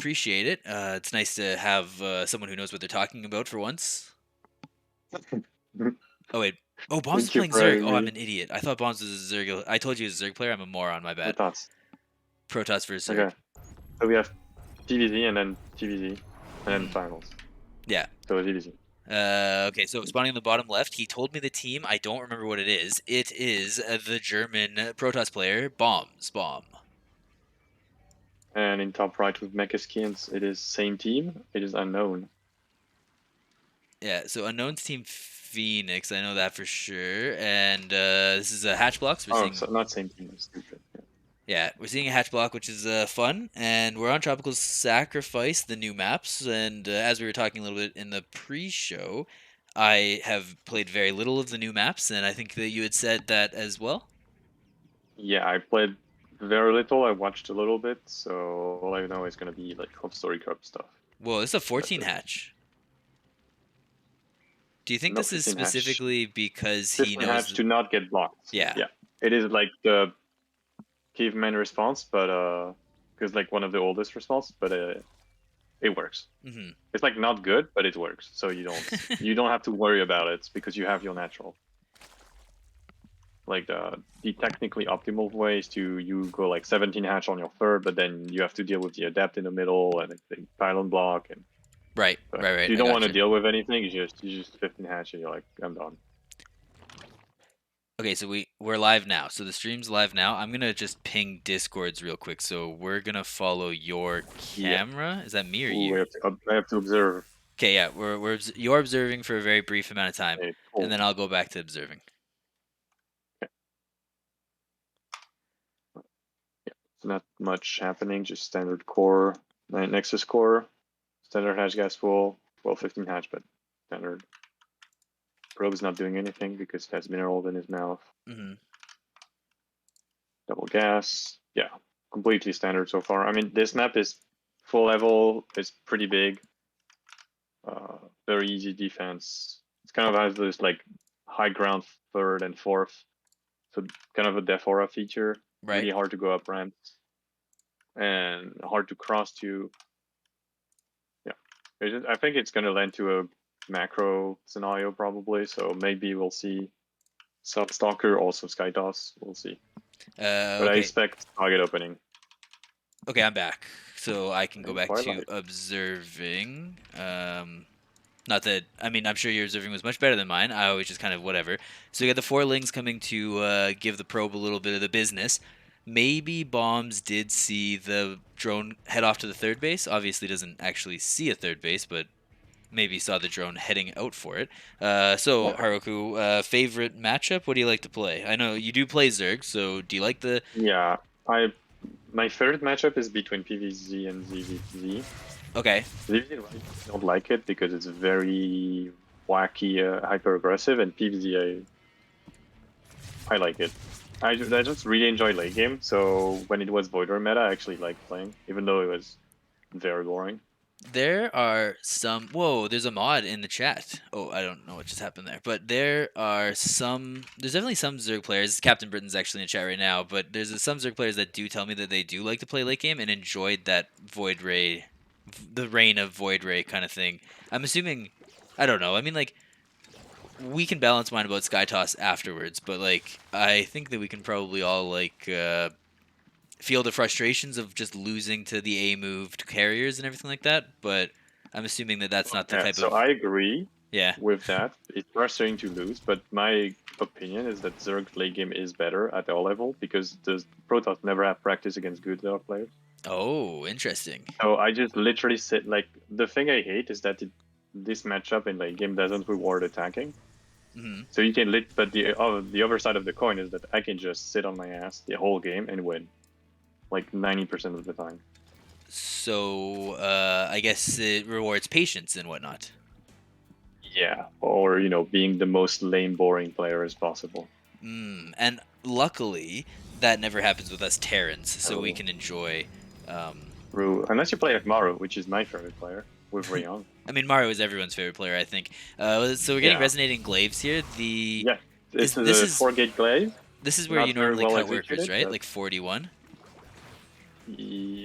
appreciate it. It's nice to have someone who knows what they're talking about for once. Oh wait. Oh, Bombs is Thank you playing for Zerg. having Oh, I'm me. an idiot. I thought Bombs was a Zerg. I told you he was a Zerg player. I'm a moron. My bad. Thoughts. Protoss versus Zerg. Okay. So we have TVZ and then TVZ and then Mhm. finals. Yeah. So TVZ. Okay, so spawning in the bottom left, he told me the team. I don't remember what it is. It is the German Protoss player, Bombs. Bomb. And in top right with Mecha Skins, it is same team. It is unknown. Yeah, so Unknown's team Phoenix, I know that for sure. And this is a hatch blocks. We're Oh, seeing, so not same team. Stupid. yeah, we're seeing a hatch block, which is fun. And we're on Tropical Sacrifice, the new maps. And as we were talking a little bit in the pre-show, I have played very little of the new maps, and I think that you had said that as well. Yeah, I played very little. I watched a little bit, so all I know is gonna be like Hope Story Cup stuff. Well, it's a That's 14 it. hatch. Do you think No this is 15 hatch. specifically because he 15 knows? hatch to not get blocked. Yeah. Yeah, it is like the caveman response, but because like one of the oldest response, but it works. Hmm. It's like not good, but it works. So you don't have to worry about it because you have your natural. Like the technically optimal way is to you go like 17 hatch on your third, but then you have to deal with the adapt in the middle and the pylon block, and Right, but right, if right. you I don't want to gotcha. deal with anything, you just 15 hatch and you're like, I'm done. Okay, so we're live now. So the stream's live now. I'm gonna just ping Discords real quick. So we're gonna follow your Yeah. camera. Is that me or Ooh, you? I have to observe. Okay, yeah. You're observing for a very brief amount of time, Okay, and cool. then I'll go back to observing. Okay. Yeah, not much happening. Just standard core, Nexus core, standard hatch gas full. Well, 15 hatch, but standard. Probe's not doing anything because it has minerals in his mouth. Hmm. Double gas. Yeah, completely standard so far. I mean, this map is full level. It's pretty big. Very easy defense. It's kind of has this like high ground third and fourth. So kind of a def aura feature. Right. Really hard to go up ramps and hard to cross to. Yeah, I think it's going to land to a macro scenario probably. So maybe we'll see Stalker, also Skytoss. We'll see. But I Okay. expect target opening. Okay, I'm back. So I can go And back to Twilight. observing. Not that I mean, I'm sure your observing was much better than mine. I always just kind of whatever. So you got the four lings coming to give the probe a little bit of the business. Maybe Bombs did see the drone head off to the third base. Obviously, doesn't actually see a third base, but maybe saw the drone heading out for it. So Yeah. Haruku, favorite matchup? What do you like to play? I know you do play Zerg, so do you like the? Yeah. I My favorite matchup is between PVZ and ZVZ. Okay. ZVZ I don't like it because it's very wacky, hyper aggressive, and PVZ I like it. I just really enjoy late game. So when it was Voidor meta, I actually liked playing, even though it was very boring. There are some. Whoa, there's a mod in the chat. Oh, I don't know what just happened there, but there are some. There's definitely some Zerg players. Captain Britain's actually in the chat right now, but there's some Zerg players that do tell me that they do like to play late game and enjoyed that Void Ray, the reign of Void Ray kind of thing. I'm assuming. I don't know. I mean, like we can balance mine about Sky Toss afterwards, but like I think that we can probably all feel the frustrations of just losing to the A moved carriers and everything like that. But I'm assuming that that's not the Yeah, type so of I agree yeah. with that. It's frustrating to lose, but my opinion is that Zerg late game is better at all level because the Protoss never have practice against good Zerg players. Oh, interesting. So I just literally sit like the thing I hate is that this matchup in late game doesn't reward attacking. Hmm. So you can but the other side of the coin is that I can just sit on my ass the whole game and win, like 90% of the time. So I guess it rewards patience and whatnot. Yeah, or being the most lame, boring player as possible. And luckily, that never happens with us Terrans, so we So, can enjoy. Um, unless you play like Maru, which is my favorite player with Rayon. I mean, Mario is everyone's favorite player, I think. So we're getting Yeah, resonating glaives here. The yeah. is It's this a is 4 gate glaive, this is where you not very normally well cut workers, executed, right? but Like 41.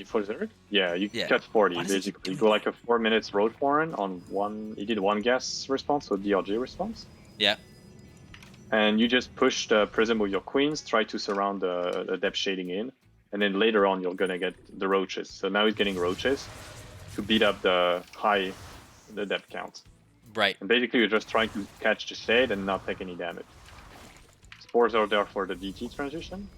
For Zerg? Yeah, you Yeah. cut Why 40 does he keep basically. You doing go that? like a 4 minutes road foreign on one. You did one gas response, so DRG response, Yeah. and you just push the prism with your queens, try to surround the depth shading in, and then later on you're gonna get the roaches. So now he's getting roaches to beat up the depth count. Right. And basically you're just trying to catch the shade and not take any damage. Spores are there for the DT transition.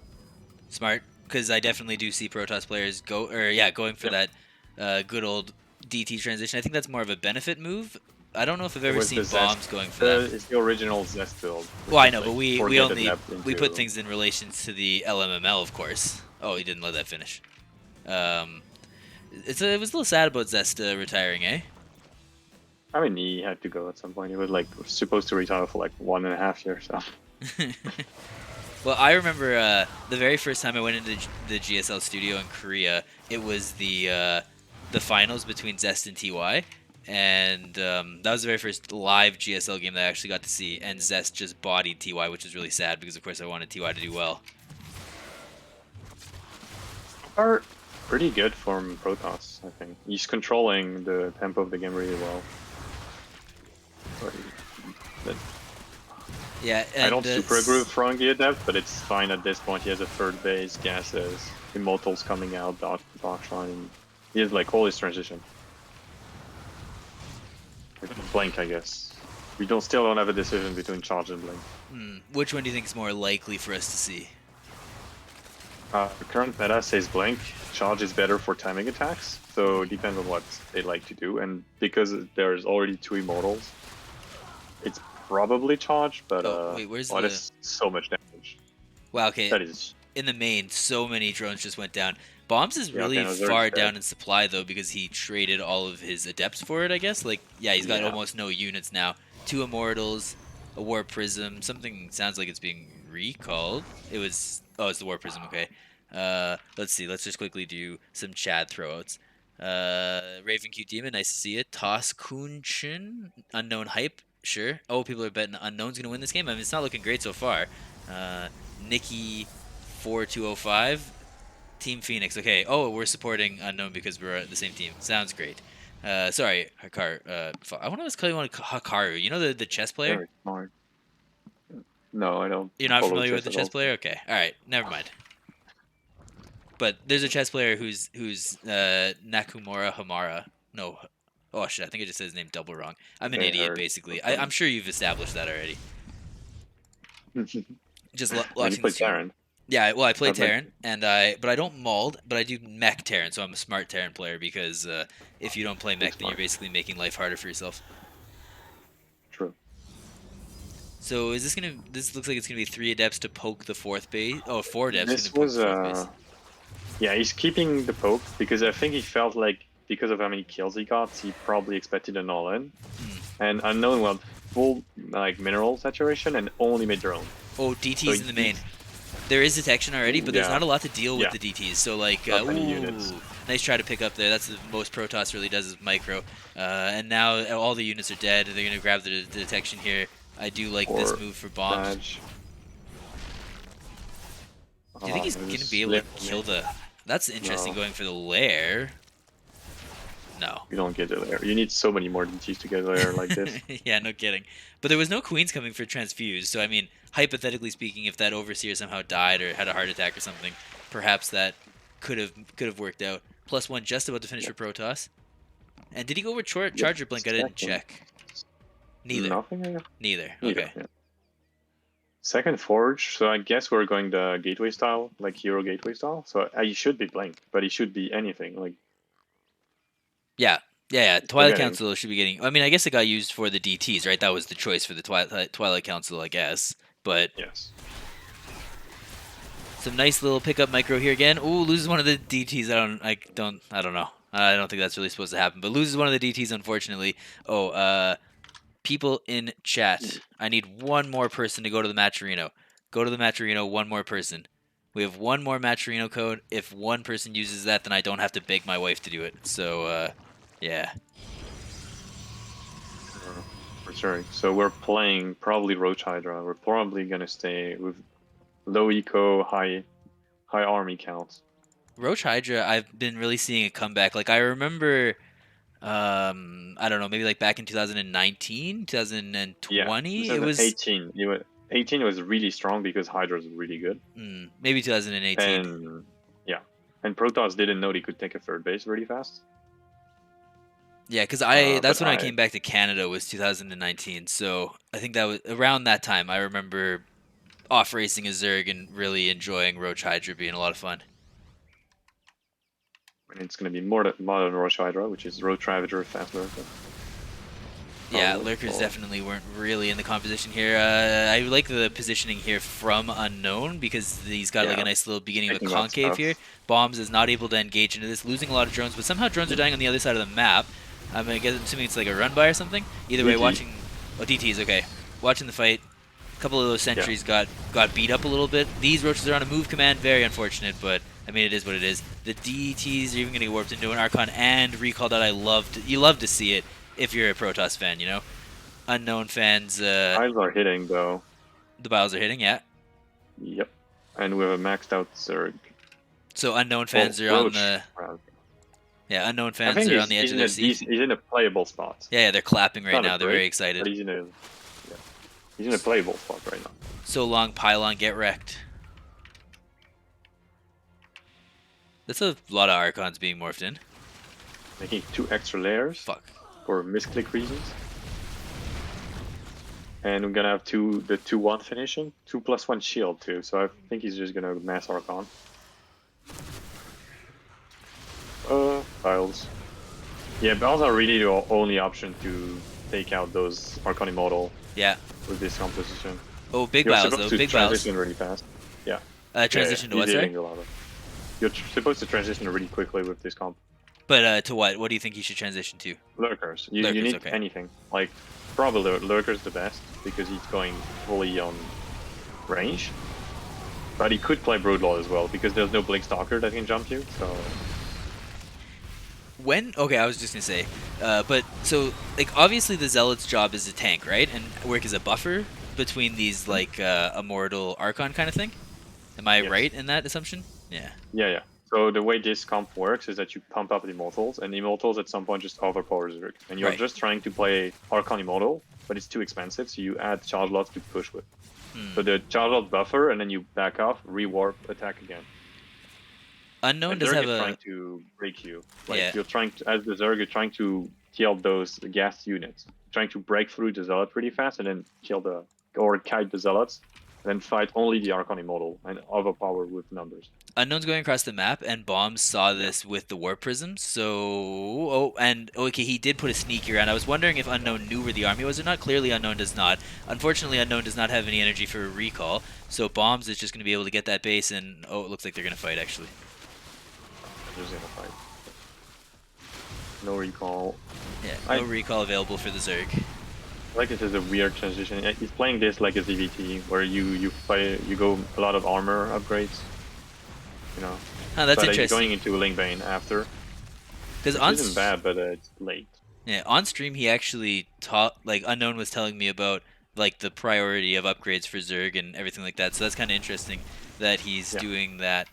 Smart. Because I definitely do see Protoss players going for Yep. that good old DT transition. I think that's more of a benefit move. I don't know if I've It ever was the seen Zest. bombs going for that. It's the original Zest build, Well, which I is know, but like we forget only adapt we put into. things in relation to the LMML, of course. Oh, he didn't let that finish. Um, it was a little sad about Zest retiring, eh? I mean, he had to go at some point. He was like supposed to retire for like 1.5 years. So Well, I remember the very first time I went into the GSL studio in Korea. It was the finals between Zest and TY, and that was the very first live GSL game that I actually got to see. And Zest just bodied TY, which was really sad because, of course, I wanted TY to do well. are pretty good from Protoss. I think he's controlling the tempo of the game really well. But Yeah, I and don't super agree with throwing the adept, but it's fine at this point. He has a third base, gases, immortals coming out, dark line. He has like all his transition. Blink, I guess. We still don't have a decision between charge and blink. which one do you think is more likely for us to see? The current meta says blink. Charge is better for timing attacks, so it depends on what they like to do. And because there's already 2 immortals, it's probably charge, but Oh, wait, where's oh, the? that's so much damage. Wow, okay. That is, In the main, so many drones just went down. Bombs is yeah, okay, really no, Zerg's far dead. down in supply though because he traded all of his adepts for it. I guess. Like, yeah, he's got Yeah. almost no units now. 2 immortals, a war prism. Something sounds like it's being recalled. It was. Oh, it's the war prism. Okay. Let's see. Let's just quickly do some Chad throwouts. Raven Q Demon, nice to see you. Toss Kunchin, unknown hype. Sure. Oh, people are betting unknown's gonna win this game. I mean, it's not looking great so far. Nikki 4205. Team Phoenix. Okay. Oh, we're supporting Unknown because we're the same team. Sounds great. Sorry, Hikaru. I want to call you one Hikaru. You know the chess player? Very smart. No, I don't You're not follow familiar with chess the at chess all. player? Okay. All right. Never mind. But there's a chess player who's Nakamura Hamara. No. Oh shit! I think I just said his name double wrong. I'm an I idiot, heard. basically. I'm sure you've established that already. Just When you watching the play stream. Terran, Yeah, well, I play not like Terran, but I don't Mauled, but I do mech Terran, so I'm a smart Terran player because if you don't play it's mech, then you're smart. basically making life harder for yourself. True. So is this gonna? This looks like it's gonna be 3 adepts to poke the 4th base. Oh, 4 adepts gonna This poke the was 4th base. yeah, he's keeping the poke because I think he felt like because of how many kills he got, he probably expected an all-in. Hmm. And Unknown went full like mineral saturation and only made drone. Oh, So DTs in the main. There is detection already, but there's yeah, not a lot to deal with yeah, the DTs. So like, not many units. ooh, nice try to pick up there. That's the most Protoss really does is micro. And now all the units are dead. They're gonna grab the detection here. I do like this Or move for bombs. badge. Do you think he's It gonna was be able to kill literally the? That's interesting. no. Going for the lair. No. You don't get it there. You need so many more DTs to get there like this. Yeah, no kidding. But there was no queens coming for transfuse, so I mean, hypothetically speaking, if that overseer somehow died or had a heart attack or something, perhaps that could have worked out. +1 just about to finish for Yep. Protoss. And did he go over Yep. Charger Blink? I didn't Second. check. Neither. Nothing. I guess. Neither. Neither. Okay. Yeah. Second Forge. So I guess we're going the gateway style, like hero gateway style. So he should be blank, but he should be anything. Like Yeah. Yeah, yeah. Twilight forgetting. Council should be getting. I mean, I guess it got used for the DTs, right? That was the choice for the Twilight Council, I guess. But Yes. some nice little pickup micro here again. Ooh, loses one of the DTs. I don't know. I don't think that's really supposed to happen, but loses one of the DTs unfortunately. Oh, people in chat. I need one more person to go to the Matcherino. Go to the Matcherino, one more person. We have one more Matcherino code. If one person uses that, then I don't have to beg my wife to do it. So, yeah. For sure. So we're playing probably Roach Hydra. We're probably gonna stay with low eco, high army count. Roach Hydra, I've been really seeing a comeback. Like I remember, I don't know, maybe like back in 2019, Yeah, 2020, it was 2018. 18 was really strong because Hydra was really good, maybe 2018. and yeah, and Protoss didn't know they could take a third base really fast. Yeah, because I But that's when I came back to Canada was 2019. So I think that was around that time. I remember off racing a Zerg and really enjoying Roach Hydra being a lot of fun. it's going to be more modern Rosh Hydra, which is Road Ravager, Fast Lurker, Yeah, probably. lurkers Or definitely weren't really in the composition here. I like the positioning here from unknown because he's got like a yeah, nice little beginning of a taking that concave stuff. here. Bombs is not able to engage into this, losing a lot of drones, but somehow drones are dying on the other side of the map. I'm assuming it's like a run by or something. Either way, DT, watching. Oh, DT is okay. Watching the fight. A couple of those yeah. sentries got beat up a little bit. These roaches are on a move command, very unfortunate, but I mean it is what it is. The DTs are even getting warped into an Archon and recall that you love to see it if you're a Protoss fan, you know. Unknown fans, Eyes are hitting though. the biles are hitting, yeah. Yep. And we have a maxed out Zerg. So unknown Well, fans are on Roach. the unknown I fans think are on the edge he's of in their a seat. he's in a playable spot. Yeah, they're clapping It's right not a now. They're very break, but excited. yeah, he's in a playable spot right now. So long, pylon, get wrecked. That's a lot of Archons being morphed in. Making 2 extra layers Fuck. for misclick reasons. And we're gonna have the 2-1 finishing, 2+1 shield too. So I think he's just gonna mass Archon. Biles. Yeah, Biles are really the only option to take out those Archon Immortal Yeah. with this composition. Oh, big You're biles supposed though. to Big biles. transition really fast. Yeah, yeah, Transition to he's what? Sorry. hitting a lot of. You're supposed to transition really quickly with this comp. But to what? What do you think you should transition to? Lurkers. You Lurkers. need Okay. anything. Like, probably Lurker's the best because he's going fully on range. But he could play Broodlord as well because there's no Blink Stalker that can jump you. So When okay, I was just gonna say, but so like obviously the zealot's job is a tank, right, and work as a buffer between these like immortal Archon kind of thing. Am I yes, right in that assumption? Yeah. yeah. So the way this comp works is that you pump up Immortals, and Immortals at some point just overpower Zerg, and you're Right. just trying to play Archon Immortal, but it's too expensive, so you add charge lots to push with. Hmm. So the charge lot buffer, and then you back off, rewarp, attack again. Unknown And does Zerg have is trying a to break you. Like yeah. you're trying to, as the Zerg, you're trying to kill those gas units, trying to break through the Zealot pretty fast, and then kill or kite the Zealots, and then fight only the Archon Immortal and overpower with numbers. Unknown's going across the map, and Bombs saw Yeah. this with the warp prisms. So okay, he did put a sneaky around. I was wondering if Unknown knew where the army was or not. Clearly, Unknown does not. Unfortunately, Unknown does not have any energy for a recall. So Bombs is just going to be able to get that base, and oh, it looks like they're going to fight actually. They're just gonna fight. No recall. Yeah, I no recall available for the Zerg. like it is a weird transition. He's playing this like a ZVT, where you go a lot of armor upgrades, you know. Oh, that's But he's going interesting. into Link Bane after, Because which isn't bad, but it's late. On stream, he actually taught like Unknown was telling me about like the priority of upgrades for Zerg and everything like that. So that's kind of interesting that he's Yeah. doing that.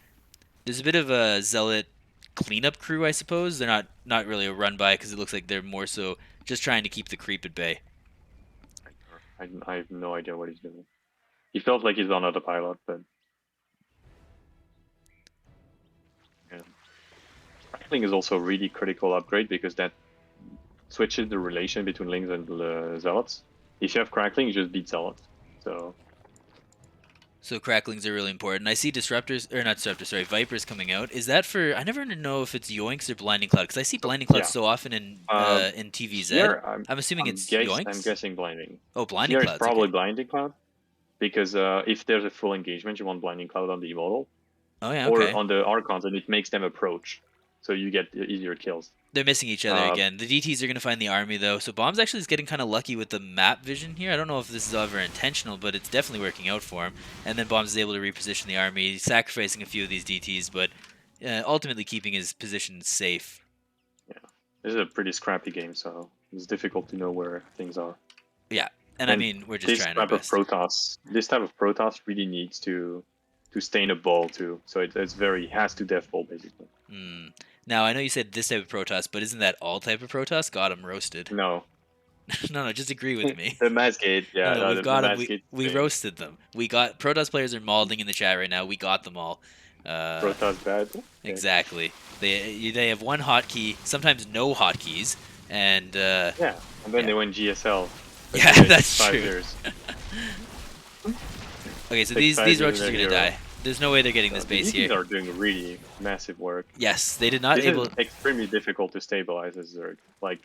There's a bit of a zealot cleanup crew, I suppose. They're not really a run by because it looks like they're more so just trying to keep the creep at bay. I have no idea what he's doing. He felt like he's on autopilot, but yeah. Crackling is also a really critical upgrade because that switches the relation between Lings and Zealots. If you have Crackling, you just beat Zealots. So So cracklings are really important. I see disruptors or not disruptors, sorry, vipers coming out. Is that for? I never know if it's Yoinks or Blinding Cloud because I see Blinding Cloud yeah, so often in TVZ. here I'm assuming it's I'm Yoinks. guessing Blinding. Oh, Blinding Here it's Clouds. Okay. probably Blinding Cloud because if there's a full engagement, you want Blinding Cloud on the Immortal Oh yeah. or Okay. on the Archons, and it makes them approach, so you get easier kills. They're missing each other Uh, again. The DTs are going to find the army, though. So Bombs actually is getting kind of lucky with the map vision here. I don't know if this is ever intentional, but it's definitely working out for him. And then Bombs is able to reposition the army, sacrificing a few of these DTs, but ultimately keeping his position safe. yeah, this is a pretty scrappy game, so it's difficult to know where things are. Yeah. And I And mean, we're just trying our best. This type of Protoss really needs to to stain a ball too. So it's very has to death ball basically. Mm. Now I know you said this type of Protoss, but isn't that all type of Protoss? Got him roasted. No, No, just agree with me. the mass gate, No, yeah, no, no, we've the got them. mass We gate we thing. roasted them. We got Protoss players are malding in the chat right now. We got them all. Uh, Protoss bad. Okay. exactly. They have one hotkey, sometimes no hotkeys, and Yeah, and then yeah, they went GSL. That yeah, took like that's 5 true. years. Okay, so Takes these 5 years roaches in are a gonna hero. die. There's no way they're getting this The base DPs here. are doing really massive work. Yes, they did not This is able. extremely difficult to stabilize as Zerg. Like,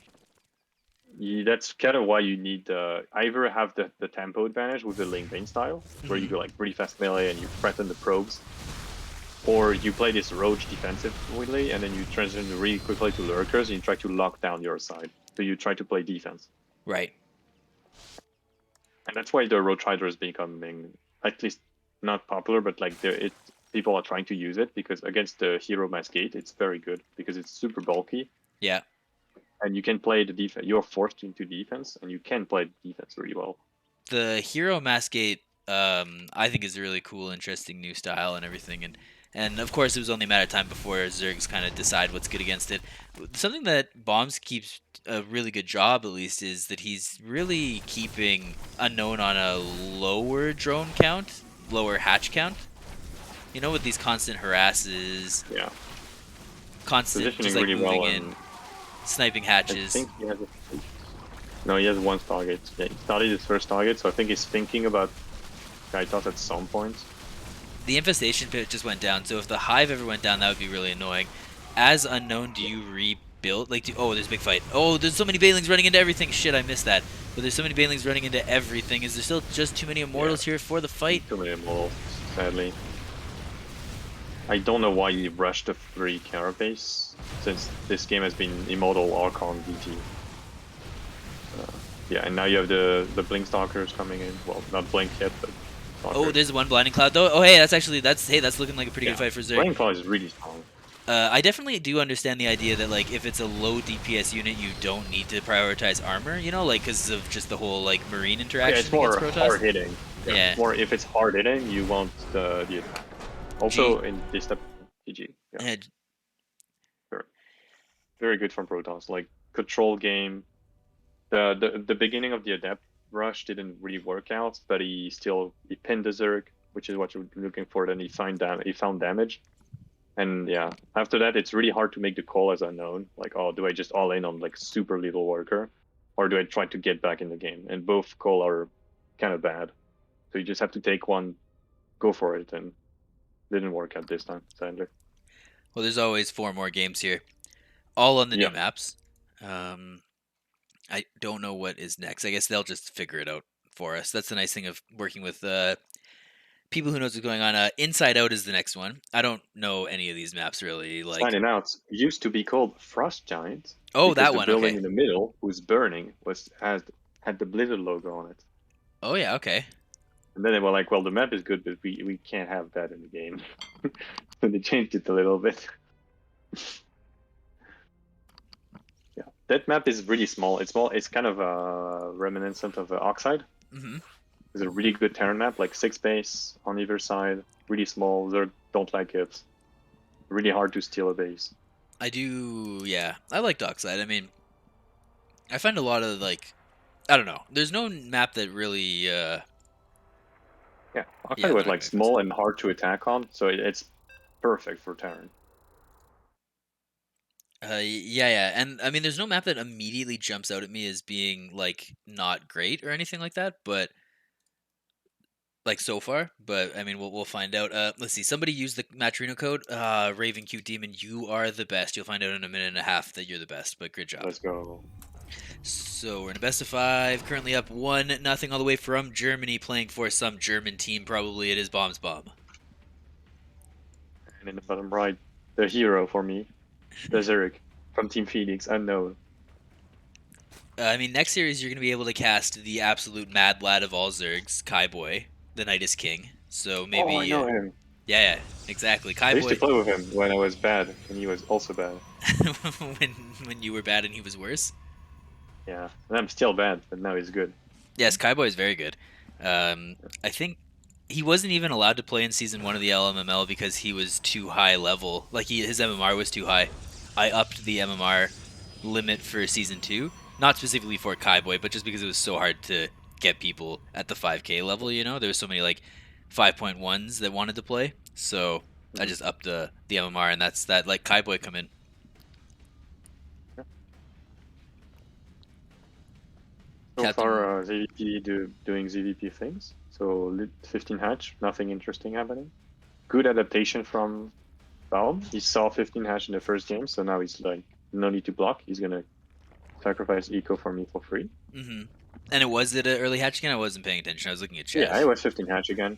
that's kind of why you need either have the tempo advantage with the Link Bane style, where you Mhm. go like really fast melee and you threaten the probes, or you play this roach defensively and then you transition really quickly to lurkers and you try to lock down your side. So you try to play defense. Right. And that's why the roach rider is becoming at least not popular, but like people are trying to use it because against the hero Masquerade, it's very good because it's super bulky Yeah. and you can play the defense. You're forced into defense and you can play defense really well. The hero Mascate, I think is a really cool, interesting new style and everything, and of course it was only a matter of time before Zergs kind of decide what's good against it. Something that Bombs keeps a really good job, at least, is that he's really keeping Unknown on a lower drone count, lower hatch count. You know, with these constant harasses, Yeah, constant just positioning like really moving well, in, and sniping I hatches. think he has no, he has one target. Yeah, he started his first target, so I think he's thinking about Kaitos at some point. The infestation pit just went down, so if the hive ever went down, that would be really annoying. As Unknown, do you rebuild? Like, oh, there's a big fight. Oh, there's so many Banelings running into everything. Shit, I missed that. But there's so many Banelings running into everything. Is there still just too many Yeah, Immortals here for the fight? too many immortals, sadly. I don't know why he rushed the 3 carapace, since this game has been Immortal Archon DT. Yeah, and now you have the Blink Stalkers coming in. Well, not Blink yet, but Oh, Stalkers. there's one Blinding Cloud though. Oh, hey, that's looking like a pretty good Yeah, fight for Zerg. Blink Cloud is really strong. I definitely do understand the idea that like if it's a low DPS unit, you don't need to prioritize armor. You know, like because of just the whole like marine Yeah, it's interaction against more Protoss. hard hitting. Yeah, Yeah. it's more if it's hard hitting, you want the attack. Also G. in this type of PG, yeah, eh, very, very good from Protoss. Like control game. The beginning of the Adept rush didn't really work out, but he pinned the Zerg, which is what you're looking for. Then he found damage. And yeah, after that, it's really hard to make the call as Unknown. Like, oh, do I just all in on like super little worker, or do I try to get back in the game? And both call are kind of bad. So you just have to take one, go for it, and didn't work out this time, sadly. well, there's always 4 more games here, all on the new Yeah, maps. Um, I don't know what is next. I guess they'll just figure it out for us. That's the nice thing of working with people who knows what's going on. Inside Out is the next one. I don't know any of these maps really. Like, signing out used to be called Frost Giant oh, because that the one. building Okay. in the middle, who's burning, had the Blizzard logo on it. Oh yeah. Okay. And then they were like, well, the map is good, but we can't have that in the game. So they changed it a little bit. Yeah, that map is really small. It's small. It's kind of reminiscent of Oxide. Hmm. It's a really good Terran map, like 6 base on either side. Really small. They don't like it. Really hard to steal a base. I do. Yeah. I like Dockside. I mean, I find a lot of like, I don't know. There's no map that really. Yeah, Oxide Yeah. They're was not like gonna make fun. small and hard to attack on, so it's perfect for Terran. Yeah, yeah, and I mean, there's no map that immediately jumps out at me as being like not great or anything like that, but like so far. But I mean, we'll find out. Let's see. Somebody used the Matrino code. Raven Cute Demon, you are the best. You'll find out in a minute and a half that you're the best. But good job. Let's go. So we're in a best of 5. Currently up 1-0 all the way from Germany, playing for some German team. Probably it is Bombs Bomb. And in the bottom right, the hero for me, the Zerg from Team Phoenix, unknown. I mean, next series you're gonna be able to cast the absolute mad lad of all Zergs, Kyboi, the Night is King. So Oh, I maybe, know him. yeah, exactly. I used to Kyboi, play with him when I was bad, and he was also bad. when you were bad and he was worse. Yeah, and I'm still bad, but now he's good. Yes, Kyboi is very good. I think he wasn't even allowed to play in season 1 of the LMML because he was too high level. Like his MMR was too high. I upped the MMR limit for season 2, not specifically for Kyboi, but just because it was so hard to get people at the 5K level. There was so many like 5.1s that wanted to play, so I Mhm. just upped the MMR, and that's that. Like Kyboi come in. Yeah. So Captain. far, ZVP doing ZVP things. So 15 hatch, nothing interesting happening. Good adaptation from Baum. He saw 15 hatch in the first game, so now he's like, no need to block. He's gonna sacrifice eco for me for free. Mm-hmm. And was it an early hatch again? I wasn't paying attention. I was looking at Yeah, chat. I was 15 hatch again.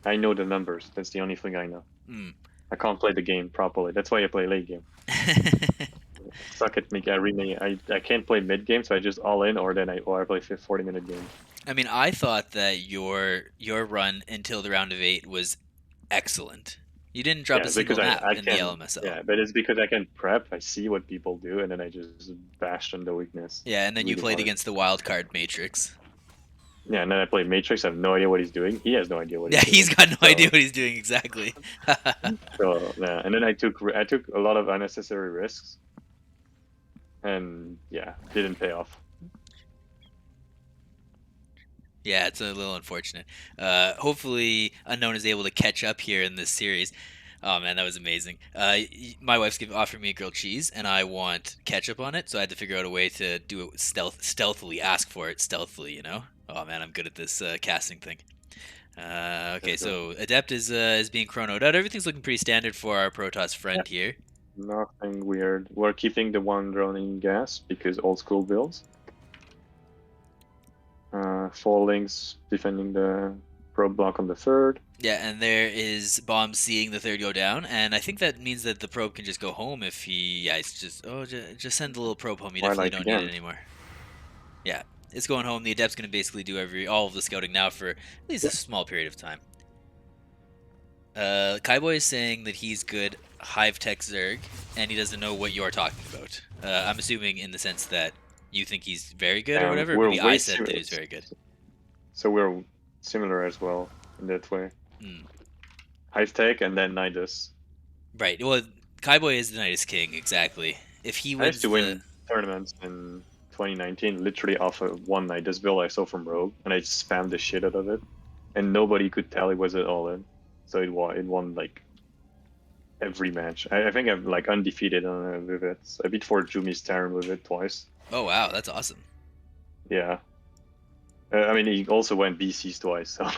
I know the numbers. That's the only thing I know. Mm. I can't play the game properly. That's why I play late game. Suck at me. I can't play mid game, so I just all in, or I play 40-minute games. I mean, I thought that your run until the round of 8 was excellent. You didn't drop a Yeah, single because I map I in the can. LMSL. Yeah, but it's because I can prep. I see what people do, and then I just bash on the weakness Yeah, and then you really played hard. against the wild card Matrix. Yeah, and then I play Matrix. I have no idea what he's doing. He has no idea what Yeah, he's he's doing. got no idea So, what he's doing exactly. so yeah, and then I took a lot of unnecessary risks, and yeah, didn't pay off. Yeah, it's a little unfortunate. Hopefully, Unknown is able to catch up here in this series. Oh man, that was amazing. My wife's offered me a grilled cheese, and I want ketchup on it, so I had to figure out a way to do it stealthily, ask for it stealthily. Oh man, I'm good at this casting thing. Okay, Let's go. so Adept is being chronoed out. Everything's looking pretty standard for our Protoss Yeah, friend here. nothing weird. We're keeping the one drone in gas because old school builds. Four links defending the probe block on the third. Yeah, and there is Bomb seeing the third go down, and I think that means that the probe can just go home if he. Yeah, it's just send the little probe home. You definitely Twilight don't need again. it anymore. Yeah, it's going home. The Adept's going to basically do all of the scouting now for at least a Yeah. small period of time. Kyboi is saying that he's good Hive Tech Zerg, and he doesn't know what you're talking about. I'm assuming in the sense that you think he's very good or whatever. We're Maybe I way said that similar. he was very good. So we're similar as well in that way. Mm, Hive tech and then Nidus. right. Well, Kyboi is the Nidus King, exactly. If he I used wins to the. win tournaments in 2019, literally off of one Nidus build I saw from Rogue, and I spammed the shit out of it, and nobody could tell it was it all in. So it won like every match. I think I'm like undefeated on with it. I beat Fort Jumi's Terran with it twice. Oh wow, that's awesome. Yeah. I mean, he also went BCs twice, so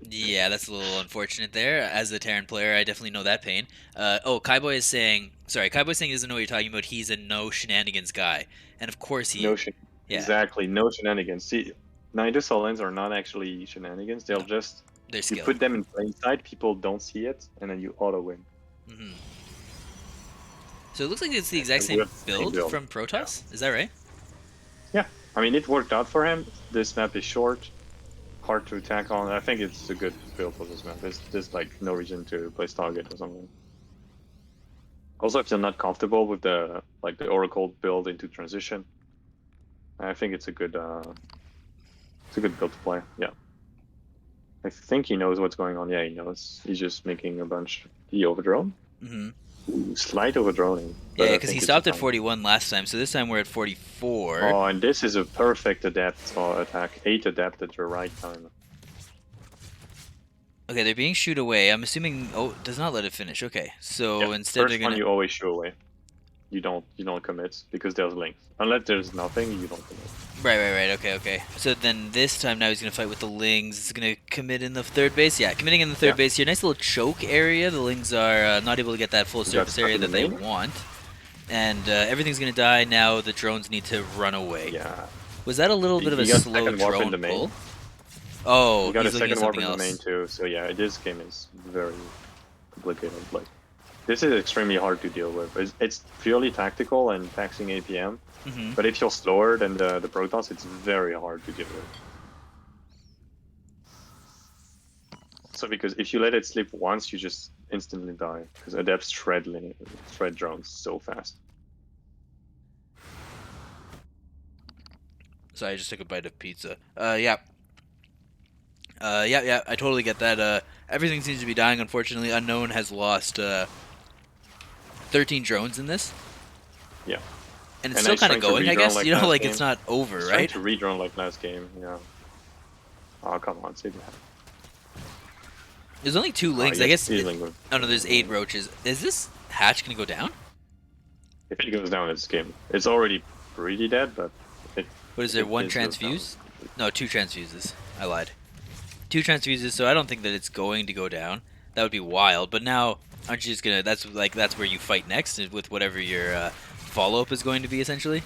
Yeah, that's a little unfortunate there. As a Terran player, I definitely know that pain. Kyboi is saying, sorry, Kyboi is saying he doesn't know what you're talking about. He's a no shenanigans guy, and of course no he, shen yeah, exactly, no shenanigans. See, Nidus all-ins are not actually shenanigans. They'll no, just they're you skill. put them in plain sight, people don't see it, and then you auto win. hmm So it looks like it's the exact And we same have the same build build. from Yeah. Protoss. Is that right? Yeah. I mean, it worked out for him. This map is short, hard to attack on. I think it's a good build for this map. There's like no reason to play Stargate or something. Also, if you're not comfortable with the Oracle build into transition, I think it's a good build to play. Yeah. I think he knows what's going on. Yeah, he knows. He's just making a bunch. He overdrone? hmm Ooh, slight overdroning, but Yeah, I because he think it's stopped at fine. 41 last time, so this time we're at 44. Oh, and this is a perfect adapt or attack. 8 adapt at your right time. Okay, they're being shooed away. I'm assuming. Oh, does not let it finish. Okay, Yeah, so instead they're first one gonna. you always show away. You don't commit because there's links. Unless there's nothing, you don't commit. Right. Okay. So then this time now he's gonna fight with the Lings. He's gonna commit in the third base. Yeah, committing in the third Yeah, base here. Nice little choke area. The Lings are not able to get that full you got surface stuck area in the that they main. want, and everything's gonna die. Now the drones need to run away. Yeah, Was that a little bit of a he got slow second warp in drone the main. pull? Oh, He got a he's looking at second warp something in the main else. too. So yeah, this game is very complicated. Like this is extremely hard to deal with. It's purely tactical and taxing APM. hmm But if you're slower than the Protons, it's very hard to deal with. So because if you let it slip once, you just instantly die. Because Adepts shred drones so fast. So I just took a bite of pizza. Yeah. Yeah, I totally get that. Everything seems to be dying, unfortunately. Unknown has lost 13 drones in this, Yeah. and it's And still he's kind of trying to going, I redrone guess. like Like, last it's game. not over, He's trying right? to redrone like last game. Yeah. Oh, come on, say that. There's only 2 Oh, links, he I has guess. healing with. Oh no, there's 8 roaches. Is this hatch gonna go down? If it goes down, it's game. It's already pretty dead, but What is if there, it 1 is goes down. transfuse? No, 2 transfuses. I lied. 2 transfuses, so I don't think that it's going to go down. That would be wild. But now, aren't you just gonna? That's where you fight next with whatever your follow up is going to be, essentially.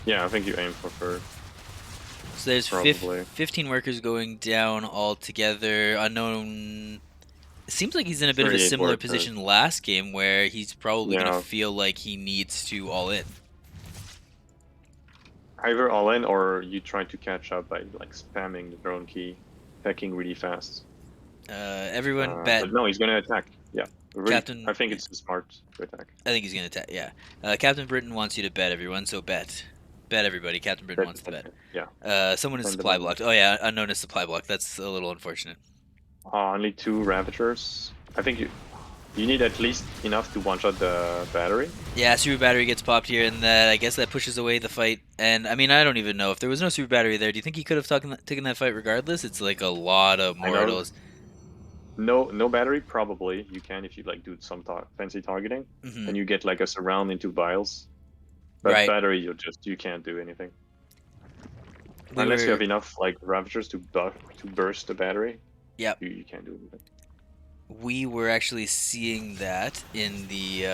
Yeah, I think you aim for first, So there's probably. 15 workers going down altogether. Unknown. It seems like he's in a bit of a 38 similar workers. position last game, where he's probably gonna Yeah, feel like he needs to all in. either all in or you try to catch up by like spamming the drone key, attacking really fast. Everyone bet But no, he's gonna attack. Yeah, really. I Captain. think Yeah, it's smart to attack. I think he's gonna attack. Yeah, Captain Britain wants you to bet everyone, so bet everybody. Captain Britain wants to bet. Yeah, Someone is send them supply on. blocked. Oh yeah, unknown is supply blocked. That's a little unfortunate. Only 2 Ravagers. I think you need at least enough to one-shot the battery. Yeah, super battery gets popped here, and I guess that pushes away the fight. And I mean, I don't even know if there was no super battery there. Do you think he could have taken that fight regardless? It's like a lot of I know. mortals. No battery, probably. You can if you like do some fancy targeting. Hmm. And you get like a surround into vials. But Right. battery, you can't do anything. We Unless you were. have enough like Ravagers to burst the battery, Yep. you can't do anything. We were actually seeing that in the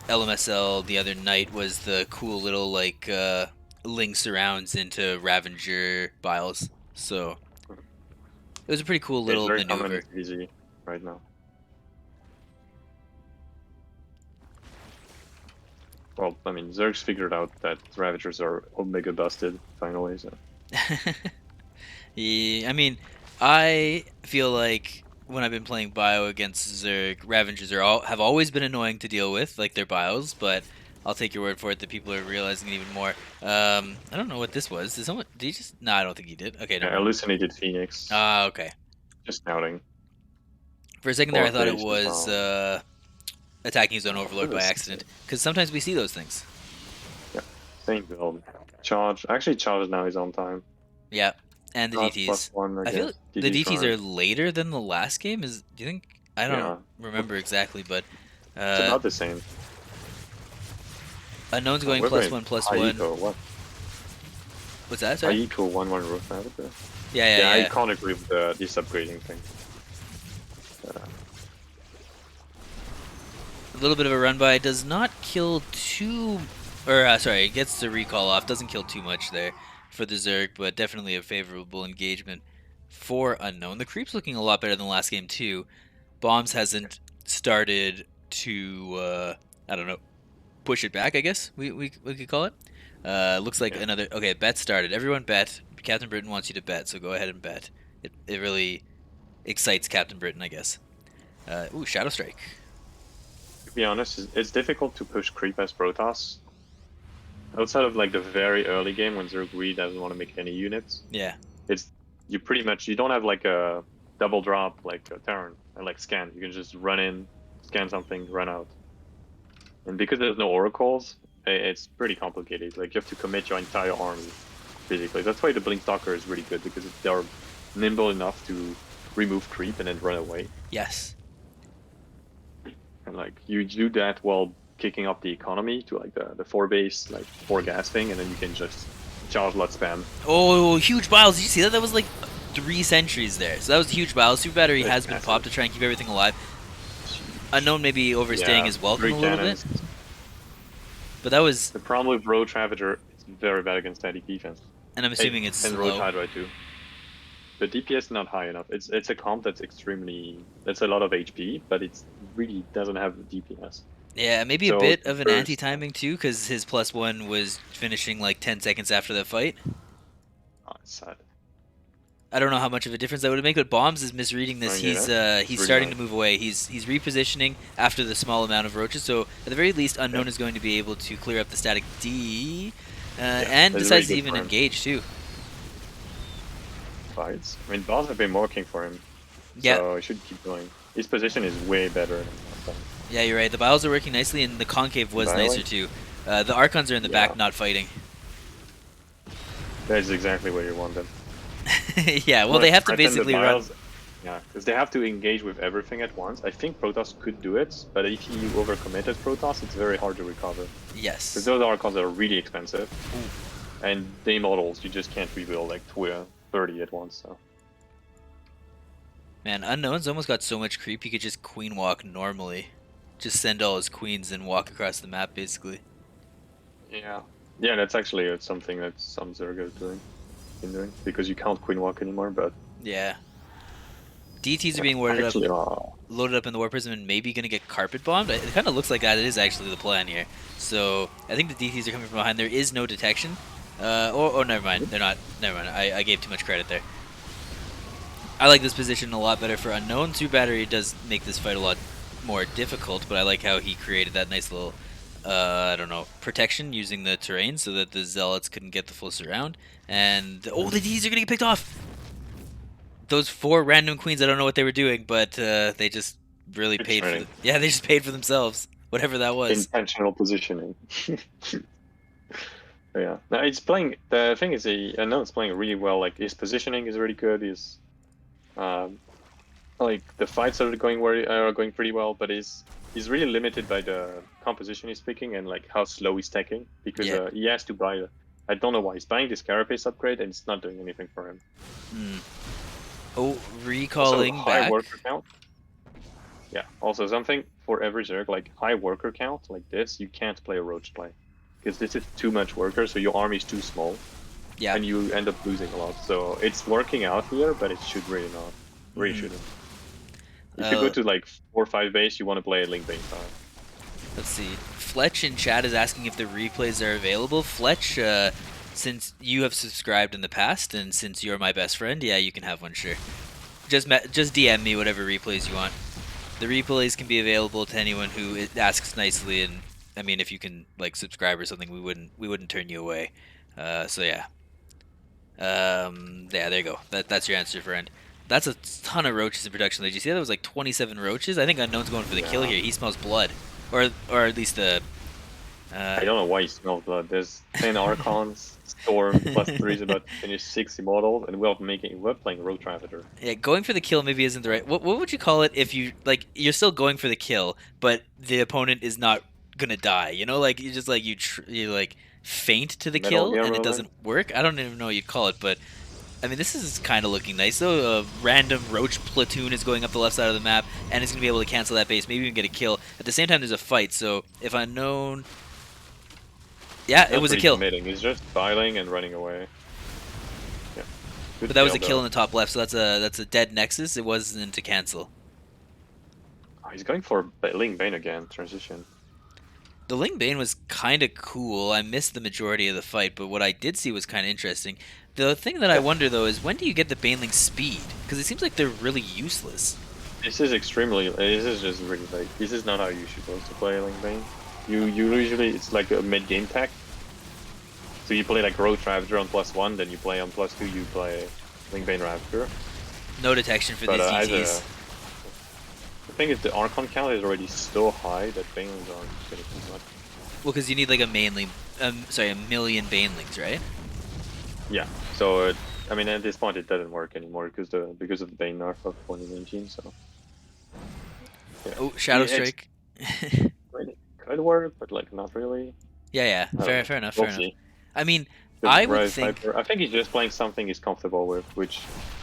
LMSL the other night. Was the cool little like Ling surrounds into Ravager Biles. So it was a pretty cool It's little very common, maneuver. it's easy right now. Well, I mean, Zerg's figured out that Ravagers are omega busted finally, so. Yeah, I mean, I feel like when I've been playing Bio against Zerg, Ravengers have always been annoying to deal with, like their Bios, but I'll take your word for it that people are realizing it even more. I don't know what this was. Did he just? No, I don't think he did. Okay, Yeah, never mind. hallucinated Phoenix. Ah, okay. Just scouting. For a second there, I Or thought it Phase as was well. attacking his own Oh, Overlord what by is accident, because sometimes we see those things. Yeah, same build. Charge. Actually, charge now is on time. Yeah, and the Not DTs. +1 I feel against the DT DTs are Shrine. later than the last game. Do you think? I don't Yeah, remember exactly, but it's uh, about the same. unknown's Oh, going we're plus going one plus high one. eco. What? What's that? High Sorry. eco 1-1 roof Ravager? Yeah, Yeah, yeah, I yeah. can't agree with this upgrading thing. A little bit of a run by does not kill too, or sorry, it gets the recall off. Doesn't kill too much there for the Zerg, but definitely a favorable engagement for unknown. The creep's looking a lot better than last game too. Bombs hasn't started to I don't know, push it back, I guess we could call it. Looks like Yeah. another okay, bet started. Everyone bet. Captain Britain wants you to bet, so go ahead and bet. It really excites Captain Britain, I guess. Ooh, Shadow Strike. To be honest, it's difficult to push creep as Protoss. Outside of like the very early game when Zerg really doesn't want to make any units, Yeah. it's you don't have like a double drop like a turn and like scan. You can just run in, scan something, run out. And because there's no oracles, it's pretty complicated. Like you have to commit your entire army, basically. That's why the Blink Stalker is really good because they're nimble enough to remove creep and then run away. Yes. And like you do that while kicking up the economy to like the 4 base, like 4 gas thing, and then you can just charge lot spam. Oh, huge biles. Did you see that? That was like 3 sentries there. So that was huge biles. Super battery It's has been massive. popped to try and keep everything alive. Unknown maybe overstaying Yeah, his welcome 3 a little bit. cannons. But that was, The problem with Roach Ravager is very bad against static defense. and I'm assuming it's And Roach slow. Hydra too. The DPS is not high enough. It's a comp that's a lot of HP, but it really doesn't have the DPS. Yeah, maybe a So bit of an first, anti-timing too, because his +1 was finishing like 10 seconds after the fight. it's sad. I don't know how much of a difference that would make, but Bombs is misreading this. Oh, yeah, He's really starting nice. to move away. He's repositioning after the small amount of roaches. So at the very least, Unknown Yeah. is going to be able to clear up the static D, Yeah, and that's decides to very good even for him. engage too. fights. I mean, balls have been working for him, Yeah, so he should keep going. His position is way better than last time. yeah, you're right. The biles are working nicely, and the concave was nicer Violate? too. The archons are in the Yeah, back, not fighting. that's exactly where you want them. Yeah, You well, want they to have to threaten the basically run. Biles, yeah, because they have to engage with everything at once. I think Protoss could do it, but if you overcommitted Protoss, it's very hard to recover. Because Yes. those Archons are really expensive, Ooh. and they models, you just can't rebuild like 30 at once. So Man, Unknown's almost got so much creep he could just queen walk normally. Just send all his queens and walk across the map, basically. yeah, yeah, that's actually something that some Zerg is doing, been doing, because you can't Queen Walk anymore. But Yeah. DTs are yeah, being warded up, actually, loaded up in the War Prism, and maybe gonna get carpet bombed. It kind of looks like that is actually the plan here. So I think the DTs are coming from behind. There is no detection. Or never mind. They're not. Never mind. I gave too much credit there. I like this position a lot better for Unknown. 2 battery does make this fight a lot more difficult, but I like how he created that nice little, I don't know, protection using the terrain so that the Zealots couldn't get the full surround. And, oh, the Ds are going to get picked off! Those 4 random queens, I don't know what they were doing, but they just really good paid for training, the, yeah, they just paid for themselves, whatever that was. intentional positioning. Yeah, no, it's playing. The thing is, I know it's playing really well. Like his positioning is really good. His um, like the fights are going pretty well, but he's really limited by the composition he's picking and like how slow he's stacking because Yeah. he has to buy. I don't know why he's buying this carapace upgrade and it's not doing anything for him. Hmm. Oh, Also, recalling high back. worker count. Yeah. Also, something for every Zerg like high worker count like this, you can't play a roach play because this is too much worker, so your army is too small Yeah. and you end up losing a lot. So it's working out here, but it should really not. Really Hmm. shouldn't. If you go Uh, to like 4 or 5 base, you want to play a Link Bane style. Let's see. Fletch in chat is asking if the replays are available. Fletch, since you have subscribed in the past and since you're my best friend, yeah, you can have one, sure. Just DM me whatever replays you want. The replays can be available to anyone who asks nicely, and I mean, if you can like subscribe or something, we wouldn't turn you away. So yeah. Yeah, there you go. That's your answer, friend. That's a ton of roaches in production. Did you see that? It was like 27 roaches. I think Unknown's going for the kill Yeah. here. He smells blood, or at least the. I don't know why you smell blood. There's 10 Archons, Storm, +3 is about to finish 60 models, and we're playing Road Travager. Yeah, going for the kill maybe isn't the right. What would you call it if you like you're still going for the kill, but the opponent is not gonna die? You know, like you just like you like feint to the Metal kill Gear and it Movement. doesn't work. I don't even know what you'd call it, but I mean this is kind of looking nice though. A random roach platoon is going up the left side of the map and it's gonna be able to cancel that base, maybe even get a kill. At the same time, there's a fight, so if Unknown, yeah, He's it not was a really kill. committing. He's just filing and running away. Yeah. But Good that was kill, a kill though. in the top left, so that's a dead nexus. It wasn't to cancel. Oh, he's going for Link Bane again. Transition. The Ling Bane was kind of cool. I missed the majority of the fight, but what I did see was kind of interesting. The thing that I Yeah. wonder though is when do you get the Baneling speed? Because it seems like they're really useless. This is extremely. This is just really like. This is not how you're supposed to play Link Bane. You usually it's like a mid game tech. So you play like Road Travager on +1, then you play on +2. You play Link Bane Ravager. No detection for But these as DTs. the thing is, the Archon count is already so high that Banelings aren't gonna do much. Well, because you need like a million Banelings, right? Yeah. So I mean, at this point, it doesn't work anymore because of the Bane nerf of 2019. So yeah, Oh, Shadow it's Strike. it could work, but like not really. Yeah, yeah. I don't Fair, know. fair enough, We'll fair enough. see. I mean, The I would Rise think. Viper. I think he's just playing something he's comfortable with, which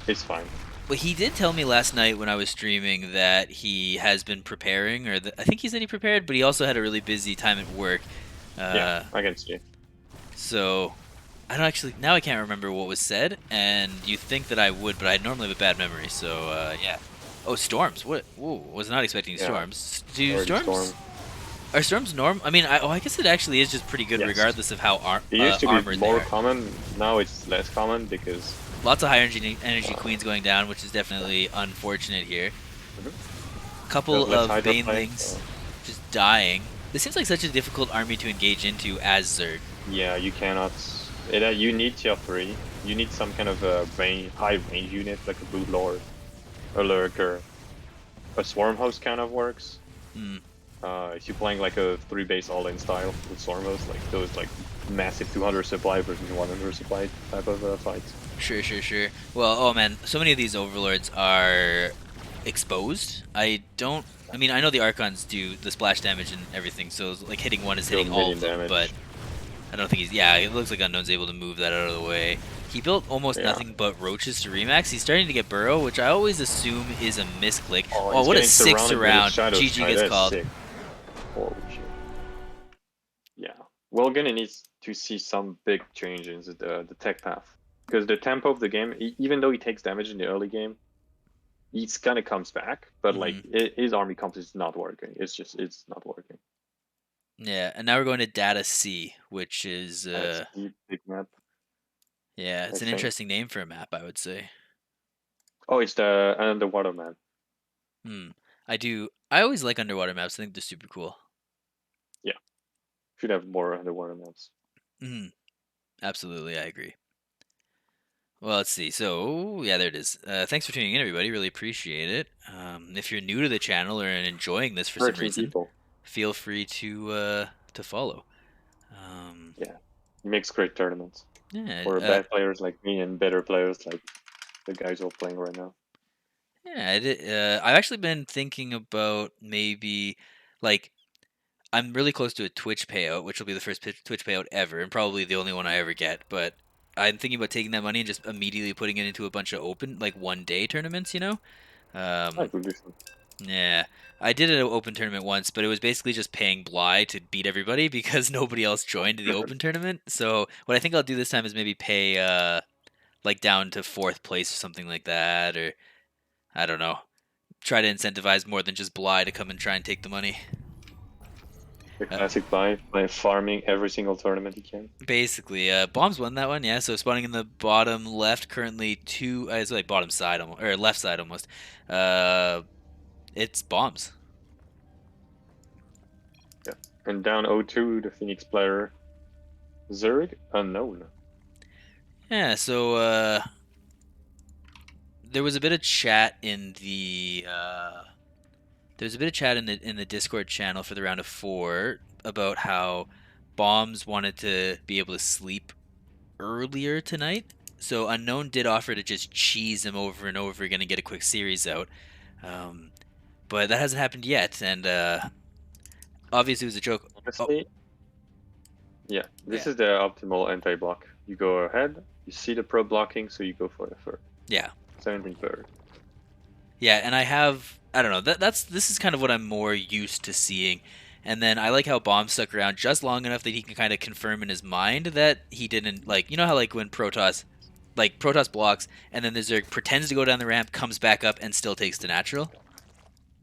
is fine. Well, he did tell me last night when I was streaming that he has been preparing, or I think he said he prepared, but he also had a really busy time at work. Yeah, Uh, I can see. So, I don't actually. Now I can't remember what was said, and you think that I would, but I normally have a bad memory. So, yeah. Oh, storms! What? Whoa! Was not expecting Yeah, storms. Do already storms? storm. Are storms norm? I mean, I guess it actually is just pretty good, Yes. regardless of how It used to be armored they more are. common. Now it's less common because Lots of high energy queens going down, which is definitely unfortunate here. Couple there's less of Hydra play. banelings just dying. This seems like such a difficult army to engage into as Zerg. Yeah, you cannot. You need tier 3. You need some kind of a high range unit, like a Boot Lord, a Lurker. A Swarm Host kind of works. Hmm. If you're playing like a 3 base all-in style with Swarm Host, like those like massive 200 supply versus 100 supply type of fights. Sure, sure, sure. Well, oh man, so many of these overlords are exposed. I don't. I mean, I know the Archons do the splash damage and everything, so like hitting one is Go hitting all of million them. But damage. I don't think he's. Yeah, it looks like Unknown's able to move that out of the way. He built almost Yeah. nothing but roaches to remax. He's starting to get burrow, which I always assume is a misclick. Oh, Oh, he's what a getting sick surrounded with his surround! Shadow GG Sky. gets That's called. sick. Holy shit. Yeah. We're gonna need to see some big changes in the tech path. Because the tempo of the game, even though he takes damage in the early game, he's kind of comes back, but like Hmm. his army comp is not working. It's not working. Yeah, and now we're going to Data C, which is That's the big map, yeah, I it's an think. interesting name for a map, I would say. Oh, it's the underwater map. Hmm. I do. I always like underwater maps. I think they're super cool. Yeah, should have more underwater maps. Hmm. Absolutely, I agree. Well, let's see. So, yeah, there it is. Thanks for tuning in, everybody. Really appreciate it. If you're new to the channel or enjoying this for some 13 reason, people. feel free to follow. Um, Yeah, makes great tournaments yeah, for bad players like me and better players like the guys who are playing right now. yeah. I've actually been thinking about maybe like I'm really close to a Twitch payout, which will be the first Twitch payout ever, and probably the only one I ever get. But I'm thinking about taking that money and just immediately putting it into a bunch of open, like 1 day tournaments. I Um, could do some. yeah, I did an open tournament once, but it was basically just paying Bly to beat everybody because nobody else joined the open tournament. So what I think I'll do this time is maybe pay like down to fourth place or something like that, or I don't know. Try to incentivize more than just Bly to come and try and take the money. The Uh, classic by farming every single tournament he can. Basically, Bombs won that one, yeah. So spawning in the bottom left, currently two. It's like bottom side almost, or left side almost. Uh, it's Bombs. Yeah. And down 0-2, the Phoenix player Zurich unknown. Yeah. So there was a bit of chat in the Discord channel for the round of four about how Bombs wanted to be able to sleep earlier tonight. So Unknown did offer to just cheese him over and over again and get a quick series out. Um, but that hasn't happened yet, and obviously it was a joke. Oh, Honestly, yeah, this yeah, is the optimal anti-block. You go ahead, you see the pro blocking, so you go for the third. yeah, 17 third. yeah. And I have, I don't know. This is kind of what I'm more used to seeing. And then I like how Bomb stuck around just long enough that he can kind of confirm in his mind that he didn't like. You know how like when Protoss blocks, and then the Zerg pretends to go down the ramp, comes back up, and still takes the natural.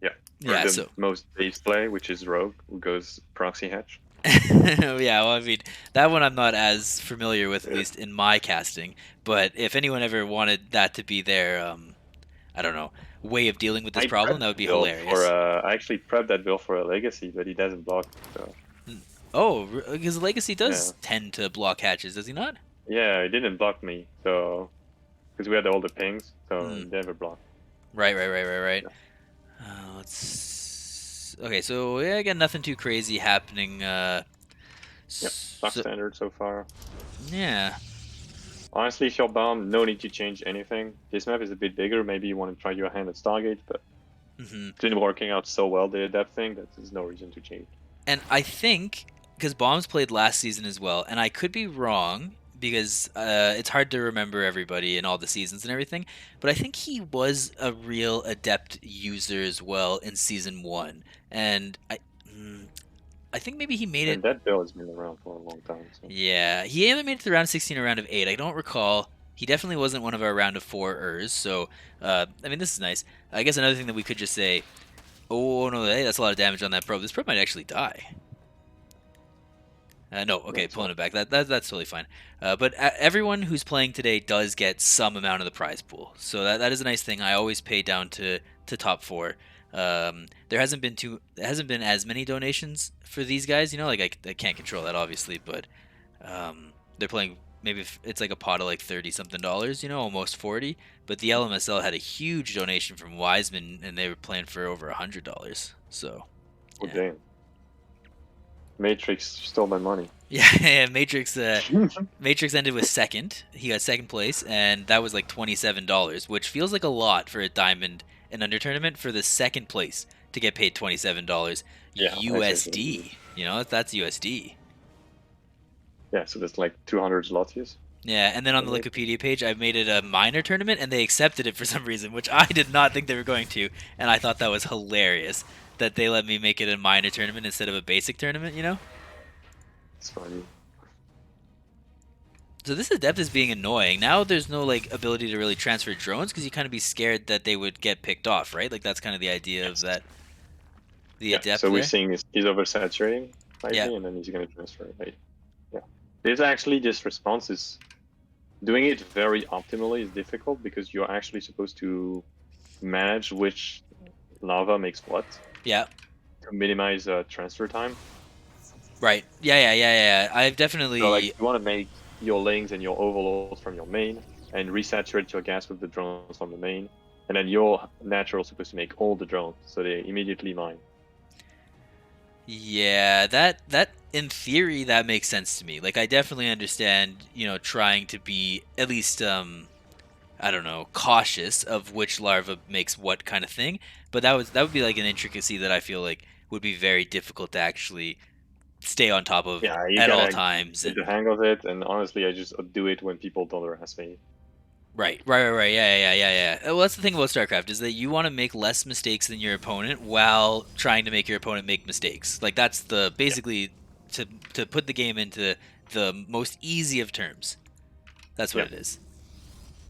Yeah. Or Yeah. the So most base play, which is Rogue, who goes proxy hatch. yeah, well, I mean, that one I'm not as familiar with, at Yeah. least in my casting. But if anyone ever wanted that to be their, I don't know, way of dealing with this I problem, prepped that would that be build for hilarious. I actually prepped that build for a legacy, but he doesn't block. So Oh, because Legacy yeah, does tend to block hatches, does he not? yeah, he didn't block me. So because we had all the pings, so Hmm. he never blocked. Right, right, right, right, right. Yeah, Let's. Okay, so yeah, again, nothing too crazy happening. yeah. Stock So standard so far. yeah. Honestly, if you're bound, no need to change anything. This map is a bit bigger. Maybe you want to try your hand at Stargate, but Hmm. it's been working out so well the adapt thing that there's no reason to change. And I think because Bombs played last season as well, and I could be wrong because it's hard to remember everybody and all the seasons and everything, but I think he was a real adept user as well in season one, and I think maybe he made it. And that build has been around for a long time. So Yeah, he either made it to round 16 or round of 8. I don't recall. He definitely wasn't one of our round of 4 ers. So, I mean, this is nice. I guess another thing that we could just say, oh no, hey, that's a lot of damage on that probe. This probe might actually die. No, okay, that's pulling fine. it back. That's totally fine. But everyone who's playing today does get some amount of the prize pool, so that is a nice thing. I always pay down to top four. There hasn't been as many donations for these guys. You know, like I can't control that obviously, but they're playing maybe it's like a pot of like 30 something dollars, you know, almost 40. But the LMSL had a huge donation from Wiseman, and they were playing for over $100. So Oh yeah. damn. Matrix stole my money. Yeah, yeah, Matrix. Matrix ended with second. He got second place, and that was like $27, which feels like a lot for a diamond and under tournament for the second place to get paid $27 Yeah, exactly. USD. You know, that's USD. Yeah, so that's like 200 zlotys. Yeah, and then on the Wikipedia page, I made it a minor tournament, and they accepted it for some reason, which I did not think they were going to, and I thought that was hilarious that they let me make it a minor tournament instead of a basic tournament. You know. It's funny. So this adept is being annoying. Now there's no like ability to really transfer drones because you kind of be scared that they would get picked off, right? Like that's kind of the idea of Yes. that the Yeah, adept so we're there. seeing he's oversaturating Yeah. slightly, and then he's going to transfer it. Right? Yeah. There's actually this response is doing it very optimally is difficult because you're actually supposed to manage which lava makes what Yeah. to minimize transfer time. Right. Yeah. I've So like definitely. you want to make your links and your overloads from your main and resaturate your gas with the drones from the main. And then your natural supposed to make all the drones, so they immediately mine. Yeah, that in theory that makes sense to me. Like I definitely understand, you know, trying to be at least I don't know, cautious of which larva makes what kind of thing. But that would be like an intricacy that I feel like would be very difficult to actually stay on top of Yeah, you at all gotta times. get the And hang of it. And honestly, I just do it when people don't harass me. right. Yeah. Well, that's the thing about StarCraft is that you want to make less mistakes than your opponent while trying to make your opponent make mistakes. Like that's the Yeah, basically to put the game into the most easy of terms. That's what yeah, it is.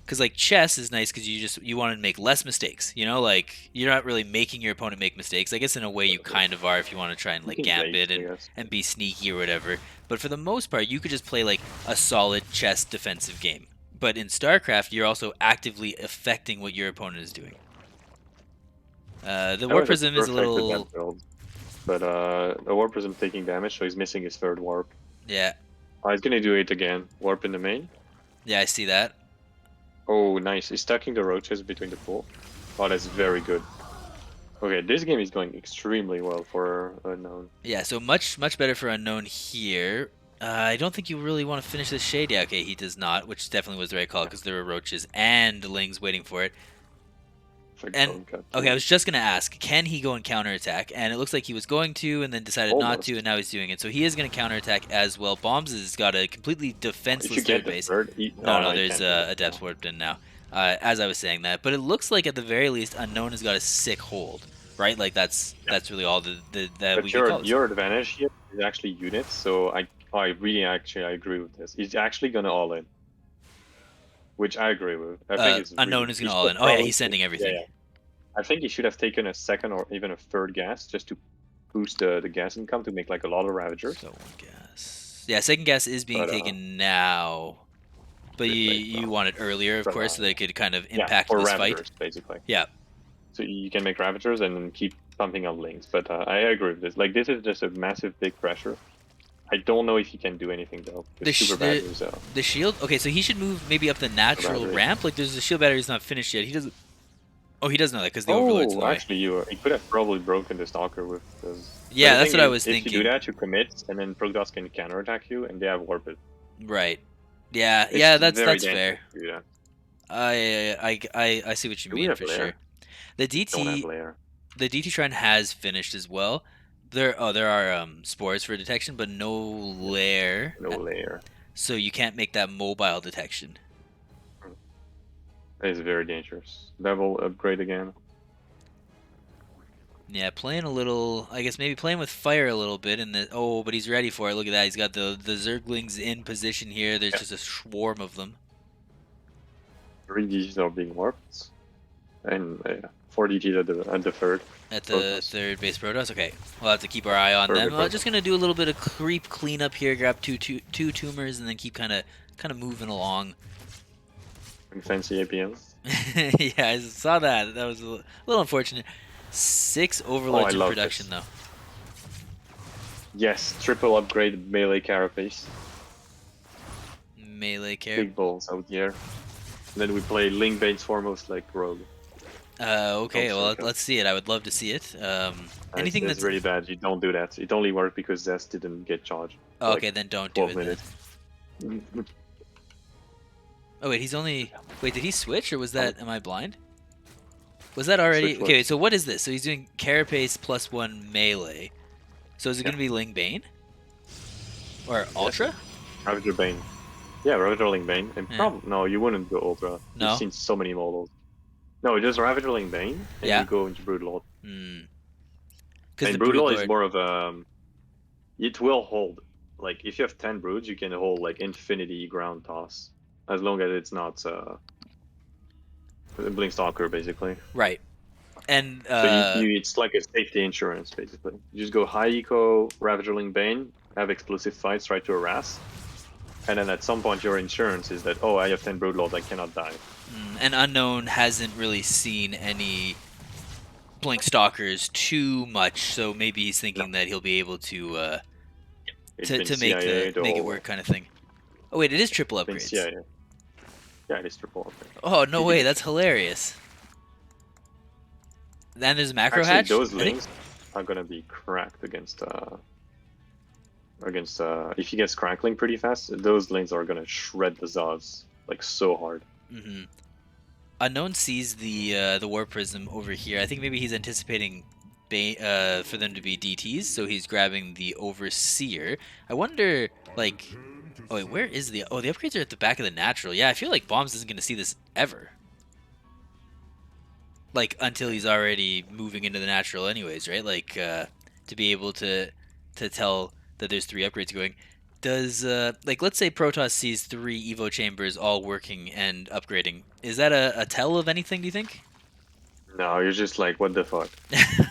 Because like chess is nice because you want to make less mistakes. You know, like you're not really making your opponent make mistakes. I guess in a way you exactly. kind of are if you want to try and You like can bait, gambit I guess. and be sneaky or whatever. But for the most part, you could just play like a solid chess defensive game. But in StarCraft, you're also actively affecting what your opponent is doing. The That Warp was a Prism is a perfect little, event build, but the warp isn't taking damage, so he's missing his third warp. yeah, He's gonna do it again. Warp in the main. yeah, I see that. Oh, nice. He's stacking the roaches between the pool. Oh, that's very good. Okay, this game is going extremely well for unknown. Yeah, so much better for unknown here. I don't think you really want to finish this shade. Yeah, okay, he does not, which definitely was the right call Yeah, because there were roaches and lings waiting for it. for And Cone Cut okay, I too. was just gonna ask, can he go and counterattack? And it looks like he was going to, and then decided not to, and Almost. now he's doing it. So he is gonna counterattack as well. Bombs has got a completely If you defenseless get third the base. third, No, no, no, he there's can't do it. a depth No. warped in now. As I was saying that, but it looks like at the very least, unknown has got a sick hold, right? Like Yeah. that's really all that we But could call this. your advantage here is actually units, so I really actually I agree with this. He's actually gonna all in, which I agree with. I think it's Unknown really is he gonna all should in. Oh yeah, probably he's sending yeah, everything. yeah. I think he should have taken a second or even a third gas just to boost the gas income to make like a lot of ravagers. So one guess. Yeah, second guess is being But taken now, but bit late you now. want it earlier, of But course, so they could kind of yeah, impact for this fight. ravagers basically. Yeah. So you can make ravagers and then keep pumping out links. But I agree with this. Like this is just a massive big pressure. I don't know if he can do anything though. The Because super sh- batteries, the shield. Okay, so he should move maybe up the super natural battery. ramp. Like there's the shield battery's not finished yet. He doesn't. Oh, he does know that because the overlord's in Oh, the way. actually, he could have probably broken the stalker with this. But Yeah, the that's thing what I is, was if you do thinking. that, you commit, and then Progos can counterattack you, and they have warp it. Right. Yeah. It's Yeah. very That's dangerous fair. to do that. I see what you Do we mean have for sure. lair? The Don't have DT lair. the DT shrine has finished as well. There are spores for detection, but no Yeah, lair, no lair. so you can't make that mobile detection. That is very dangerous. Level upgrade again. Yeah, playing a little. I guess maybe playing with fire a little bit. And but he's ready for it. Look at that. He's got the Zerglings in position here. There's Yeah, just a swarm of them 3 DGs are being warped, and 4 DGs at the third. at the Progos. third base Protoss. Okay, we'll have to keep our eye on them. Perfect. Just gonna do a little bit of creep cleanup here. Grab two tumors and then keep kind of moving along. And fancy APM. Yeah, I saw that. That was a little unfortunate. 6 Oh, I overlords in love production this. though. Yes, triple upgrade melee carapace. melee care. big balls out here. And then we play Link Bane's foremost like Rogue. Okay, well, Circle. let's see it. I would love to see it. Anything It's that's... really bad. You don't do that. It only worked because Zest didn't get charged Oh, for okay, like then don't do 12 it then. minutes. Oh, wait, he's only... Wait, did he switch, or was Um, that... Am I blind? Was that already... Switch Okay, what? so what is this? So he's doing Carapace +1 melee. So is it Yeah. going to be Ling Bane? Or Yes. Ultra? Ravager Bane. Yeah, Ravager Link Bane. And Yeah. probably no, you wouldn't go Ultra. No? You've seen so many models. No, just Ravager Link Bane, and Yeah. you go into Broodlord. Because the And Broodlord is Broodlord... more of a... It will hold. Like, if you have 10 Broods, you can hold, like, infinity ground toss. As long as it's not, Blink Stalker, basically. Right. And, So it's like a safety insurance, basically. You just go high eco, Ravager Link Bane, have explosive fights, try to harass. And then at some point your insurance is that, oh, I have 10 Broodlords, I cannot die. and Unknown hasn't really seen any Blink Stalkers too much, so maybe he's thinking that he'll be able to It's to been to make CIA'd make it or work kind of thing. Oh wait, it is triple it's been upgrades. CIA. Yeah, it is triple upgrade. Oh no You way, can- that's hilarious. Then there's macro Actually, hatch. those I think- links are gonna be cracked against if he gets crackling pretty fast, those lanes are gonna shred the Zavs like so hard. Unknown sees the War Prism over here. I think maybe he's anticipating for them to be DTs, so he's grabbing the Overseer. I wonder, like, oh wait, where is the... Oh, the upgrades are at the back of the natural. Yeah, I feel like Bombs isn't going to see this ever. Like, until he's already moving into the natural anyways, right? Like, to be able to tell that there's 3 upgrades going. Does, like, let's say Protoss sees 3 Evo Chambers all working and upgrading. Is that a tell of anything, do you think? No, you're just like, what the fuck?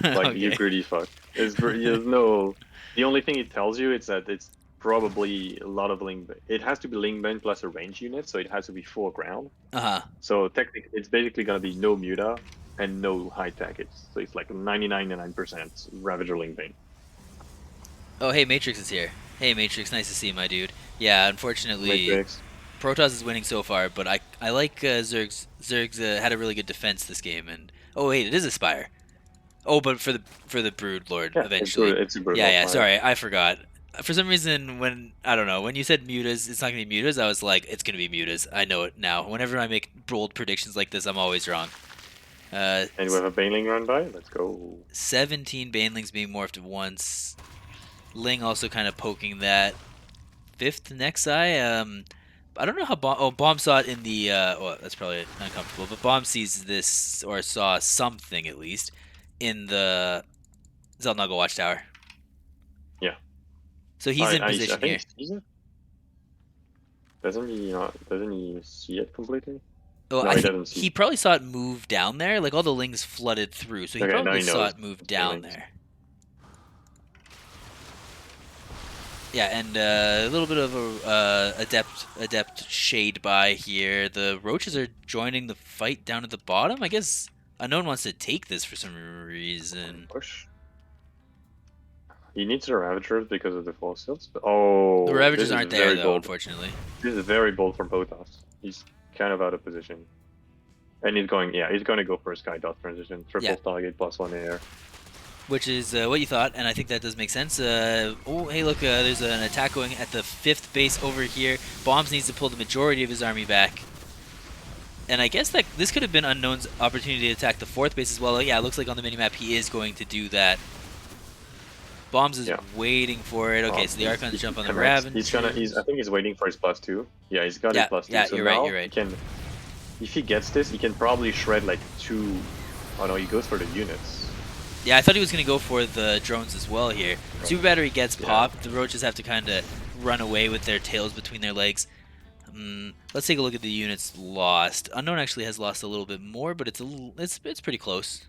Like, Okay. you greedy fuck. There's no... The only thing it tells you is that it's probably a lot of Ling... It has to be Ling Bane plus a range unit, so it has to be 4 ground. Uh-huh. So technically, it's basically gonna be no Muta and no high package. So it's like 99% Ravager Ling Bane. Oh, hey, Matrix is here. Hey, Matrix, nice to see you, my dude. Yeah, unfortunately, Matrix. Protoss is winning so far, but I like Zerg's. Zerg's had a really good defense this game, and oh wait, it is a Spire. Oh, but for the Brood Lord Yeah, eventually. it's a brutal Yeah, fire. sorry, I forgot. For some reason, when I don't know, when you said mutas, it's not gonna be mutas. I was like, it's gonna be mutas. I know it now. Whenever I make bold predictions like this, I'm always wrong. And we have a Baneling run by. Let's go. 17 Banelings being morphed at once. Ling also kind of poking that. 5th Nexi. I don't know how Bomb saw it in the. Well, that's probably uncomfortable, but Bomb sees this, or saw something at least, in the Zelnaga Watchtower. Yeah. So he's in I position think here. he sees it. Doesn't he see it completely? Oh, No, I he think doesn't see he it. probably saw it move down there. Like all the Lings flooded through, so he Okay, now probably he saw knows it move it's down Lings. there. Yeah, and a little bit of a adept shade by here. The roaches are joining the fight down at the bottom. I guess Unknown wants to take this for some reason. Push. He needs the Ravagers because of the force fields. Oh, The this Ravagers is aren't there very though, bold. unfortunately. This is very bold from Protoss. He's kind of out of position. And he's going, yeah, he's going to go for a Sky Dot transition. Triple target plus 1 air. Which is what you thought, and I think that does make sense. Oh, hey, look, there's an attack going at the 5th base over here. Bombs needs to pull the majority of his army back. And I guess that this could have been Unknown's opportunity to attack the 4th base as well. Yeah, it looks like on the minimap he is going to do that. Bombs is waiting for it. Okay, so the Archons jump on the Ravagers. I think he's waiting for his +2. Yeah, he's got his +2. Yeah, so you're now right. If he gets this, he can probably shred like 2... Oh no, he goes for the units. Yeah, I thought he was going to go for the drones as well here. Super Battery gets popped. The Roaches have to kind of run away with their tails between their legs. Let's take a look at the units lost. Unknown actually has lost a little bit more, but it's pretty close.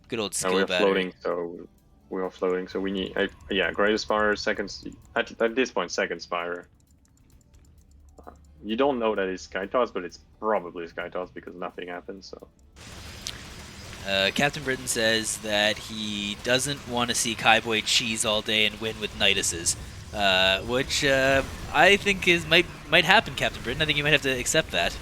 Good old skill we're battery. Floating, so we are floating. So we need, Greatest Spire, second. At this point, second Spire. You don't know that it's Sky Toss, but it's probably Sky Toss because nothing happens. So. Captain Britain says that he doesn't want to see Kyboi cheese all day and win with Niduses. which I think is might happen, Captain Britain. I think you might have to accept that.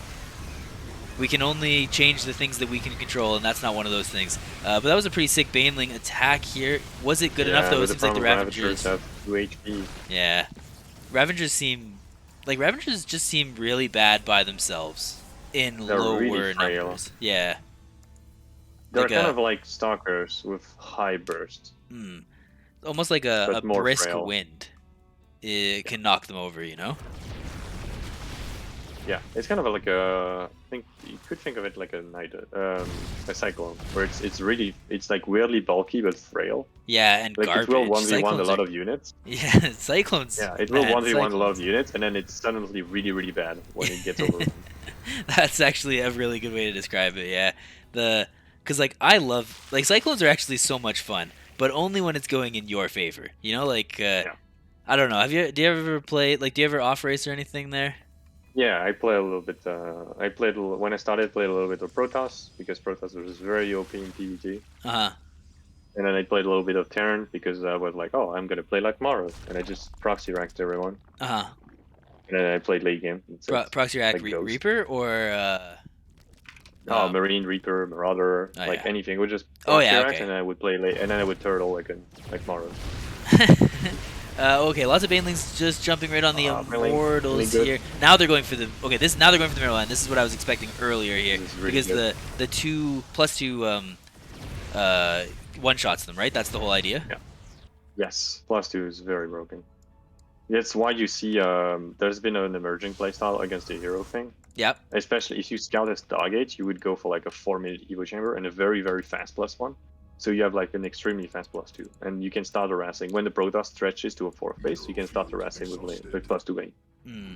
We can only change the things that we can control, and that's not one of those things. But that was a pretty sick Baneling attack here. Was it good enough Yeah, though? It but the seems like the problem with Ravagers Ravengers. have 2 HP. Yeah, Ravengers just seem really bad by themselves in They're really lower frail. numbers. Yeah, They're like kind a of like stalkers with high burst, almost like a but more brisk frail. wind. It Yeah, can knock them over, you know. yeah. It's kind of like a. I think you could think of it like a cyclone, where it's like weirdly bulky but frail. Yeah, and Like it will garbage. 1v1 a Cyclones are lot of units. yeah, cyclones, Yeah, it will man, 1v1 a lot of cyclones. units, and then it's suddenly really bad when it gets overrun. That's actually a really good way to describe it. Yeah, the because like I love like cyclones are actually so much fun, but only when it's going in your favor. You know, like Yeah. I don't know. Do you ever play like do you ever off race or anything there? Yeah, I play a little bit. I played when I started. Played a little bit of Protoss because Protoss was very OP in PvG, Uh huh. and then I played a little bit of Terran because I was like, oh, I'm gonna play like Maro, and I just proxy ranked everyone, Uh huh. and then I played late game. And so it's Proxy Rack like Ghost, Reaper or um Marine Reaper, Marauder, oh like yeah. anything. We just Oh proxy yeah. ranked, Okay. and then I would play late, and then I would turtle like Maro. Okay, lots of banelings just jumping right on the Really immortals good. here. Now they're going for the now they're going for the middle line. This is what I was expecting earlier here This is really because good. the two plus two uh one shots them, right? That's the whole idea. Yeah. Yes, +2 is very broken. That's why you see there's been an emerging playstyle against the hero thing. Yep. Especially if you scout as Stargate, you would go for like a 4-minute Evo chamber and a very fast +1. So you have like an extremely fast +2, and you can start harassing. When the Protoss stretches to a 4th base, you can start harassing with +2 lane. Hmm.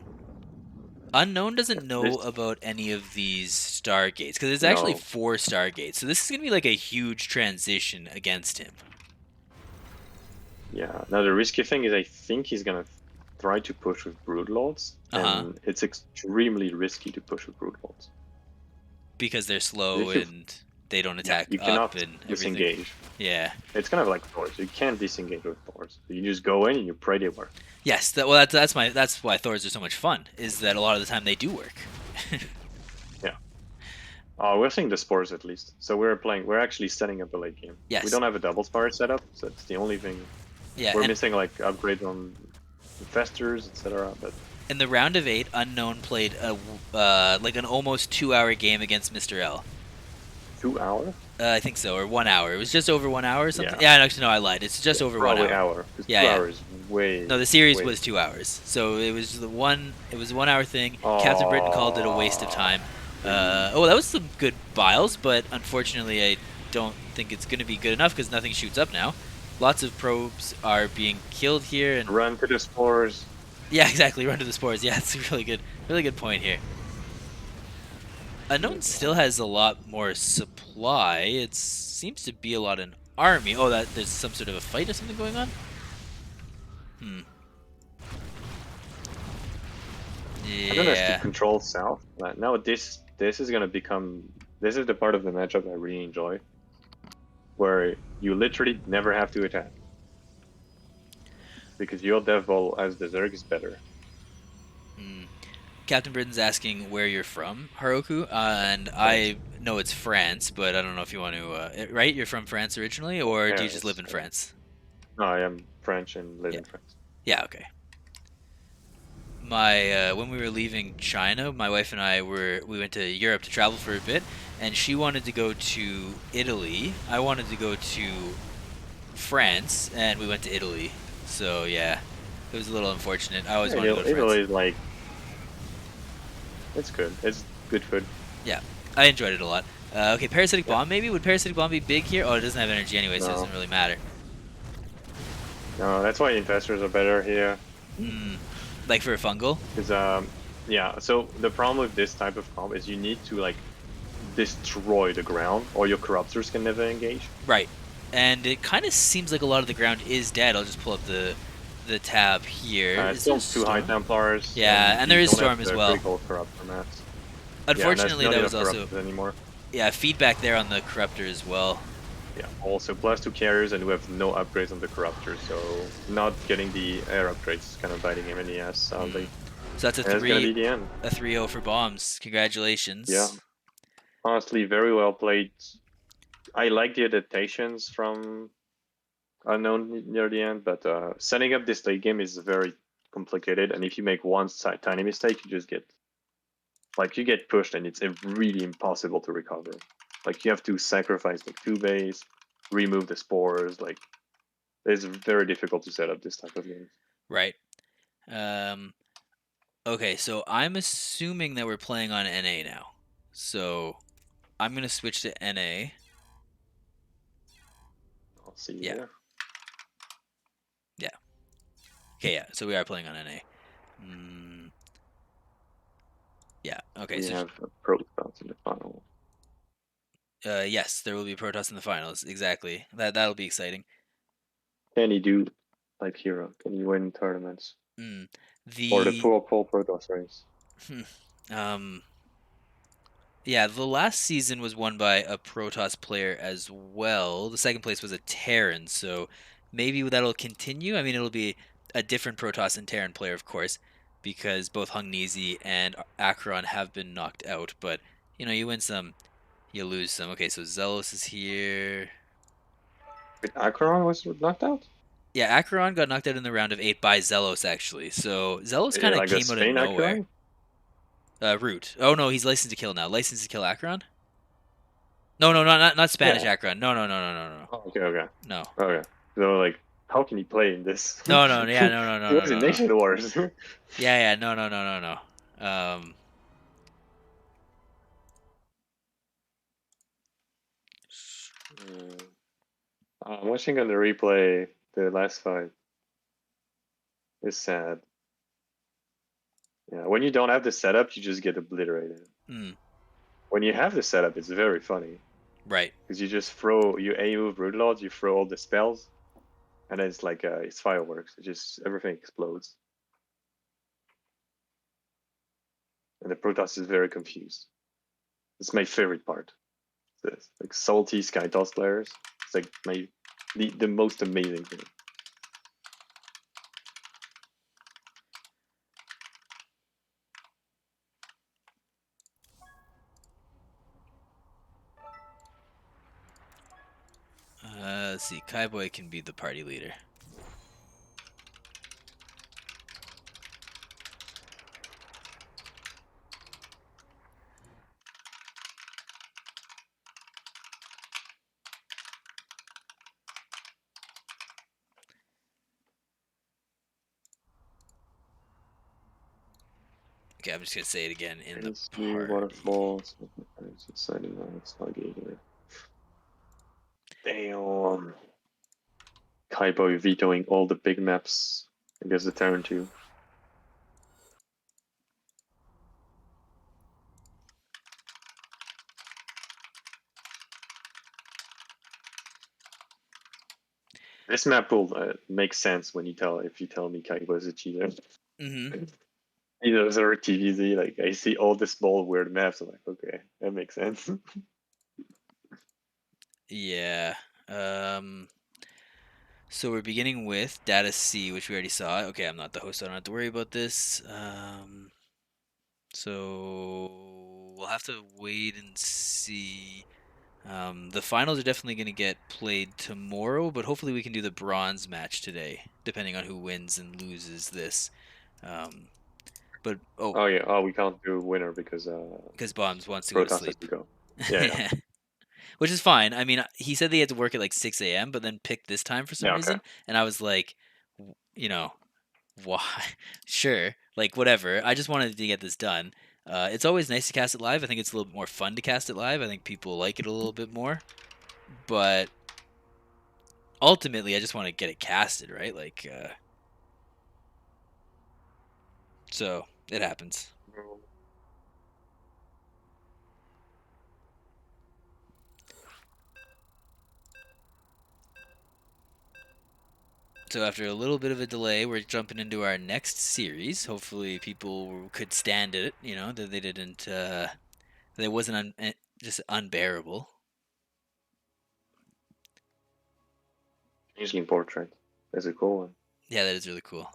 Unknown doesn't This know about any of these stargates because it's actually no, 4 stargates. So this is gonna be like a huge transition against him. yeah. Now the risky thing is I think he's gonna try to push with Broodlords, Uh huh. and it's extremely risky to push with Broodlords. Because they're slow If you and they don't Yeah, attack you up cannot and everything. disengage. Yeah. It's kind of like Thors. You can't disengage with Thors. You just go in and you pray they work. Yes. That's why Thors are so much fun. Is that a lot of the time they do work. Yeah. We're seeing the spores at least. So we're actually setting up a late game. We Yes. don't have a double spire setup, so it's the only thing. Yeah. We're And missing like upgrades on infestors, etc. But in the round of 8, Unknown played a like an almost 2-hour game against Mr. L. 2 hour? I think so, or 1 hour. It was just over 1 hour or something. Yeah. Yeah, actually, no, I lied. It's just over 1 Probably hour. hour. Because Yeah, 2 yeah. hours way. No, the series way. was 2 hours, so it was the one. It was a 1 hour thing. Captain Britain called it a waste of time. Oh, that was some good biles, but unfortunately, I don't think it's going to be good enough because nothing shoots up now. Lots of probes are being killed here, and Run to the spores. yeah, exactly. Run to the spores. Yeah, it's a really good point here. Unknown still has a lot more supply. It seems to be a lot in army. Oh, that there's some sort of a fight or something going on. Hmm. I'm gonna Yeah. control south. Now this is gonna become this is the part of the matchup I really enjoy, where you literally never have to attack because your dev ball as the Zerg is better. Hmm. Captain Britain's asking where you're from, Haroku, and France. I know it's France, but I don't know if you want to. Right, you're from France originally, or do Yeah, you just live in yeah. France? No, I am French and live Yeah. in France. Yeah. Okay. My when we were leaving China, my wife and we went to Europe to travel for a bit, and she wanted to go to Italy. I wanted to go to France, and we went to Italy. So yeah, it was a little unfortunate. I always Yeah, wanted to go to France. Italy is like it's good. It's good food. Yeah, I enjoyed it a lot. Okay, parasitic Yeah. bomb maybe. Would parasitic bomb be big here? Oh, it doesn't have energy anyway, so it No, doesn't really matter. no, that's why investors are better here. Hmm. Like for a fungal. Because yeah. So the problem with this type of comp is you need to like destroy the ground, or your corruptors can never engage. Right. And it kind of seems like a lot of the ground is dead. I'll just pull up the tab here. It Is there a still 2 high storm? Templars. Yeah, and you there is don't storm have as the well. critical corruptor maps. Yeah, and there's Unfortunately, not that enough was also corruptors anymore. yeah feedback there on the corruptor as well. Yeah, also +2 carriers, and we have no upgrades on the corruptor, so not getting the air upgrades is kind of biting him in the ass, Mm. sadly. So that's And that's gonna be the end. a 3-0 for bombs. Yeah, Congratulations. honestly, very well played. I like the adaptations from Unknown near the end, but setting up this late game is very complicated, and if you make one tiny mistake, you just get you get pushed, and it's really impossible to recover. Like you have to sacrifice like 2 base, remove the spores. Like it's very difficult to set up this type of games. Right. Um, okay, so I'm assuming that we're playing on NA now. So I'm gonna switch to NA. I'll see Yeah, here. yeah. Okay, yeah. So we are playing on NA. Mm, yeah. Okay. We So have a pro spots in the final. yes, there will be Protoss in the finals. Exactly. That'll be exciting. Can he do like hero? Can he win tournaments Mm, or the the full Protoss race? hmm, um yeah, the last season was won by a Protoss player as well. The second place was a Terran, so maybe that'll continue. I mean, it'll be a different Protoss and Terran player, of course, because both Hungnizi and Acheron have been knocked out. But you win some, you lose some. Okay, so Xellos is here. Wait, Acheron was knocked out. Yeah, Acheron got knocked out in the round of 8 by Xellos, actually. So Xellos kind Yeah, of like the came out of Spain nowhere. Acheron. Root. Oh no, he's licensed to kill now. Licensed to kill Acheron? No, no, not Spanish Yeah. Acheron. No, no, no, no, no, no. Oh, okay, okay, No. okay. So like, how can he play in this? No, no, yeah, no, no, He no, no, was in no, no. Nation Wars. Yeah, yeah, no, no, no, no, no. Mm. I'm watching on the replay the last fight. It's sad. Yeah, when you don't have the setup, you just get obliterated. mm, When you have the setup, it's very funny right. because you just throw you A move Brood Lords, you throw all the spells, and then it's like it's fireworks. It just everything explodes, and the Protoss is very confused. It's my favorite part. This like salty Sky Toss players. It's like the most amazing thing. Let's see. Kyboi can be the party leader. Okay, I'm just gonna say it again in the Ice New party. Waterfalls. Exciting. It's not either. Damn. Kyboi vetoing all the big maps against the Terran 2. This map will make sense when if you tell me Kaiba is a cheater. Mm-hmm. You know, it's already TVZ. Like I see all the small weird maps. I'm like, okay, that makes sense. Yeah. Um. So we're beginning with data C, which we already saw. Okay, I'm not the host, so I don't have to worry about this. So we'll have to wait and see. The finals are definitely going to get played tomorrow, but hopefully we can do the bronze match today, depending on who wins and loses this. Um, but oh, Oh yeah. Oh, we can't do winner because because Bombs wants to go to Protoss has sleep, to go. Yeah, yeah, which is fine. I mean, he said they had to work at like 6 a.m., but then picked this time for some yeah. Okay. reason, and I was like, you know, why? Sure, like whatever. I just wanted to get this done. It's always nice to cast it live. I think it's a little bit more fun to cast it live. I think people like it a little bit more, but ultimately, I just want to get it casted, right? Like, so it happens. So after a little bit of a delay, we're jumping into our next series. Hopefully, people could stand it. That they didn't. That it wasn't just unbearable. Usually in portrait. That's a cool one. Yeah, that is really cool.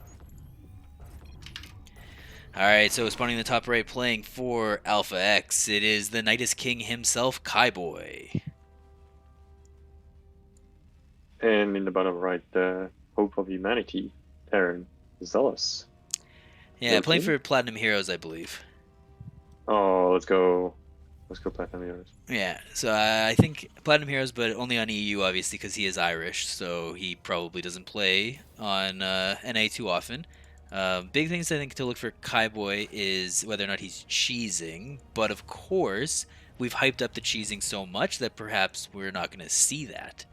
All right, so spawning in the top right, playing for Alpha X, it is the Nidus King himself, Kyboi. And in the bottom right, the Hope of Humanity, Terran, Xellos. Yeah, Go playing team. for Platinum Heroes, I believe. Oh, let's go. Let's go Platinum Heroes. Yeah, so I think Platinum Heroes, but only on EU, obviously, because he is Irish, so he probably doesn't play on NA too often. Big things I think to look for Kyboi is whether or not he's cheesing, but of course, we've hyped up the cheesing so much that perhaps we're not going to see that.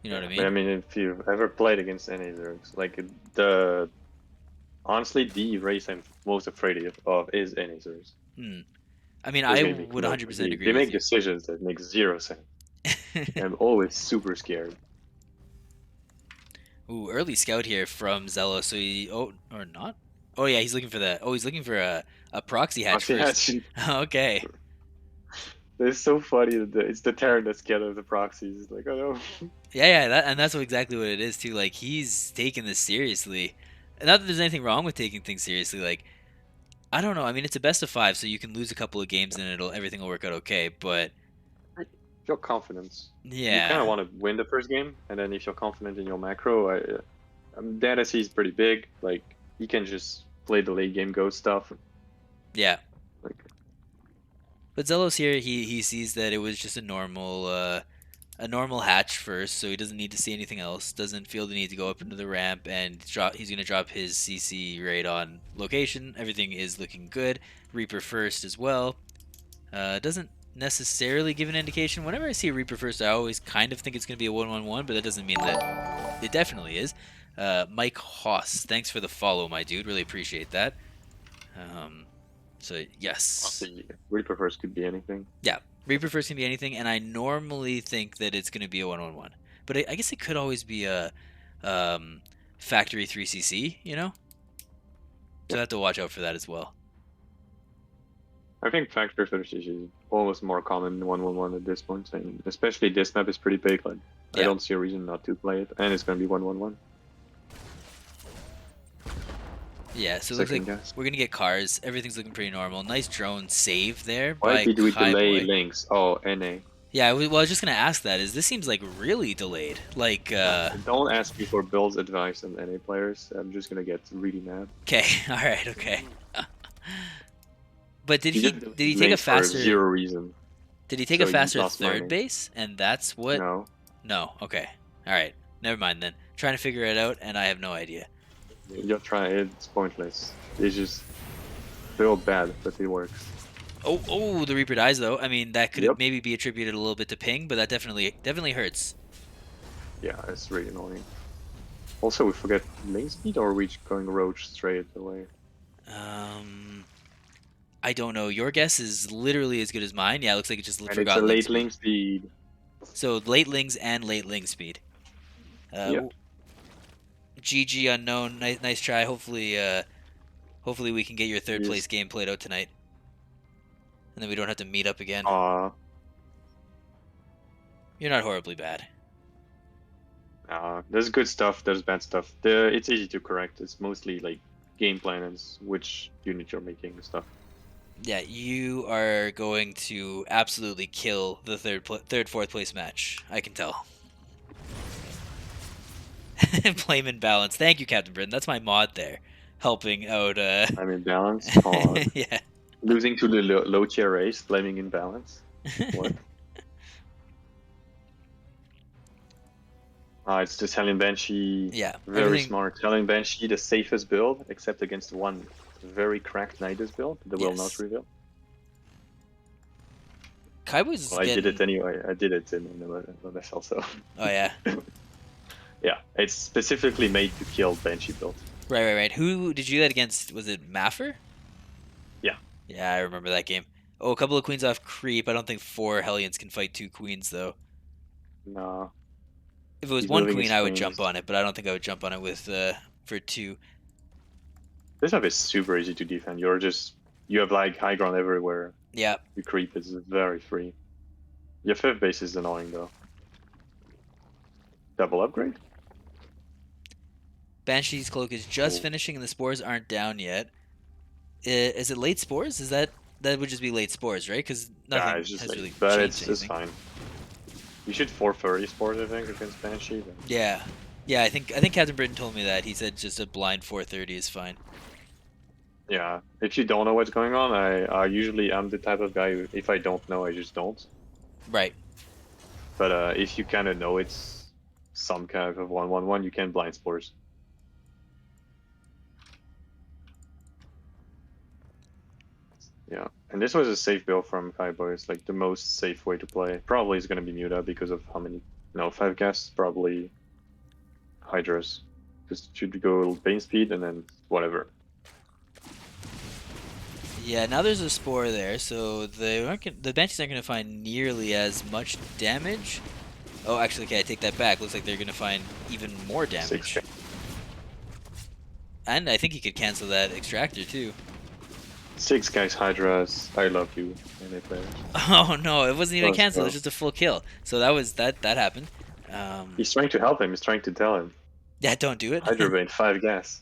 You know what Yeah, I but I mean? mean, if you've ever played against any Zergs, like the honestly, the race I'm most afraid of is any Zergs. Hmm. I mean, This I game make would no 100% they agree with make you. decisions that make zero sense. I'm always super scared. Ooh, early scout here from Xellos. So he, oh, or not? Oh yeah, he's looking for that. Oh, he's looking for a proxy hatch Proxy first. hatch. Okay. It's so funny that it's the Terran that's scared of the proxies. It's like, oh no. Yeah, and that's exactly what it is too. Like he's taking this seriously. Not that there's anything wrong with taking things seriously. Like I don't know. I mean, it's a best of five, so you can lose a couple of games and everything will work out okay. But Your confidence. You kind of yeah, want to win the first game, and then if you're confident in your macro, Danasy is pretty big. Like he can just play the late game go stuff. yeah. Like But Zelos here, he sees that it was just a normal hatch first, so he doesn't need to see anything else. Doesn't feel the need to go up into the ramp, and he's going to drop his CC right on location. Everything is looking good. Reaper first as well. Doesn't necessarily give an indication. Whenever I see a Reaper first, I always kind of think it's going to be a 1-1-1, but that doesn't mean that it definitely is. Mike Hoss, thanks for the follow, my dude. Really appreciate that. Um, so yes, honestly, Reaper first could be anything. yeah, Reaper first can be anything, and I normally think that it's going to be a 1-1-1. But I guess it could always be a um, factory 3CC, you know? So Yeah, I have to watch out for that as well. I think factor finishes is almost more common than 1-1-1 at this point, and especially this map is pretty big. Like I Yeah. don't see a reason not to play it, and it's gonna be 1-1-1. Yeah, so it looks like Second guess. we're going to get cars. Everything's looking pretty normal. Nice drone save there Why by did we delay Kyboi. links? Oh, NA. Yeah, well, I was just gonna ask that. Is this seems like really delayed? Like, Don't ask me for build advice on NA players. I'm just gonna get really mad. okay, all right, okay. But You just did he delayed take a links for faster zero reason, so you lost third money. base, and that's what? No, No, okay, all right, never mind then. Trying to figure it out, and I have no idea. you're trying. It's pointless. It's just build bad, but it works. Oh, the Reaper dies though. I mean, that could Yep. maybe be attributed a little bit to ping, but that definitely hurts. Yeah, it's really annoying. Also, we forget lane speed, or are we going roach straight away? Um, I don't know. Your guess is literally as good as mine. Yeah, it looks like it just And it's a forgot ling late speed. lane speed. So late lings and late ling speed. Yep. GG unknown. Nice try. Hopefully we can get your third place Yes. game played out tonight, and then we don't have to meet up again. Uh, You're not horribly bad. there's good stuff. There's bad stuff. It's easy to correct. It's mostly like game plan and which unit you're making and stuff. Yeah, you are going to absolutely kill the fourth place match. I can tell. Flame and balance. Thank you, Captain Britain. That's my mod there, helping out. I'm in balance. Come on. Yeah. Losing to the low tier race, blaming imbalance. What? It's just Helen Banshee. Yeah. Very Everything. smart. Helen Banshee, the safest build, except against one very cracked Nidus build that will not Yes. reveal. Kaibo's Well, I did it getting. anyway. I did it in the vessel, so. Oh yeah. Yeah, it's specifically made to kill Banshee build. Right. Who did you do that against? Was it Maffer? Yeah. Yeah, I remember that game. Oh, a couple of queens off creep. I don't think 4 Hellions can fight 2 queens though. No, If it was he's one moving queen, his I would jump queens. on it, but I don't think I would jump on it with for 2. This map is super easy to defend. You have like high ground everywhere. Yeah. The creep is very free. Your fifth base is annoying though. double upgrade. Banshee's cloak is just Oh, finishing, and the spores aren't down yet. Is it late spores? Is that would just be late spores, right? Because yeah, nothing it's just has late, really but changed it's anything. fine. You should 430 spores, I think, against Banshee. But Yeah, yeah. I think Captain Britain told me that. He said just a blind 430 is fine. yeah, if you don't know what's going on, I usually am the type of guy who, if I don't know, I just don't. Right. But if you kind of know it's some kind of 1-1-1, you can blind spores. Yeah, and this was a safe build from Kyboi. It's like the most safe way to play. Probably is going to be Muta because of how many, no, 5 casts, probably Hydras. Just should go Bane speed and then whatever. Yeah. Now there's a spore there, so the Banshees aren't gonna find nearly as much damage. Oh, actually, okay, I take that back. Looks like they're gonna find even more 6K. damage. And I think he could cancel that extractor too. 6 guys Hydras, I love you, NA players. Oh no, it wasn't even Let's canceled. It was go. just a full kill. So that happened. He's trying to help him, he's trying to tell him. Yeah, don't do it. Hydra Bane, 5 gas.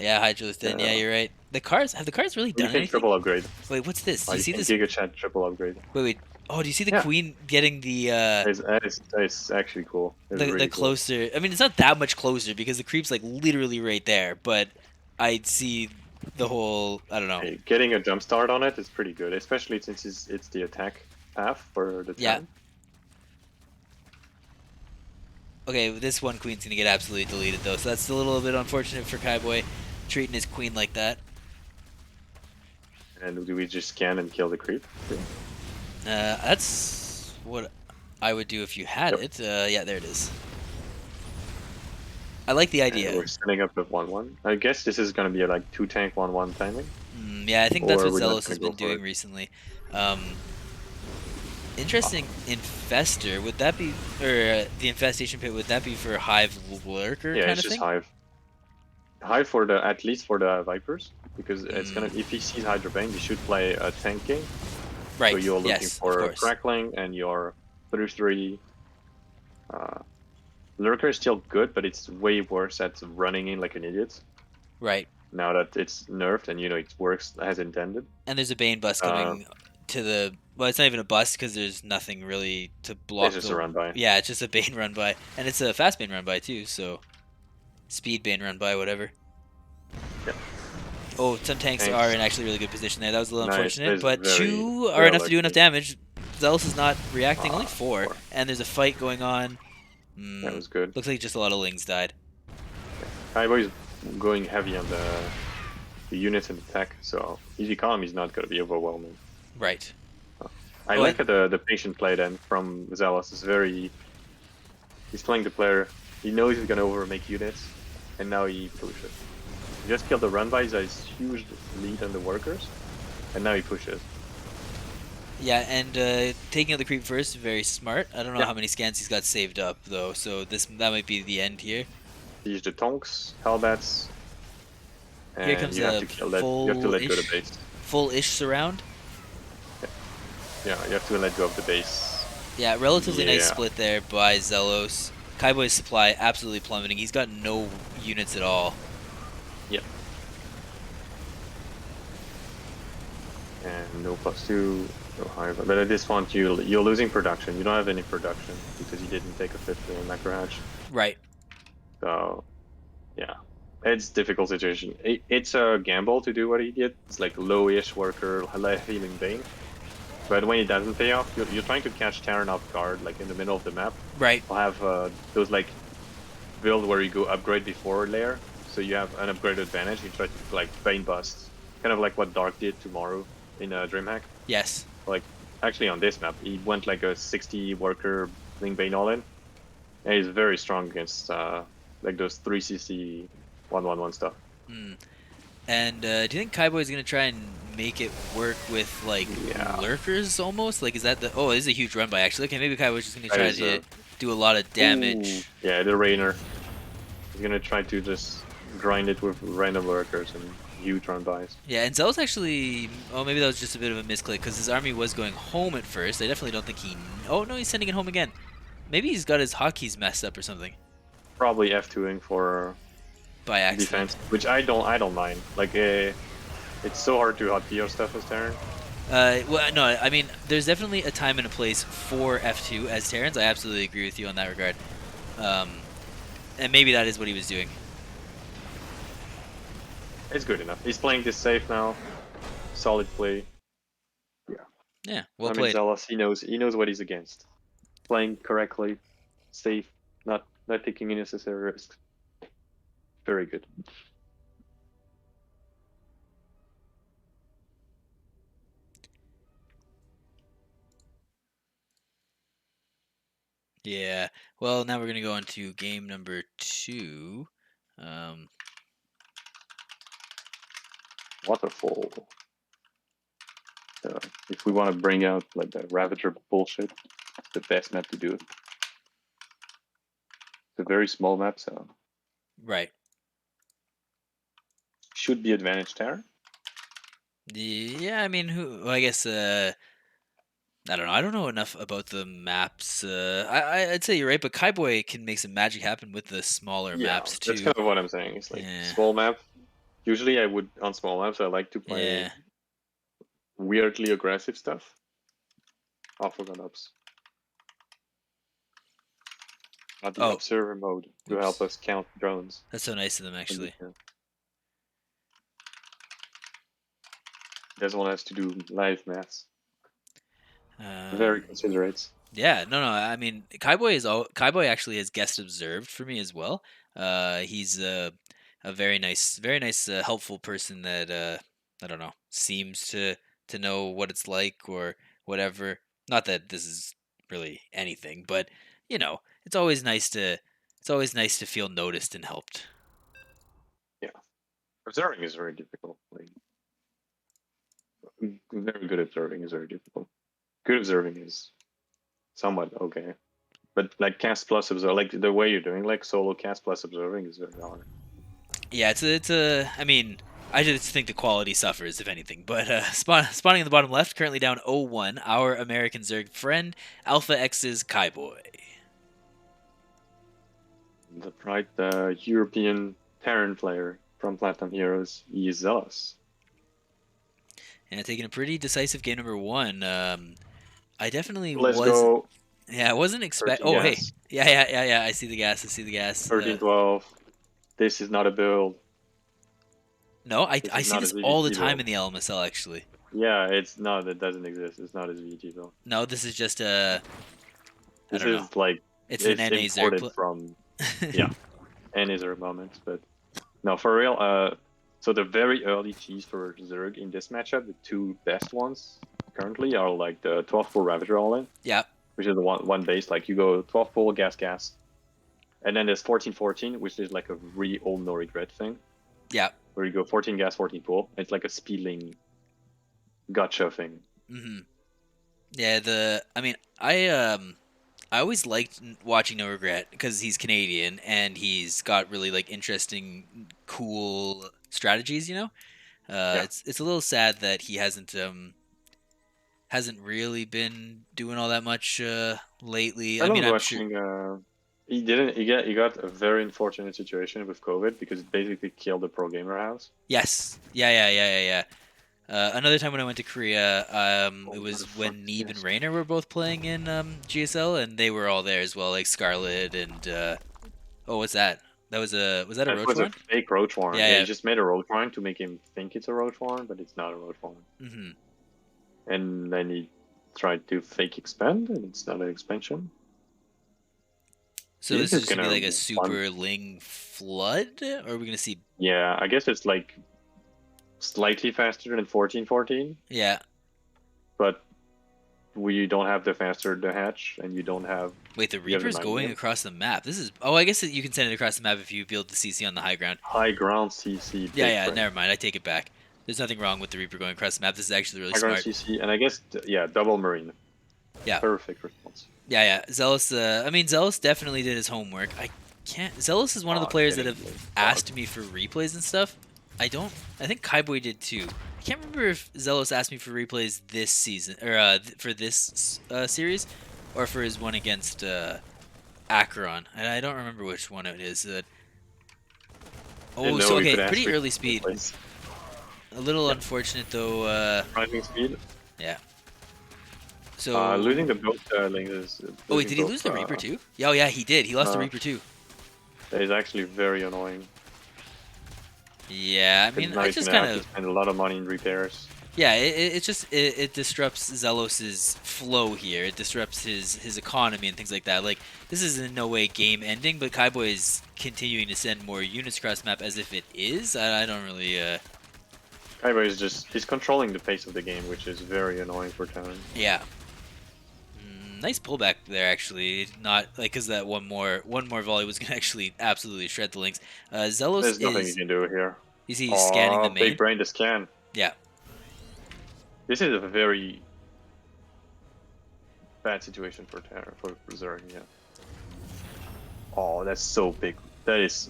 Yeah, Hydra's thin. Yeah, you're right. Have the cards really You done can anything? triple upgrade. Wait, what's this? Do you You see can this? Giga Chat triple upgrade. Wait. Oh, do you see the Yeah, queen getting it's actually cool. It's the really cool. closer? I mean, it's not that much closer because the creep's like literally right there, but I see the whole. I don't know. Hey, getting a jump start on it is pretty good, especially since it's the attack path for the Yeah. Terran. Okay, this one queen's gonna get absolutely deleted though, so that's a little bit unfortunate for Kyboi treating his queen like that. And do we just scan and kill the creep? That's what I would do if you had Yep. it. Yeah, there it is. I like the And idea. we're setting up with 1-1. I guess this is gonna be a, like 2 tank 1-1 timing, Yeah, I think that's or what we're not Xellos gonna has go been for doing it. recently. Interesting infester. Would that be, or the infestation pit? Would that be for hive lurker Yeah, kind it's of just thing? hive. Hive for the at least for the Vipers, because it's gonna, Mm, if he sees Hydra Bane, you should play a tank game. So right. you're looking Yes, of for course. crackling and your 33. Uh, Lurker is still good, but it's way worse at running in like an idiot. Right. Now that it's nerfed and it works as intended. And there's a Bane bus Uh, coming to the. Well, it's not even a bus because there's nothing really to it's block just a the. run by. Yeah, it's just a Bane run by, and it's a fast Bane run by too. So speed Bane run by, whatever. Yeah. Oh, some tanks are Thanks. in actually really good position there. That was a little Nice. That unfortunate, is but very two are well enough to do enough lucky. damage. Zealous is not reacting, only four, 4. and there's a fight going on. That was good. Looks like just a lot of Lings died. Kyboi is going heavy on the units and attack, so his economy is not going to be overwhelming. Right. I Oh, like the patient play then from Xellos. Is very, he's playing the player. He knows he's going to overmake units, and now he pushes. He just killed the run by, his huge lead on the workers, and now he pushes. yeah, and taking out the creep first, very smart. I don't know Yeah, how many scans he's got saved up though, so that might be the end here. he used the tonks, hellbats, Here and comes you have a to kill that. You have to let go of the base. full-ish surround. Yeah, you have to let go of the base. Yeah, relatively nice Yeah, split there by Xellos. Kyboi's supply absolutely plummeting. He's got no units at all. yeah. And no +2, no higher. But at this point, you're losing production. You don't have any production because you didn't take a 5th macro hatch. Right. So, yeah, it's a difficult situation. It's a gamble to do what he did. It's like low-ish worker, healing Bane. But when it doesn't pay off, you're trying to catch Terran off guard, like in the middle of the map. Right. We'll have those like build where you go upgrade before layer, so you have an upgrade advantage. You try to like Bane bust, kind of like what Dark did tomorrow in DreamHack. Yes. Like actually on this map, he went like a 60 worker Link Bane all in, and he's very strong against like those 3CC 1-1-1 stuff. Hmm. And do you think Kyboi is gonna try and make it work with like Yeah, lurkers almost? Like, is that the? Oh, this is a huge run by actually. Okay, maybe Kyboi is just gonna that try is to do a lot of damage. yeah, the Rainer. He's gonna try to just grind it with random workers and huge run buys. Yeah, and Zell's actually. Oh, maybe that was just a bit of a misclick because his army was going home at first. I definitely don't think he. Oh no, he's sending it home again. Maybe he's got his hotkeys messed up or something Probably F2ing for by accident. defense, which I don't mind. Like, it's so hard to hotkey your stuff as Terran. Well, no, I mean, there's definitely a time and a place for F2 as Terrans. I absolutely agree with you on that regard. And maybe that is what he was doing. It's good enough. He's playing this safe now. Solid play. Yeah. Yeah, well I mean, played. Xellos, he knows what he's against. Playing correctly, safe, not taking unnecessary risks. Very good. Yeah. Well, now we're gonna go on to game number 2. Waterfall. If we want to bring out like the Ravager bullshit, the best map to do it. It's a very small map, so Right. should be advantage Terran. Yeah, I mean, who? I guess. I don't know. I don't know enough about the maps. I'd say you're right, but Kyboi can make some magic happen with the smaller Yeah, maps that's too. kind of what I'm saying. It's like Yeah. small map. Usually, I would on small maps. I like to play Yeah. weirdly aggressive stuff. Awful gun ups. Not the Oh, observer mode to help oops. us count drones. That's so nice of them, When we actually. can. Doesn't want us to do live maths. Very Um, considerate. yeah, no. I mean, Kyboi actually has guest observed for me as well. He's a very nice, helpful person that I don't know seems to know what it's like or whatever. Not that this is really anything, but you know, it's always nice to feel noticed and helped. Yeah, observing is very difficult. Like, very good observing is very difficult. Good observing is somewhat okay, but like cast plus observe, like the way you're doing, like solo cast plus observing is very hard. Yeah, it's a. I mean, I just think the quality suffers if anything. But spawning in the bottom left, currently down 0-1. Our American Zerg friend, Alpha X's Kyboi. The right European Terran player from Platinum Heroes, he is Xellos. And taking a pretty decisive game number 1. I definitely Let's was. go Yeah, I wasn't expect. 13 Oh, hey. gas, Yeah. I see the gas. I see the gas. 13-12. This is not a build. No, This I is see not a this all the VGT time build. in the LMSL actually. Yeah, it's not. It doesn't exist. It's not a VGT build. No, this is just a. I This don't know. is like It's an it's NA Zerg. imported from any Zerg moments, but no, for real. So the very early cheese for Zerg in this matchup, the two best ones currently are like the 12 pull Ravager all in, Yeah. which is the one base. Like you go 12 pull gas, and then there's 14-14, which is like a really old no regret thing, Yeah. where you go 14 gas, 14 pull. It's like a speedling gotcha thing. Mm-hmm. Yeah. I mean, I always liked watching No Regret because he's Canadian and he's got really like interesting, cool strategies. You know, Yeah, it's a little sad that he hasn't really been doing all that much lately. I I mean, love I'm sure. watching. He didn't. He got a very unfortunate situation with COVID because it basically killed the pro gamer house. Yes. Yeah. Another time when I went to Korea, it Oh, was motherfucker! when Neve and Yes. Rainer were both playing in GSL, and they were all there as well, like Scarlet and oh, what's that? Was that a That Roach was a one? fake roach warren. Yeah, he Yeah, just made a roach warren to make him think it's a roach warren, but it's not a roach warren. yeah. Hmm. And then he tried to fake expand, and it's not an expansion. So He's this is just just gonna be gonna like a one. super Ling flood, or are we gonna see? Yeah, I guess it's like slightly faster than 14-14, Yeah. but we don't have the faster the hatch, and you don't have Wait, the you have the Reaper's mind going game. across the map. This is. Oh, I guess you can send it across the map if you build the CC on the high ground. High ground CC, Yeah, big yeah. brain. Never mind. I take it back. There's nothing wrong with the Reaper going across the map. This is actually really High ground smart. CC, and I guess yeah, double marine. Yeah, Perfect response. yeah. Zealous. I mean, Zealous definitely did his homework. I can't. Zealous is one of the Oh, players that getting have like asked me for replays and stuff. I don't. I think Kyboi did too. I can't remember if Xellos asked me for replays this season or for this series, or for his one against Acheron. I don't remember which one it is. Didn't Oh, so know you okay, could ask pretty for early speed. place. A little Yeah, unfortunate though. surprising speed. Yeah. So, Losing the boat link is oh wait, losing did he both. lose the Reaper too? Yeah, oh yeah, he did. He lost the Uh, Reaper too. that is actually very annoying. Yeah, I Because mean, now I he's just gonna kind have to of spend a lot of money in repairs. yeah. It just it disrupts Zelos's flow here. It disrupts his economy and things like that. Like this is in no way game ending, but Kyboi is continuing to send more units across the map as if it is. I don't really Kaiba is just he's controlling the pace of the game, which is very annoying for Talon. yeah. Nice pullback there, actually. Not like because that one more volley was gonna actually absolutely shred the links. Xelos There's nothing you can do here. is he scanning the Oh, big main? brain to scan. Yeah. This is a very bad situation for for Berserk. Yeah. Oh, that's so big. That is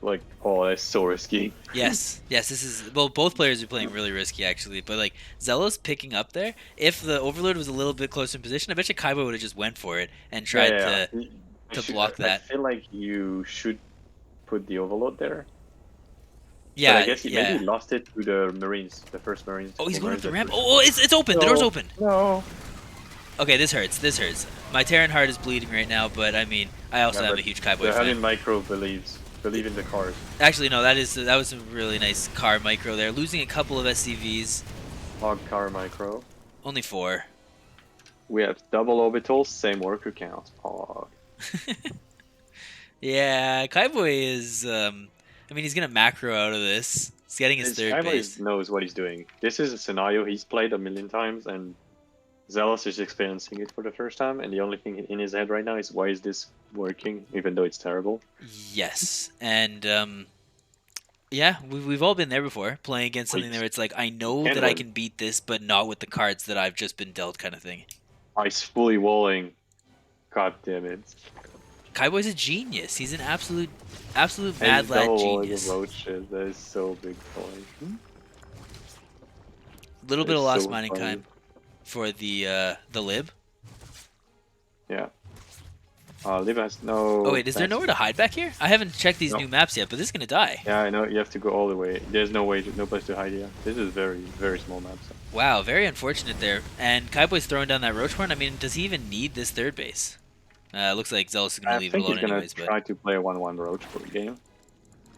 like, oh, that's so risky. Yes. Yes. This is well. Both players are playing really risky, actually. But like Xelos picking up there. If the Overlord was a little bit closer in position, I bet you Kaiba would have just went for it and Yeah, tried yeah. to I to should. block I that. feel like you should put the overload there, but I Yeah. guess he maybe Yeah. he lost it to the Marines, the first Marines, Oh, he's couple going up Marines the that ramp. pushed him. Oh, it's open. The door's No, open. no. Okay, this hurts. This hurts. My Terran heart is bleeding right now, but I mean, I Yeah, also am but a huge Kaiboy the fan. heavy micro believe in the cars. Actually, no, that was a really nice car micro there. Losing a couple of SCVs, Hog car micro. only four. We have double orbitals, same worker count. Hog. Yeah, Kaiboy is. I mean, he's gonna macro out of this. He's getting his This third guy base. knows what he's doing. This is a scenario he's played a million times, and Zealous is experiencing it for the first time. And the only thing in his head right now is, why is this working, even though it's terrible? Yes, and yeah, we've all been there before, playing against something Wait, where it's like I he know that can I win. can beat this, but not with the cards that I've just been dealt, kind of thing. Ice fully walling. God damn it. Kaiboy's a genius. He's an absolute And mad he's lad double walling the genius. roaches. That is so big fun. A little That bit is of lost so mining funny. time for the lib. Yeah. Lib has Oh no wait, is there fancy. nowhere to hide back here? I haven't checked these No. new maps yet, but this is gonna die. Yeah, I know. You have to go all the way. There's no way, no place to hide here. This is very small map. So. Wow, very unfortunate there. And Kaiboy's throwing down that roach horn. I mean, does he even need this third base? Looks like Zealous is gonna I leave it think alone he's gonna anyways, but try to play a 1-1 roach for the game,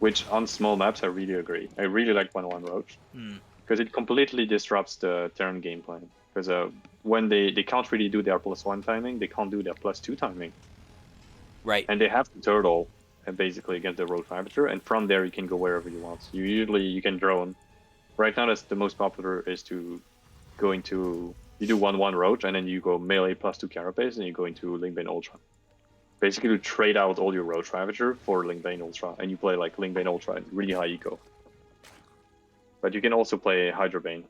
which on small maps I really agree. I really like 1-1 roach hmm, because it completely disrupts the turn game plan. Because when they can't really do their +1 timing, they can't do their +2 timing, right. and they have to turtle and basically against the road fighter, and from there you can go wherever you want. You can drone. Right now, that's the most popular is to go into you do 1-1 roach and then you go melee +2 carapace and you go into Lingbane Ultra. Basically, to trade out all your roach ravager for Lingbane Ultra, and you play like Lingbane Ultra, really high eco. But you can also play Hydrobane,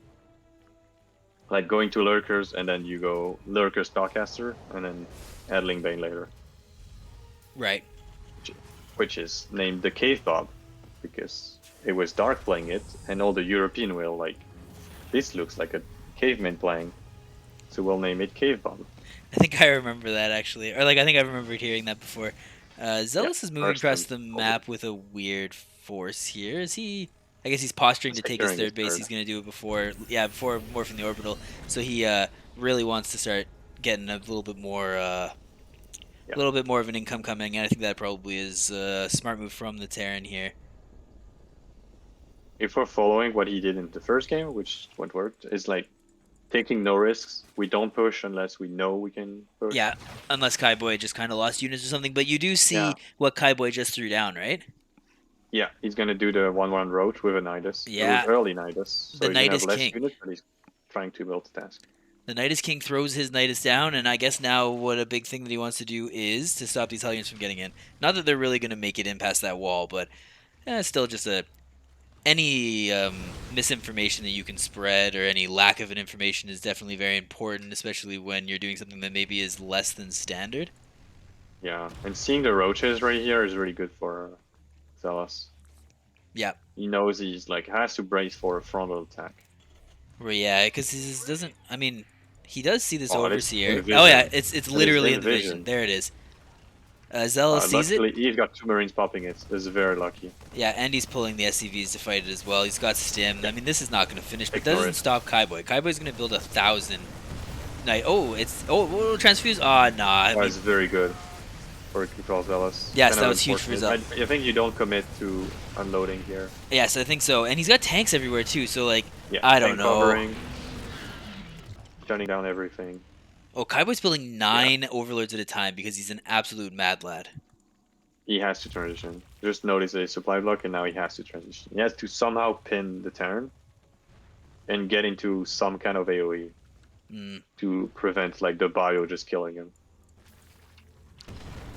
like going to Lurkers and then you go Lurker Spellcaster and then add Lingbane later, Right. which is named the Cave Bob because it was Dark playing it, and all the European will like this looks like a caveman playing, so we'll name it Cave Bob. I think I remember that actually, or like I think I remembered hearing that before. Yeah, Zealous is moving first across and the only. map with a weird force here. Is he? I guess he's posturing to take his Securing his third base. third. He's gonna do it before, yeah, before more from the orbital. So he really wants to start getting a Yeah. little bit more of an income coming, and I think that probably is a smart move from the Terran here. If we're following what he did in the first game, which what worked, is like taking no risks. We don't push unless we know we can push. Yeah, unless Kaiboy just kind of lost units or something. But you do Yeah. see what Kaiboy just threw down, right? Yeah, he's gonna do the 1-1 roach with a Nidus, with Yeah, early Nidus, so the he's gonna Knight have is less king. units, but he's trying to multitask. The Nidus King throws his Nidus down, and I guess now what a big thing that he wants to do is to stop these Hellions from getting in. Not that they're really going to make it in past that wall, but still just any misinformation that you can spread or any lack of an information is definitely very important, especially when you're doing something that maybe is less than standard. Yeah, and seeing the roaches right here is really good for Zealous. Yeah. He knows he's like has to brace for a frontal attack. Well, yeah, because he doesn't. I mean, he does see this Oh, it's overseer. in Oh yeah, vision. it's It is literally in in the vision. vision. There it is. Zealous sees it. Luckily, he's got 2 Marines popping it. This is very lucky. Yeah, and he's pulling the SCVs to fight it as well. He's got stim. Yeah, I mean, this is not going to finish, but that ignore doesn't it. stop Kyboi. Kaiboi's going to build 1,000. Knight. Oh, transfuse. Ah, nah. I Oh, mean, it's very good for control Xellos. yes, Kind that of was huge for unfortunate. Zealous. I think you don't commit to unloading here. Yes, I think so. And he's got tanks everywhere too. So like, Yeah, I don't tank know. covering, shutting down everything. Oh, Kaiboi's building Yeah, 9 overlords at a time because he's an absolute mad lad. he has to transition. Just notice a supply block, and now he has to transition. He has to somehow pin the Terran and get into some kind of AoE Mm. to prevent like the bio just killing him.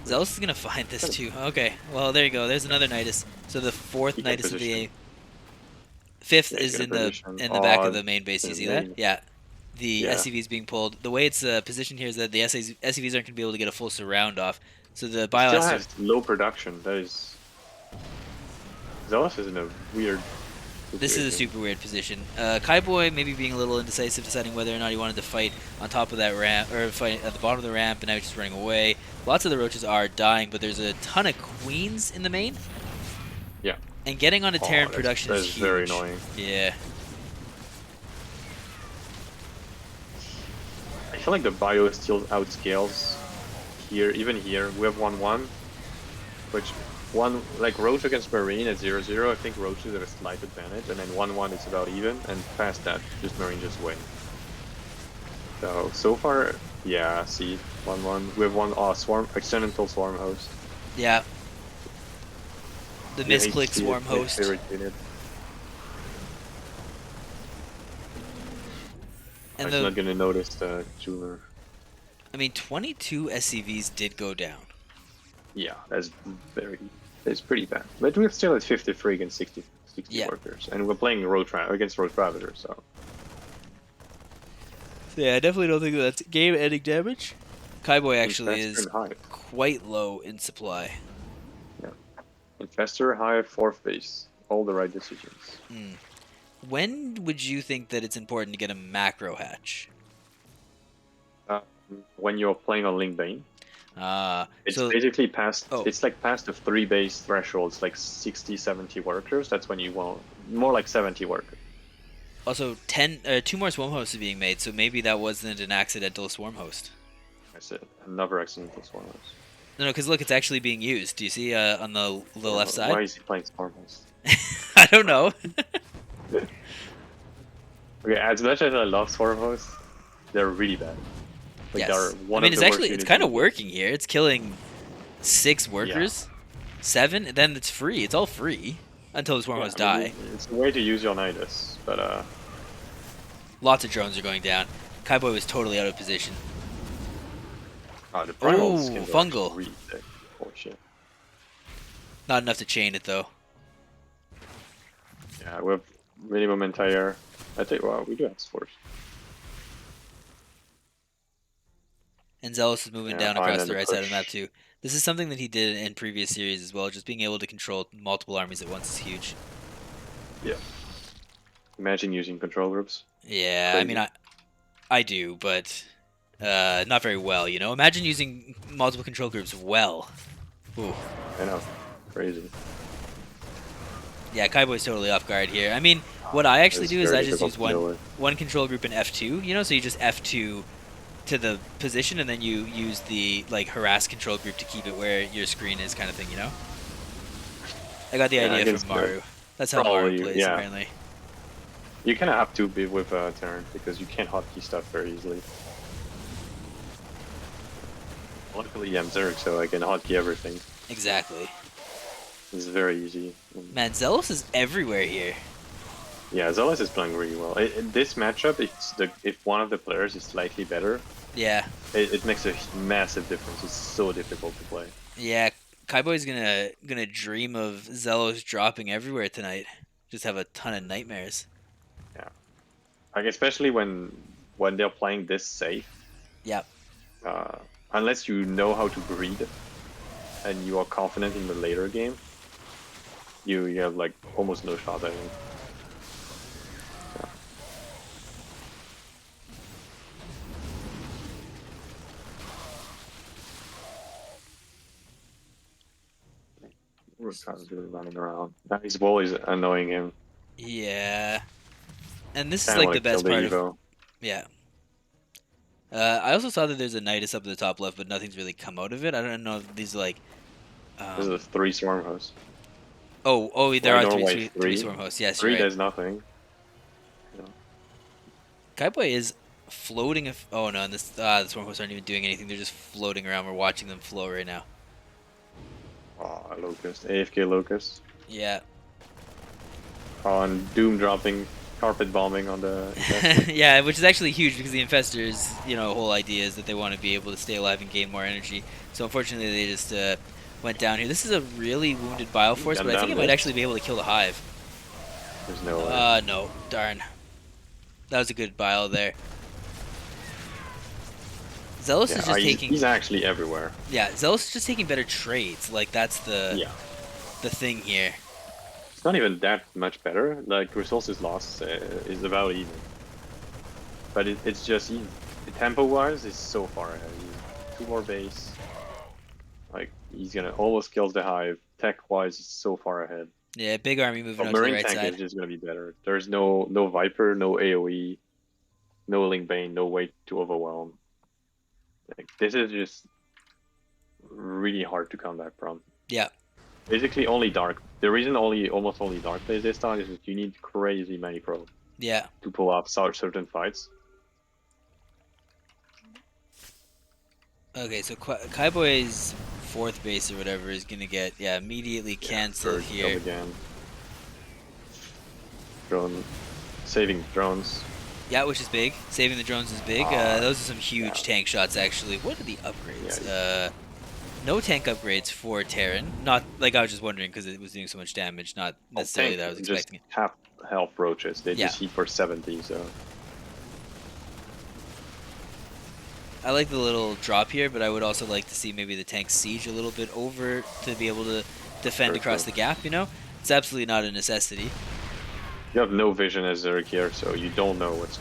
Zealous Which is gonna find this kind of too. Okay, well there you go. There's another Nidus. So the fourth he can Nidus of position. the fifth Yeah, he's is gonna in the position. back of Oh, the main base. You the see that? main. Yeah. The Yeah. SCV is being pulled. The way it's positioned here is that the SCVs aren't gonna be able to get a full surround off. So the He bio still has to. has low production. That is. Zealous is in a weird This is a situation. super weird position. Kyboi maybe being a little indecisive, deciding whether or not he wanted to fight on top of that ramp or fight at the bottom of the ramp, and now he's just running away. Lots of the roaches are dying, but there's a ton of queens in the main, Yeah. and getting onto Oh, Terran production is that's very huge. annoying. Yeah. I feel like the bio still outscales here. Even here, we have 1-1, which one like Roach against Marine at 0-0. I think Roach is at a slight advantage, and then 1-1 it's about even, and past that, just Marine just win. So far, yeah. See, 1-1. We have one swarm accidental swarm host. Yeah. The You hate to misclick see it. swarm My host. favorite unit. And I'm not gonna notice the jeweler. I mean, 22 SCVs did go down. Yeah, that's pretty bad. But we're still at 53 against 60 Yeah. workers, and we're playing against Road Ravager, so So yeah, I definitely don't think that's game-ending damage. Kyboi actually Infestor is and Hive. quite low in supply. Yeah, Infestor, Hive, 4th base, all the right decisions. Mm. When would you think that it's important to get a macro hatch? Um, when you're playing on Link Bane, it's So basically past. oh, It's like past the 3 base threshold. It's like 60, 70 workers. That's when you want more like 70 workers. also 2 more swarm hosts are being made, so maybe that wasn't an accidental swarm host. That's it. Another accidental swarm host. No, because look, it's actually being used. Do you see on the left side? Why is he playing swarm host? I don't know. Okay, as much as I love swarm hosts, they're really bad. Like they're Yes. I one mean, of it's the worst actually it's units kind in of the game. working here. It's killing 6 Yeah. workers, 7, and then it's free. It's all free until the swarm Yeah, hosts I mean, die. it's a way to use your Nidus, but Lots of drones are going down. Kyboi was totally out of position. the primal Oh, skins are fungal. actually really thick. Oh shit. Not enough to chain it though. Yeah, we have minimum entire. I think wow, we do have force. And Xellos is moving Yeah, down fine, across and the the right side of the map push. too. This is something that he did in previous series as well. Just being able to control multiple armies at once is huge. Yeah. Imagine using control groups. Yeah, I mean, Crazy. I do, but not very well. You know, imagine using multiple control groups well. Ooh. I know. Crazy. Yeah, Kaiboi's totally off guard here. I mean, what I actually It's do is very I just difficult use to deal with. one control group in F2. You know, so you just F2 to the position, and then you use the like harass control group to keep it where your screen is, kind of thing. You know. I got the Yeah, idea against from Maru. That's how Maru probably plays, yeah. apparently. You kind of have to be with Terran because you can't hotkey stuff very easily. Luckily, I'm Zerg, so I can hotkey everything. Exactly. It's very easy. Man, Xellos is everywhere here. Yeah, Xellos is playing really well. In this matchup, if one of the players is slightly better, Yeah. it makes a massive difference. It's so difficult to play. Yeah, Kaiboi's gonna dream of Xellos dropping everywhere tonight. Just have a ton of nightmares. Yeah, like especially when they're playing this safe. Yep. Uh, unless you know how to breed and you are confident in the later game, you have like almost no shot, I think. So we're kind of really running around. Now his wall is annoying him. Yeah, and this is Kind of like the want to kill best the part of Evo. yeah. I also saw that there's a Nidus up at the top left, but nothing's really come out of it. I don't know if these are like This is a um. 3 storm host. Oh, there Why are Norway three 3? swarm hosts. Yes, you're 3 right. does nothing. You know. Kyboi is floating. Oh no, and the swarm hosts aren't even doing anything. They're just floating around. We're watching them flow right now. Oh, Locust. AFK Locust. Yeah, On Doom dropping carpet bombing on the infestor. yeah, which is actually huge because the infestors, whole idea is that they want to be able to stay alive and gain more energy. So unfortunately, they just went down here. This is a really wounded Bile Force, but Gun I think down it might actually this. be able to kill the hive. There's no way. No, darn. That was a good Bile there. Xellos is Yeah, just he's, taking, he's actually everywhere. yeah, Xellos is just taking better trades. Like that's Yeah. the thing here. It's not even that much better. Like, resources lost is about even. But it's just, tempo-wise, is so far ahead. He's 2 more base. Like, he's gonna almost kills the hive. Tech-wise, he's so far ahead. Yeah, big army moving But out to the Marine right Tank is side. just gonna be better. There's no Viper, no AoE, no Link Bane, no way to overwhelm. Like, this is just really hard to come back from. Yeah, Basically, only Dark. The reason almost only Dark plays this style is that you need crazy many pro yeah. to pull off certain fights. Okay, so Kaiboy's fourth base or whatever is gonna get immediately Yeah, canceled Bird killed here. again. Drone saving drones. Yeah, which is big. Saving the drones is big. Ah, Those are some yeah, huge tank shots actually. What are the yeah. upgrades? No tank upgrades for Terran. Not like I was just wondering because it was doing so much damage. Not Oh, necessarily tank that I was just expecting it. half health roaches. They Yeah, just hit for 70. So I like the little drop here, but I would also like to see maybe the tank siege a little bit over to be able to defend true, across true. the gap. It's absolutely not a necessity. You have no vision as Zerg here, so you don't know what's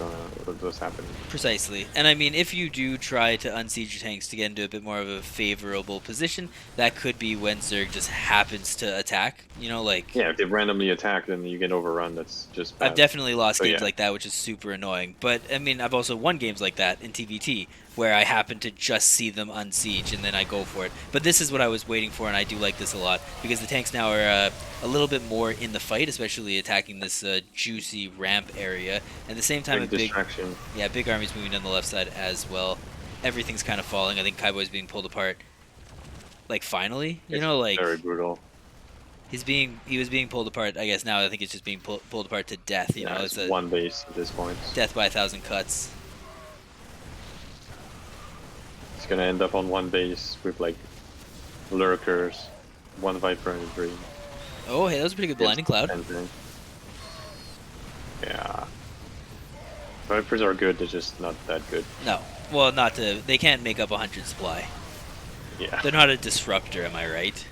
happening. Precisely. And I mean, if you do try to unsiege your tanks to get into a bit more of a favorable position, that could be when Zerg just happens to attack. Like, Yeah, if they randomly attack, then you get overrun. That's just I've bad. definitely lost So games yeah, like that, which is super annoying. But, I mean, I've also won games like that in TVT, where I happen to just see them unsiege and then I go for it. But this is what I was waiting for, and I do like this a lot, because the tanks now are a little bit more in the fight, especially attacking this juicy ramp area. At the same time, big distraction. big armies moving down the left side as well. Everything's kind of falling. I think Kaiboi's being pulled apart. Like finally, It's like very brutal. he was being pulled apart. I guess now I think it's just being pulled apart to death. Yeah, it's It's a one base at this point. death by 1,000 cuts. It's gonna end up on one base with like lurkers, one Viper and a Dream. Oh, hey, that was a pretty good blinding cloud. Yeah. Vipers are good, they're just not that good. No, well, not to. They can't make up 100 supply. Yeah. They're not a disruptor, am I right?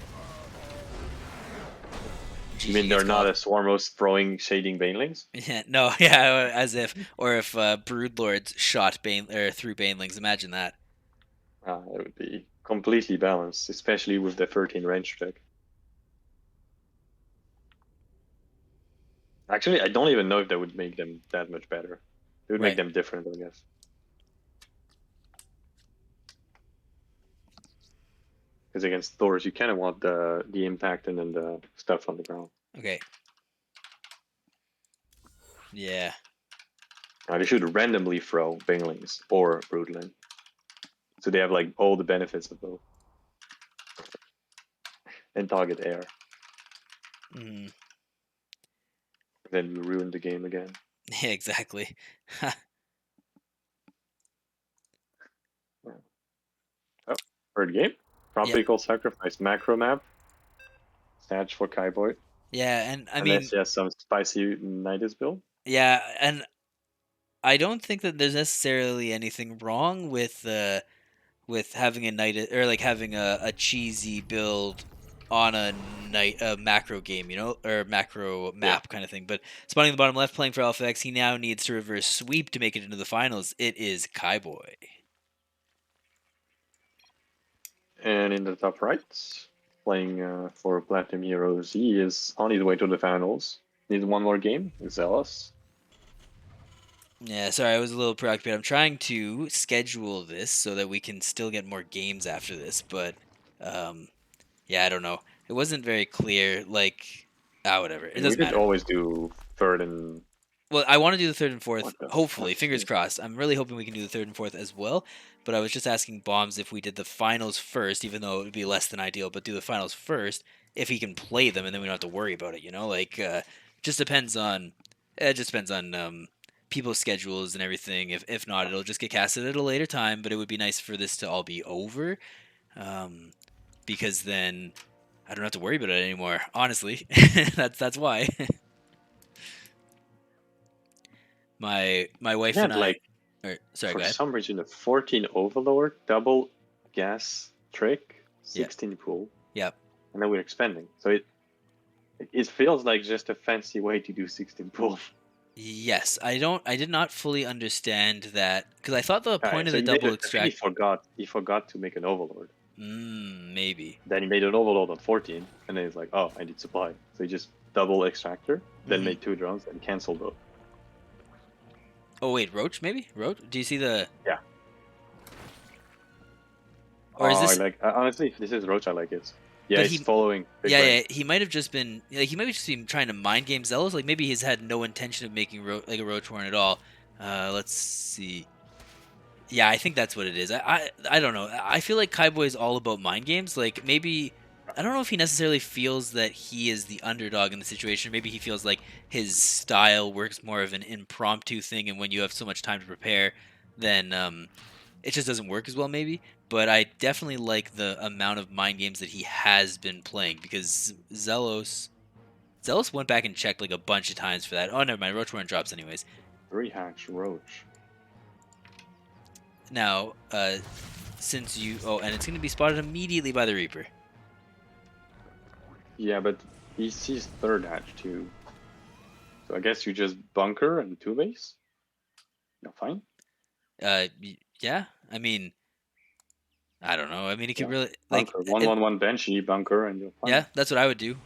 You GG mean they're gets not called. a Swarmos throwing shading banelings? Yeah, no, yeah, as if, or if broodlords shot Bane or through banelings. Imagine that. It would be completely balanced, especially with the 13 range check. Actually, I don't even know if that would make them that much better. It would make Right. them different, I guess. Because against Thors, you kind of want the impact and then the stuff on the ground. Okay. Yeah. They should randomly throw banelings or broodling, so they have like all the benefits of both and target air. Mm, Then we ruin the game again. yeah, exactly. Oh, third game. Yeah. Tropical Sacrifice macro map. Snatch for Kyboi. Yeah, and I Unless mean, he has some spicy Nidus build. yeah, and I don't think that there's necessarily anything wrong with having a night or like having a cheesy build on a macro game, or macro Yeah. map kind of thing. But spawning in the bottom left, playing for Alpha X, he now needs to reverse sweep to make it into the finals. It is Kyboi. And in the top right, playing for Platinum Heroes, he is on his way to the finals. Needs one more game. Xellos. Yeah, sorry, I was a little preoccupied. I'm trying to schedule this so that we can still get more games after this, but um, yeah, I don't know. It wasn't very clear. Like, whatever. It And we doesn't could matter. always do third and Well, I want to do the third and fourth. what the Hopefully, fuck is fingers this? crossed. I'm really hoping we can do the third and fourth as well. But I was just asking Bombs if we did the finals first, even though it would be less than ideal. But do the finals first if he can play them, and then we don't have to worry about it. Like just depends on it. Just depends on people's schedules and everything. If not, it'll just get casted at a later time. But it would be nice for this to all be over, um, because then I don't have to worry about it anymore. Honestly, that's why. My wife Yeah, and I. like Or, sorry, for go ahead. some reason, the 14 Overlord double gas trick, Yeah. 16 pool, Yeah. and then we're expanding. So it feels like just a fancy way to do 16 pool. Yes, I did not fully understand that because I thought the point Alright, of so the he made double it. I think extract. he forgot to make an Overlord. Maybe. Then he made an Overlord on 14, and then he's like, oh, I need supply. So he just double extractor, then Hmm. made 2 drones and canceled both. Oh wait, Roach maybe? Roach? Do you see the? Yeah. Or is this? Honestly, if this is Roach, I like it. Yeah, But it's he, following Big yeah, Brain. yeah, he might have just been like he might have just been trying to mind game Xellos. Like maybe he's had no intention of making like a Roach horn at all. Let's see. Yeah, I think that's what it is. I don't know. I feel like Kaiboy is all about mind games. Like maybe I don't know if he necessarily feels that he is the underdog in the situation. Maybe he feels like his style works more of an impromptu thing, and when you have so much time to prepare, then it just doesn't work as well. Maybe, but I definitely like the amount of mind games that he has been playing because Zelos went back and checked like a bunch of times for that. Oh, never mind. Roach Warren drops anyways. 3 hatch Roach. Now, since you and it's going to be spotted immediately by the Reaper. Yeah, but he sees third hatch too. So I guess you just bunker and 2 base? You're fine? Yeah. I mean, I don't know. I mean, it could Yeah. really like, Bunker. 1/1/1 Banshee, bunker, and you're yeah, fine. that's what I would do.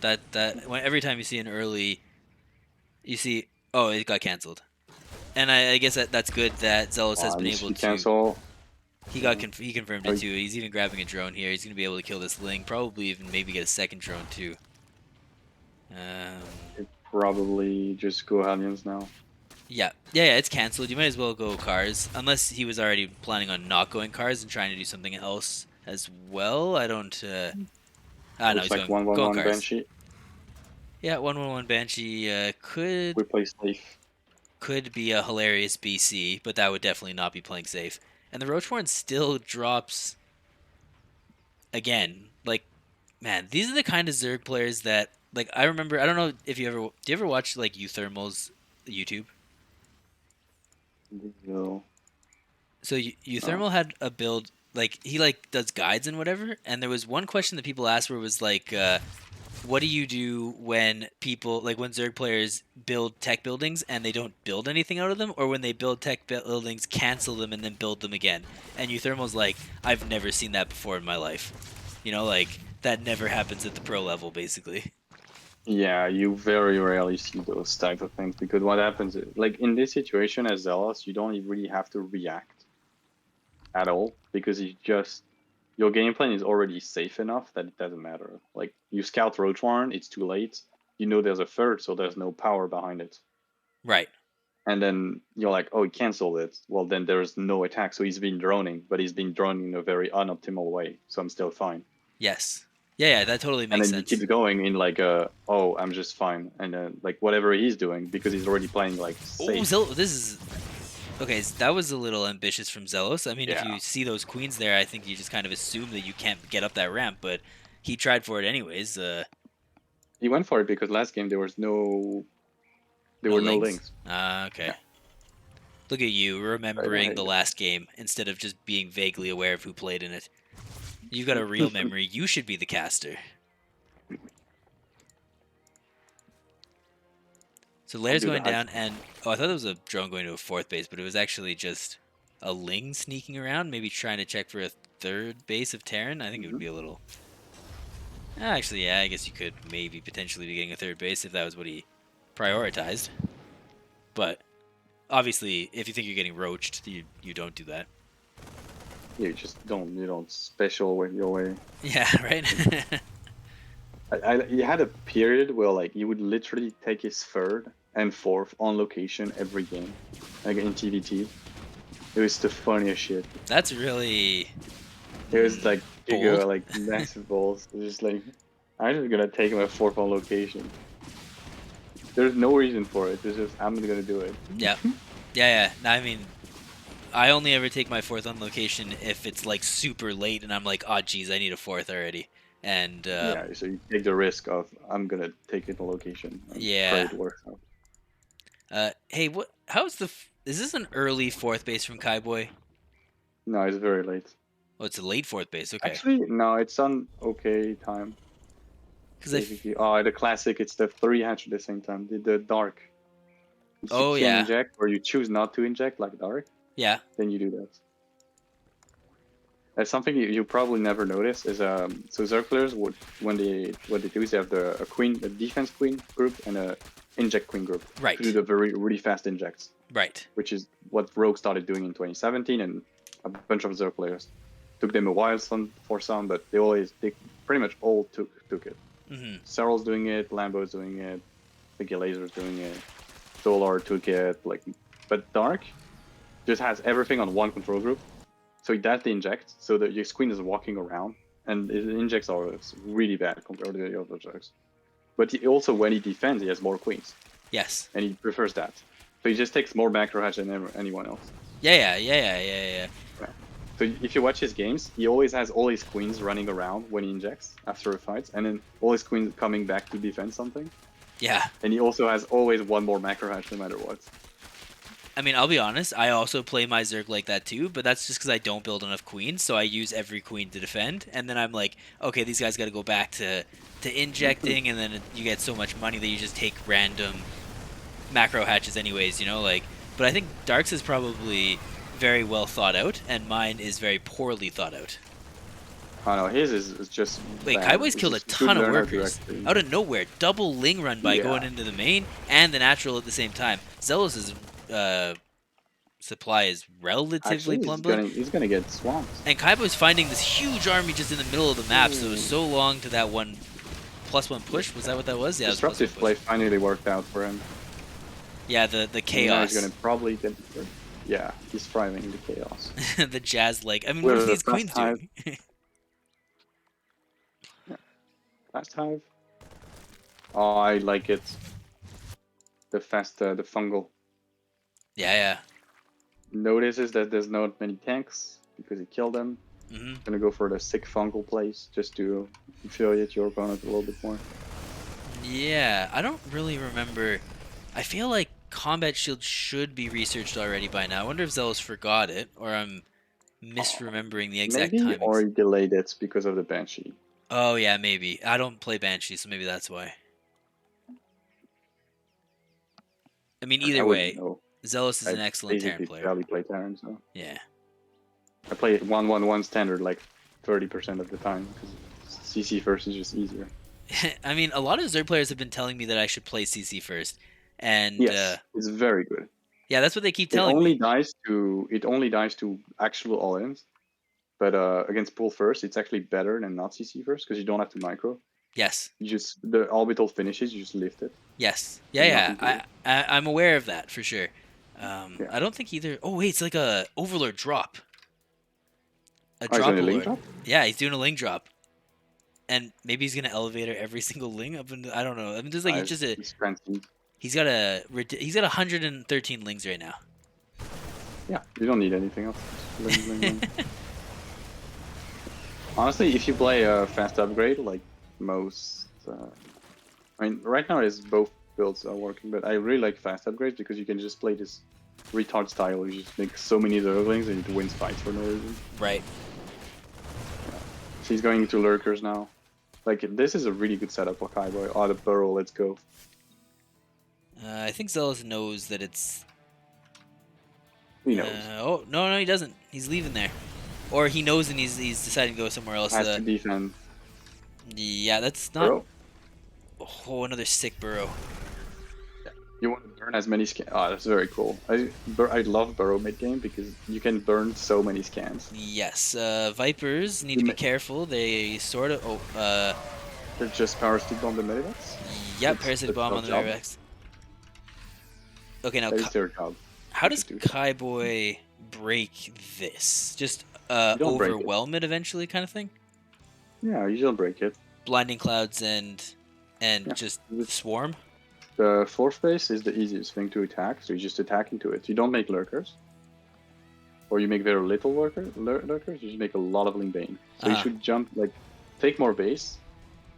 Every time you see an early, you see, oh, it got canceled, and I guess that's good that Zealous has been You able see to. cancel. Yeah. He confirmed So it too. He's even grabbing a drone here. He's gonna be able to kill this Ling. Probably even maybe get a second drone too. Um, you probably just go Hellions now. yeah. It's canceled. You might as well go cars, unless he was already planning on not going cars and trying to do something else as well. I don't. No, Looks he's like going 1/1/1 cars. Banshee. Yeah, 111 Banshee We play safe. could be a hilarious BC, but that would definitely not be playing safe. And the Roachhorn still drops again. Like, man, these are the kind of Zerg players that like I remember. I don't know if do you ever watch like Euthermal's YouTube? No. So No. Euthermal had a build like he like does guides and whatever, and there was one question that people asked where it was like, what do you do when people like when Zerg players build tech buildings and they don't build anything out of them, or when they build tech buildings, cancel them and then build them again? And Euthermal's like, I've never seen that before in my life. Like that never happens at the pro level, basically. Yeah, you very rarely see those type of things because what happens is, like in this situation as Zealous, you don't really have to react at all because you just your game plan is already safe enough that it doesn't matter. Like you scout Roach Warren, it's too late. You know there's a third, so there's no power behind it. Right. And then you're like, oh, he canceled it. Well, then there's no attack, so he's been droning, but he's been droning in a very unoptimal way, so I'm still fine. Yes. Yeah, that totally And makes then he sense. keeps going in like oh, I'm just fine, and then like whatever he's doing because he's already playing like Oh, safe. This is okay. That was a little ambitious from Zelos. I mean, if Yeah, you see those queens there, I think you just kind of assume that you can't get up that ramp, but he tried for it anyways. he went for it because last game there No were no links. links. Okay. Yeah, Look at you right remembering the ahead. last game instead of just being vaguely aware of who played in it. You've got a real memory. You should be the caster. So I'll Lair's do the going high. down, and oh, I thought it was a drone going to a fourth base, but it was actually just a Ling sneaking around, maybe trying to check for a third base of Terran. I think it would Hmm. be a little. Actually, yeah, I guess you could maybe potentially be getting a third base if that was what he prioritized. But obviously, if you think you're getting roached, you don't do that. You just don't special with your way. Yeah, right. You had a period where like you would literally take his third and fourth on location every game, like in TVT. It was the funniest shit. That's really It was like bold. bigger, like massive balls. It was just like I'm just gonna take my fourth on location. There's no reason for it. It's just I'm gonna do it. Yeah, yeah, yeah. No, I mean, I only ever take my fourth on location if it's like super late and I'm like, oh geez, I need a fourth already. And Yeah, so you take the risk of I'm gonna take it on location and pray yeah. it works out. Hey, what? How's the? Is this an early fourth base from Kyboi? No, it's very late. Oh, it's a late fourth base. Okay, Actually, no, it's on okay time. because Basically, oh, the classic. It's the three hatch at the same time. The dark. If you oh can yeah, inject or you choose not to inject, like dark, yeah. then you do that. That's something you probably never notice. Is so Zerg players would when they what they do is they have a queen, a defense queen group, and a inject queen group to do Right, the very really fast injects, right. which is what Rogue started doing in 2017, and a bunch of Zerg players took them a while for some, but they pretty much all took it. Hmm. Cyril's doing it, Lambo's doing it, I think Laser's doing it, Solar took it, like, but Dark just has everything on one control group. So that's the inject, so that your screen is walking around, and the injects are really bad compared to the other drugs. But he also, when he defends, he has more queens, Yes. and he prefers that. So he just takes more macro hatch than anyone else. Yeah, yeah, yeah, yeah, yeah, yeah. Yeah. So if you watch his games, he always has all his queens running around when he injects after a fight, and then all his queens coming back to defend something. Yeah. And he also has always one more macro hatch no matter what. I mean, I'll be honest. I also play my Zerg like that too, but that's just because I don't build enough queens, so I use every queen to defend, and then I'm like, okay, these guys got to go back to injecting, and then you get so much money that you just take random macro hatches anyways, you know, like. But I think Dark's is probably very well thought out, and mine is very poorly thought out. I don't know, his is just Wait, bad. Kaiboi's It's killed a just good ton of learner workers directly. out of nowhere. Double Ling run by going Yeah. into the main and the natural at the same time. Xellos' supply is relatively Actually, plummeting, he's gonna get swamped. and Kaibo's finding this huge army just in the middle of the map. So it was Ooh. so long to that one +1 push. Was that what that was? Yeah, it was Disruptive +1 play push. finally worked out for him. Yeah, the And now he's chaos, gonna probably get. Yeah, he's thriving in the chaos. the jazz like. I mean, what are With a these fast queens hive. doing? Yeah, fast hive. Oh, I like it. The fast, the fungal. Yeah, yeah. Notices that there's not many tanks because he killed them. Hmm. Gonna go for the sick fungal plays just to infuriate your opponent a little bit more. Yeah, I don't really remember. I feel like Combat Shield should be researched already by now. I wonder if Zealous forgot it, or I'm misremembering the exact Maybe, or timings. he delayed it because of the banshee. Oh yeah, maybe. I don't play Banshee, so maybe that's why. I mean, I either wouldn't way, know. Zealous is I an excellent Terran basically player. barely play Terran, so Yeah. I play 1-1-1 standard like 30% of the time because CC first is just easier. I mean, a lot of Zerg players have been telling me that I should play CC first, and Yes, it's very good. yeah, that's what they keep It telling only me. dies to actual all-ins, but against pull first, it's actually better than not CC first because you don't have to micro. Yes. You just the orbital finishes, you just lift it. Yes. Yeah, There's yeah. nothing to it. I'm aware of that for sure. Yeah. I don't think either. Oh wait, it's like a Overlord drop. A Oh, he's drop doing a link Overlord. drop? Yeah, he's doing a Ling drop, and maybe he's gonna elevator every single Ling up into. I don't know. I mean, there's like it's just a. It's transient. He's got 113 Lings right now. Yeah, you don't need anything else. Just ling. Honestly, if you play a fast upgrade, like most, I mean, right now is both builds are working, but I really like fast upgrades because you can just play this retard style. You just make so many zerglings and it wins fights for no reason. Right. She's going into lurkers now. Like this is a really good setup for Kyboi. Oh, the burrow, let's go. I think Xellos knows that it's. He knows. Oh no, no, he doesn't. He's leaving there, or he knows and he's deciding to go somewhere else. Has to defend Yeah, that's not. burrow. Oh, another sick burrow. Yeah. You want to burn as many scans. Oh, that's very cool. I love burrow mid game because you can burn so many scans. Yes, Vipers need You to be ma- careful. They sort of. Oh, They're just power stick on the medivacs. yep, parasitic That's bomb their on the job. Mirrex. Okay, now That is their job. how To does just do that. Kyboi break this? Just You don't break it. overwhelm it eventually, kind of thing. Yeah, you don't break it. Blinding clouds and Yeah. just swarm. The floor space is the easiest thing to attack, so you just attack into it. You don't make lurkers. Or you make very little lurkers, you just make a lot of Ling Bane. So you should jump, like, take more base,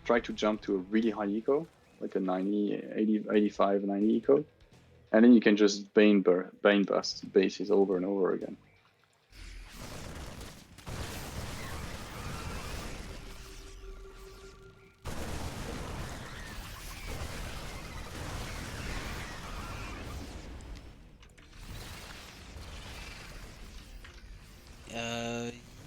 try to jump to a really high eco, like a 90, 80, 85, 90 eco, and then you can just Bane bust bases over and over again.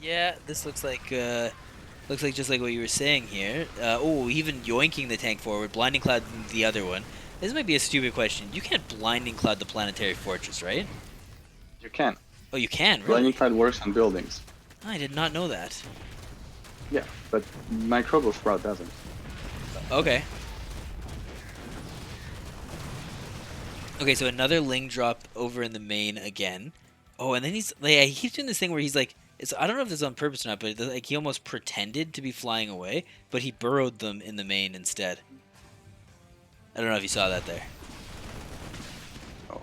Yeah, this looks like just like what you were saying here. Oh, even yoinking the tank forward, blinding cloud the other one. This might be a stupid question. You can't blinding cloud the planetary fortress, right? You can. Oh, you can Blinding really. Cloud works on buildings. I did not know that. Yeah, but Microbo Sprout doesn't. Okay. Okay, so another Ling drop over in the main again. Oh, and then he keeps doing this thing where he's like, I don't know if this is on purpose or not, but like he almost pretended to be flying away, but he burrowed them in the main instead. I don't know if you saw that there. Oh.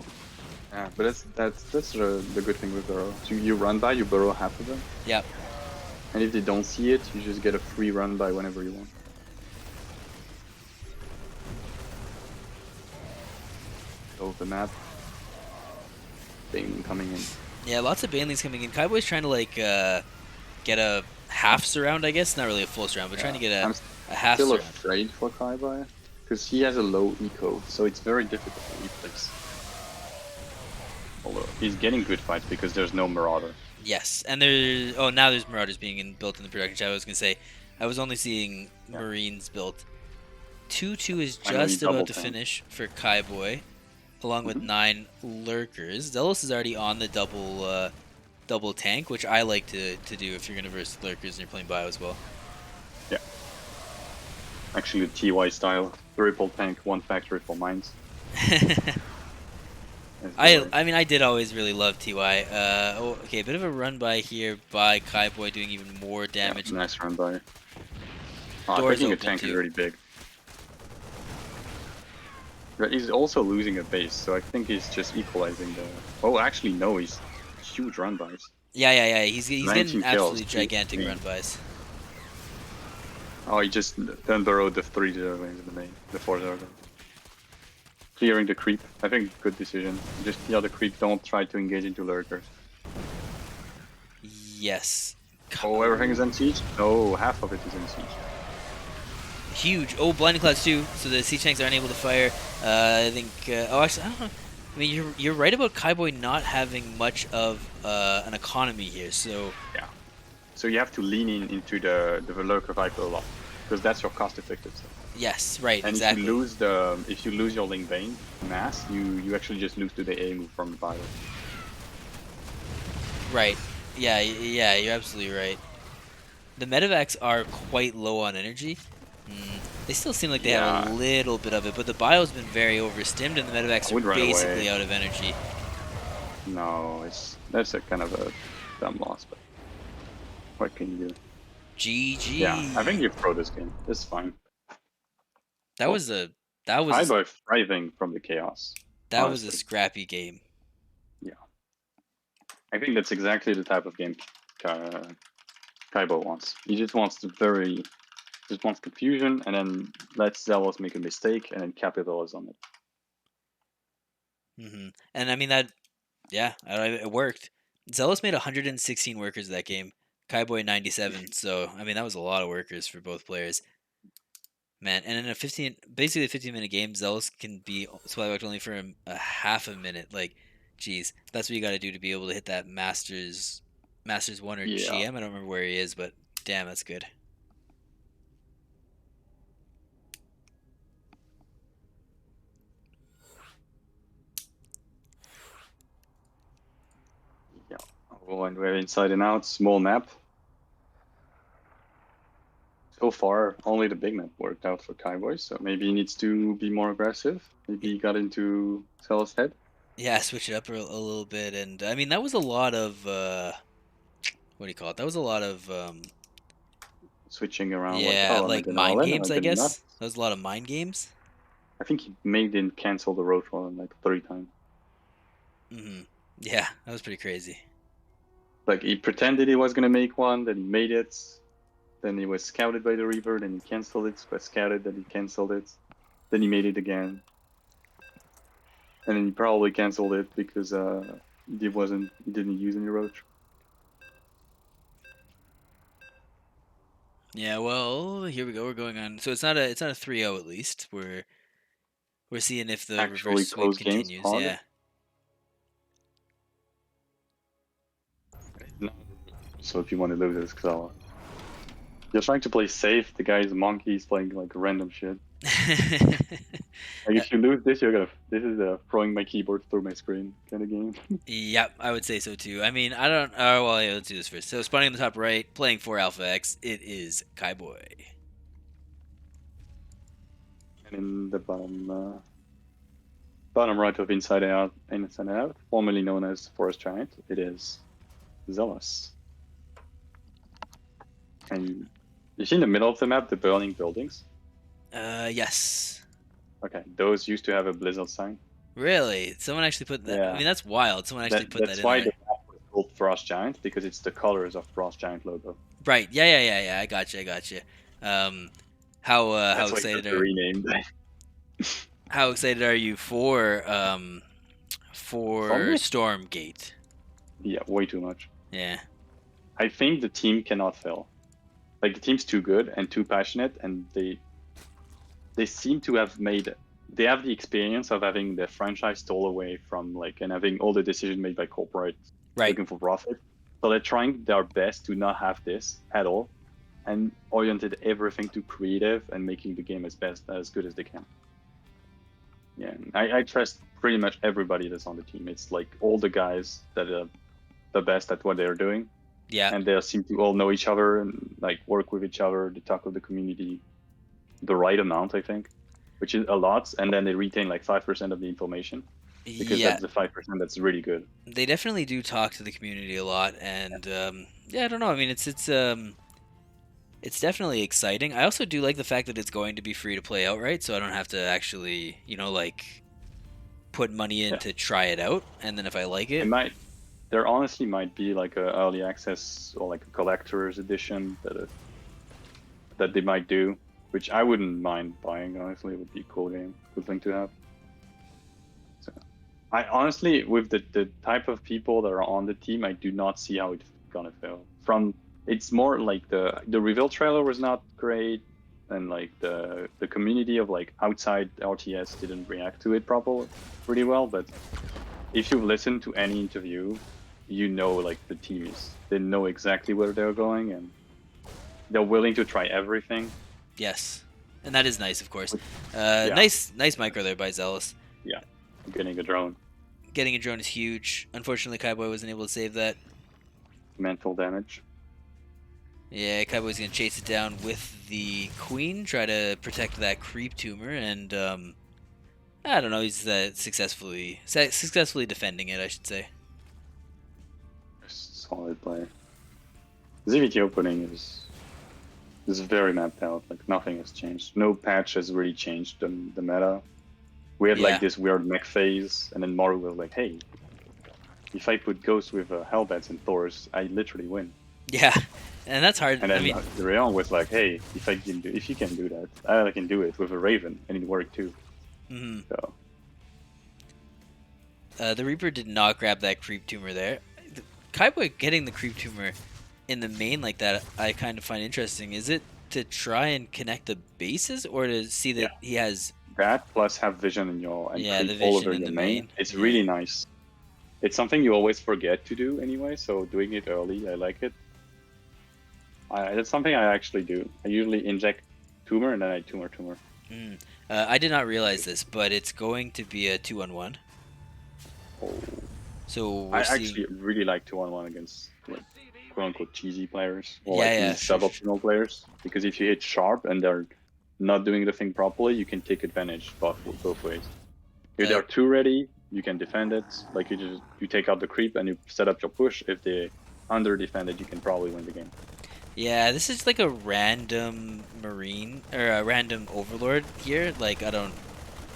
Yeah, but that's the good thing with burrow. So you run by, you burrow half of them, Yep. and if they don't see it, you just get a free run by whenever you want. Go the map. Thing coming in. Yeah, lots of Banelings coming in. Kyboy's trying to like get a half surround, I guess. Not really a full surround, but trying to get I'm a half still surround. afraid for Kyboi, because he has a low eco, so it's very difficult to reflex. Although he's getting good fights because there's no Marauder. Yes, and there's now there's Marauders being built in the production chat. I was gonna say I was only seeing Marines built. 2-2 is Finally just double about to tank. finish for Kyboi, along with 9 lurkers. Xellos is already on the double tank, which I like to do if you're gonna verse lurkers and you're playing bio as well. Yeah. Actually, TY style, triple tank, one factory for mines. I mean I did always really love TY. Oh, okay, a bit of a run by here by Kyboi doing even more damage. Yeah, nice run by. Oh, Doors taking a open, tank too. is really big. But he's also losing a base, so I think he's just equalizing the. Oh, actually, no, he's huge run bys. Yeah. He's 19 getting kills, absolutely gigantic me. run bys. Oh, he just then burrowed the 3 Zerglings in the main, the 4 Zerglings. Clearing the creep, I think good decision. Just the other creep, don't try to engage into lurkers. Yes. Oh, everything is in siege? No, half of it is in siege. Huge. Oh, blinding clouds too. So the siege tanks aren't able to fire. I think. Oh, actually, I don't know. I mean, you're right about Kyboi not having much of an economy here. So Yeah. So you have to lean into the lurker viper a lot, because that's your cost-effective stuff. yes, right, And exactly. if you lose your Ling Bane mass, you actually just lose to the A move from the viper. Right. Yeah, you're absolutely right. The medevacs are quite low on energy. They still seem like they have a little bit of it, but the bio's been very overstimmed, and the medevacs are basically out of energy. No, that's a kind of a dumb loss, but what can you do? GG. Yeah, I think you pro this game. It's fine. That was a that was Kyboi thriving from the chaos. that was a honestly. scrappy game. Yeah, I think that's exactly the type of game Kyboi wants. He just wants confusion, and then lets Xellos make a mistake, and then capitalize on it. And I mean it worked. Xellos made 116 workers that game. Kyboi 97. So I mean that was a lot of workers for both players. Man, and in a basically a 15-minute game, Zealous can be swallowed only for a half a minute. Like, geez, that's what you got to do to be able to hit that Masters 1 or Yeah, GM. I don't remember where he is, but damn, that's good. yeah. Oh, and we're inside and out, small map. So far, only the big map worked out for Kyboi, so maybe he needs to be more aggressive. Maybe Y- he got into Xellos' head, Yeah, switch it up a little bit, and I mean that was a lot of what do you call it? That was a lot of switching around like, yeah, oh, am I like gonna all mind in? Am I games, I gonna not? guess. That was a lot of mind games. I think he made him cancel the road run like 3 times. Yeah, that was pretty crazy. Like he pretended he was gonna make one, then he made it, then he was scouted by the Reaver, then he canceled it, was scouted, then he canceled it, then he made it again, and then he probably canceled it because he didn't use any roach. Yeah, well, here we go. We're going on. So it's not a 3-0 at least. We're seeing if the reverse Actually, sweep close games continues. hard. Yeah. No. So if you want to lose this, Xala. You're trying to play safe. The guy's a monkey. He's playing like random shit. Like Uh, if you lose this, this is throwing my keyboard through my screen kind of game. yep, I would say so too. I mean, I don't. Oh well, yeah, let's do this first. So spawning in the top right, playing for Alpha X. It is Kyboi. And in the bottom right of Inside Out, formerly known as Forest Giant, it is Xellos. And you see in the middle of the map the burning buildings. Yes. Okay, those used to have a Blizzard sign. Really? Someone actually put that. I Yeah, mean, that's wild. Someone actually put that that's in why the there. map was called Frost Giant because it's the colors of Frost Giant logo. Right. Yeah. I got you. I got you. Um, how That's why it got excited the are renamed. you for Stormgate? Stormgate? Yeah, way too much. Yeah. I think the team cannot fail. Like the team's too good and too passionate, and they seem to have made they have the experience of having the franchise stole away from like and having all the decisions made by corporate Right. looking for profit. So they're trying their best to not have this at all and oriented everything to creative and making the game as good as they can. Yeah, I trust pretty much everybody that's on the team. It's like all the guys that are the best at what they're doing, Yeah. and they seem to all know each other and like work with each other. They talk with the community the right amount, I think, which is a lot, and then they retain like 5% of the information because Yeah. that's the 5% that's really good. They definitely do talk to the community a lot, and yeah, I don't know. I mean, it's definitely exciting. I also do like the fact that it's going to be free to play outright, so I don't have to actually, like put money in Yeah, to try it out, and then if I like it it, might. There honestly might be like a early access or like a collector's edition that they might do, which I wouldn't mind buying. Honestly, it would be a cool game, cool thing to have. So, I honestly, with the type of people that are on the team, I do not see how it's gonna fail. It's more like the reveal trailer was not great, and like the community of like outside RTS didn't react to it properly, pretty well. But if you listen to any interview, you know like the team they know exactly where they're going and they're willing to try everything. yes, and that is nice, of course. Which, yeah, Nice micro there by Zealous. yeah, getting a drone, Getting a drone is huge. Unfortunately, Kaiboy wasn't able to save that. mental damage. Yeah, Kaiboy's gonna chase it down with the queen, try to protect that creep tumor, and I don't know. He's successfully defending it, I should say. Solid play. ZVT opening is very mapped out. Like nothing has changed. No patch has really changed the meta. We had like Yeah, this weird mech phase, and then Maru was like, "Hey, if I put Ghost with Hellbats and Thors, I literally win." yeah, and that's hard. And I then mean, Rayon was like, "Hey, if you can do that, I can do it with a Raven, and it worked too." mhm. So The Reaper did not grab that creep tumor there. Kaiboy getting the creep tumor in the main like that, I kind of find interesting. Is it to try and connect the bases, or to see Yeah, that he has that plus have vision in your and yeah creep the all vision over in your the main. main? It's Yeah. really nice. It's something you always forget to do anyway, so doing it early, I like it. It's something I actually do. I usually inject tumor and then I tumor. Mm. I did not realize this, but it's going to be a 2-on-1. Oh, So I we're seeing actually really like 2-on-1 against like quote unquote cheesy players or yeah like really yeah sure. suboptimal players because if you hit sharp and they're not doing the thing properly, you can take advantage both ways. If Uh, they're too ready, you can defend it. Like you take out the creep and you set up your push. If they under defended, you can probably win the game. yeah, this is like a random marine or a random overlord here. Like I don't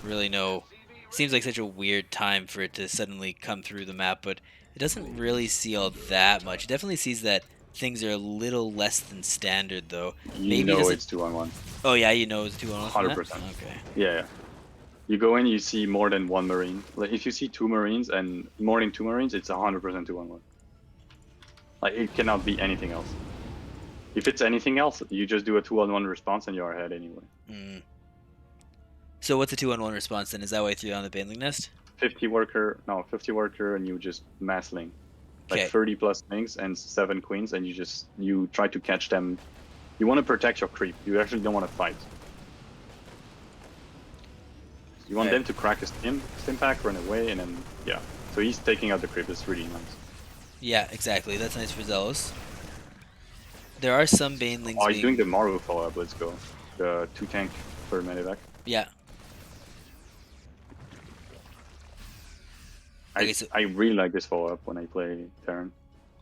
really know. Seems like such a weird time for it to suddenly come through the map, but it doesn't really see all that much. It definitely sees that things are a little less than standard, though. You Maybe it know doesn't. it's 2-on-1. Oh yeah, you know it's 2-on-1 from that. 100%. Okay. Yeah. You go in, you see more than one marine. Like if you see two marines and more than two marines, it's 100% 2-on-1. Like it cannot be anything else. If it's anything else, you just do a 2-on-1 response and you're ahead anyway. Mm. So what's a 2-on-1 response then? Is that why you threw on the Baneling Nest? 50 worker, and you just mass link like Okay. 30 plus things and 7 queens, and you try to catch them. You want to protect your creep. You actually don't want to fight. You All want right. them to crack a stim pack, run away, and then yeah. So he's taking out the creep. It's really nice. Yeah, exactly. That's nice for Xellos. There are some Oh, Banelings he's doing the being. Maru follow up. Let's go. The 2 tank for medevac. Yeah. I Okay, so I really like this follow up when I play Terran.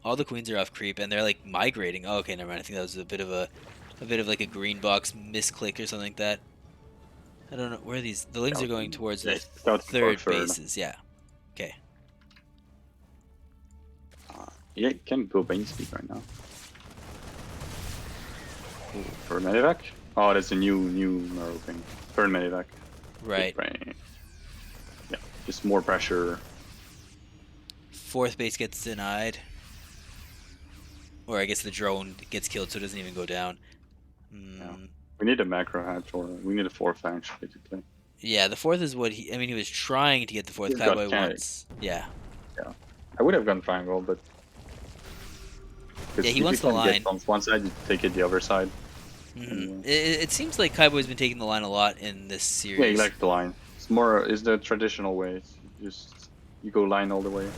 all the queens are off creep and they're like migrating. Oh, okay, never mind. I think that was a bit of like a green box misclick or something like that. I don't know where these the lings are going Scouting. towards Yeah, the he's scouting for third third. bases. Yeah. Okay. Yeah, he can go Bane speed right now. Ooh, for medevac? Oh, that's a new Maru thing. For medevac. Big Right. brain. Yeah, just more pressure. Fourth base gets denied, or I guess the drone gets killed, so it doesn't even go down. Yeah. Mm, We need a macro hatch or we need a fourth actually to play. yeah, the fourth is what he. I mean, he was trying to get the fourth He's got Kyboi Canada. once. Yeah. Yeah. I would have gone triangle, but Yeah, because he if you wants the can get line. from one side, you take it the other side. Anyway. It seems like Kaibo's been taking the line a lot in this Yeah, you series. like the line. It's the traditional way. You go line all the way.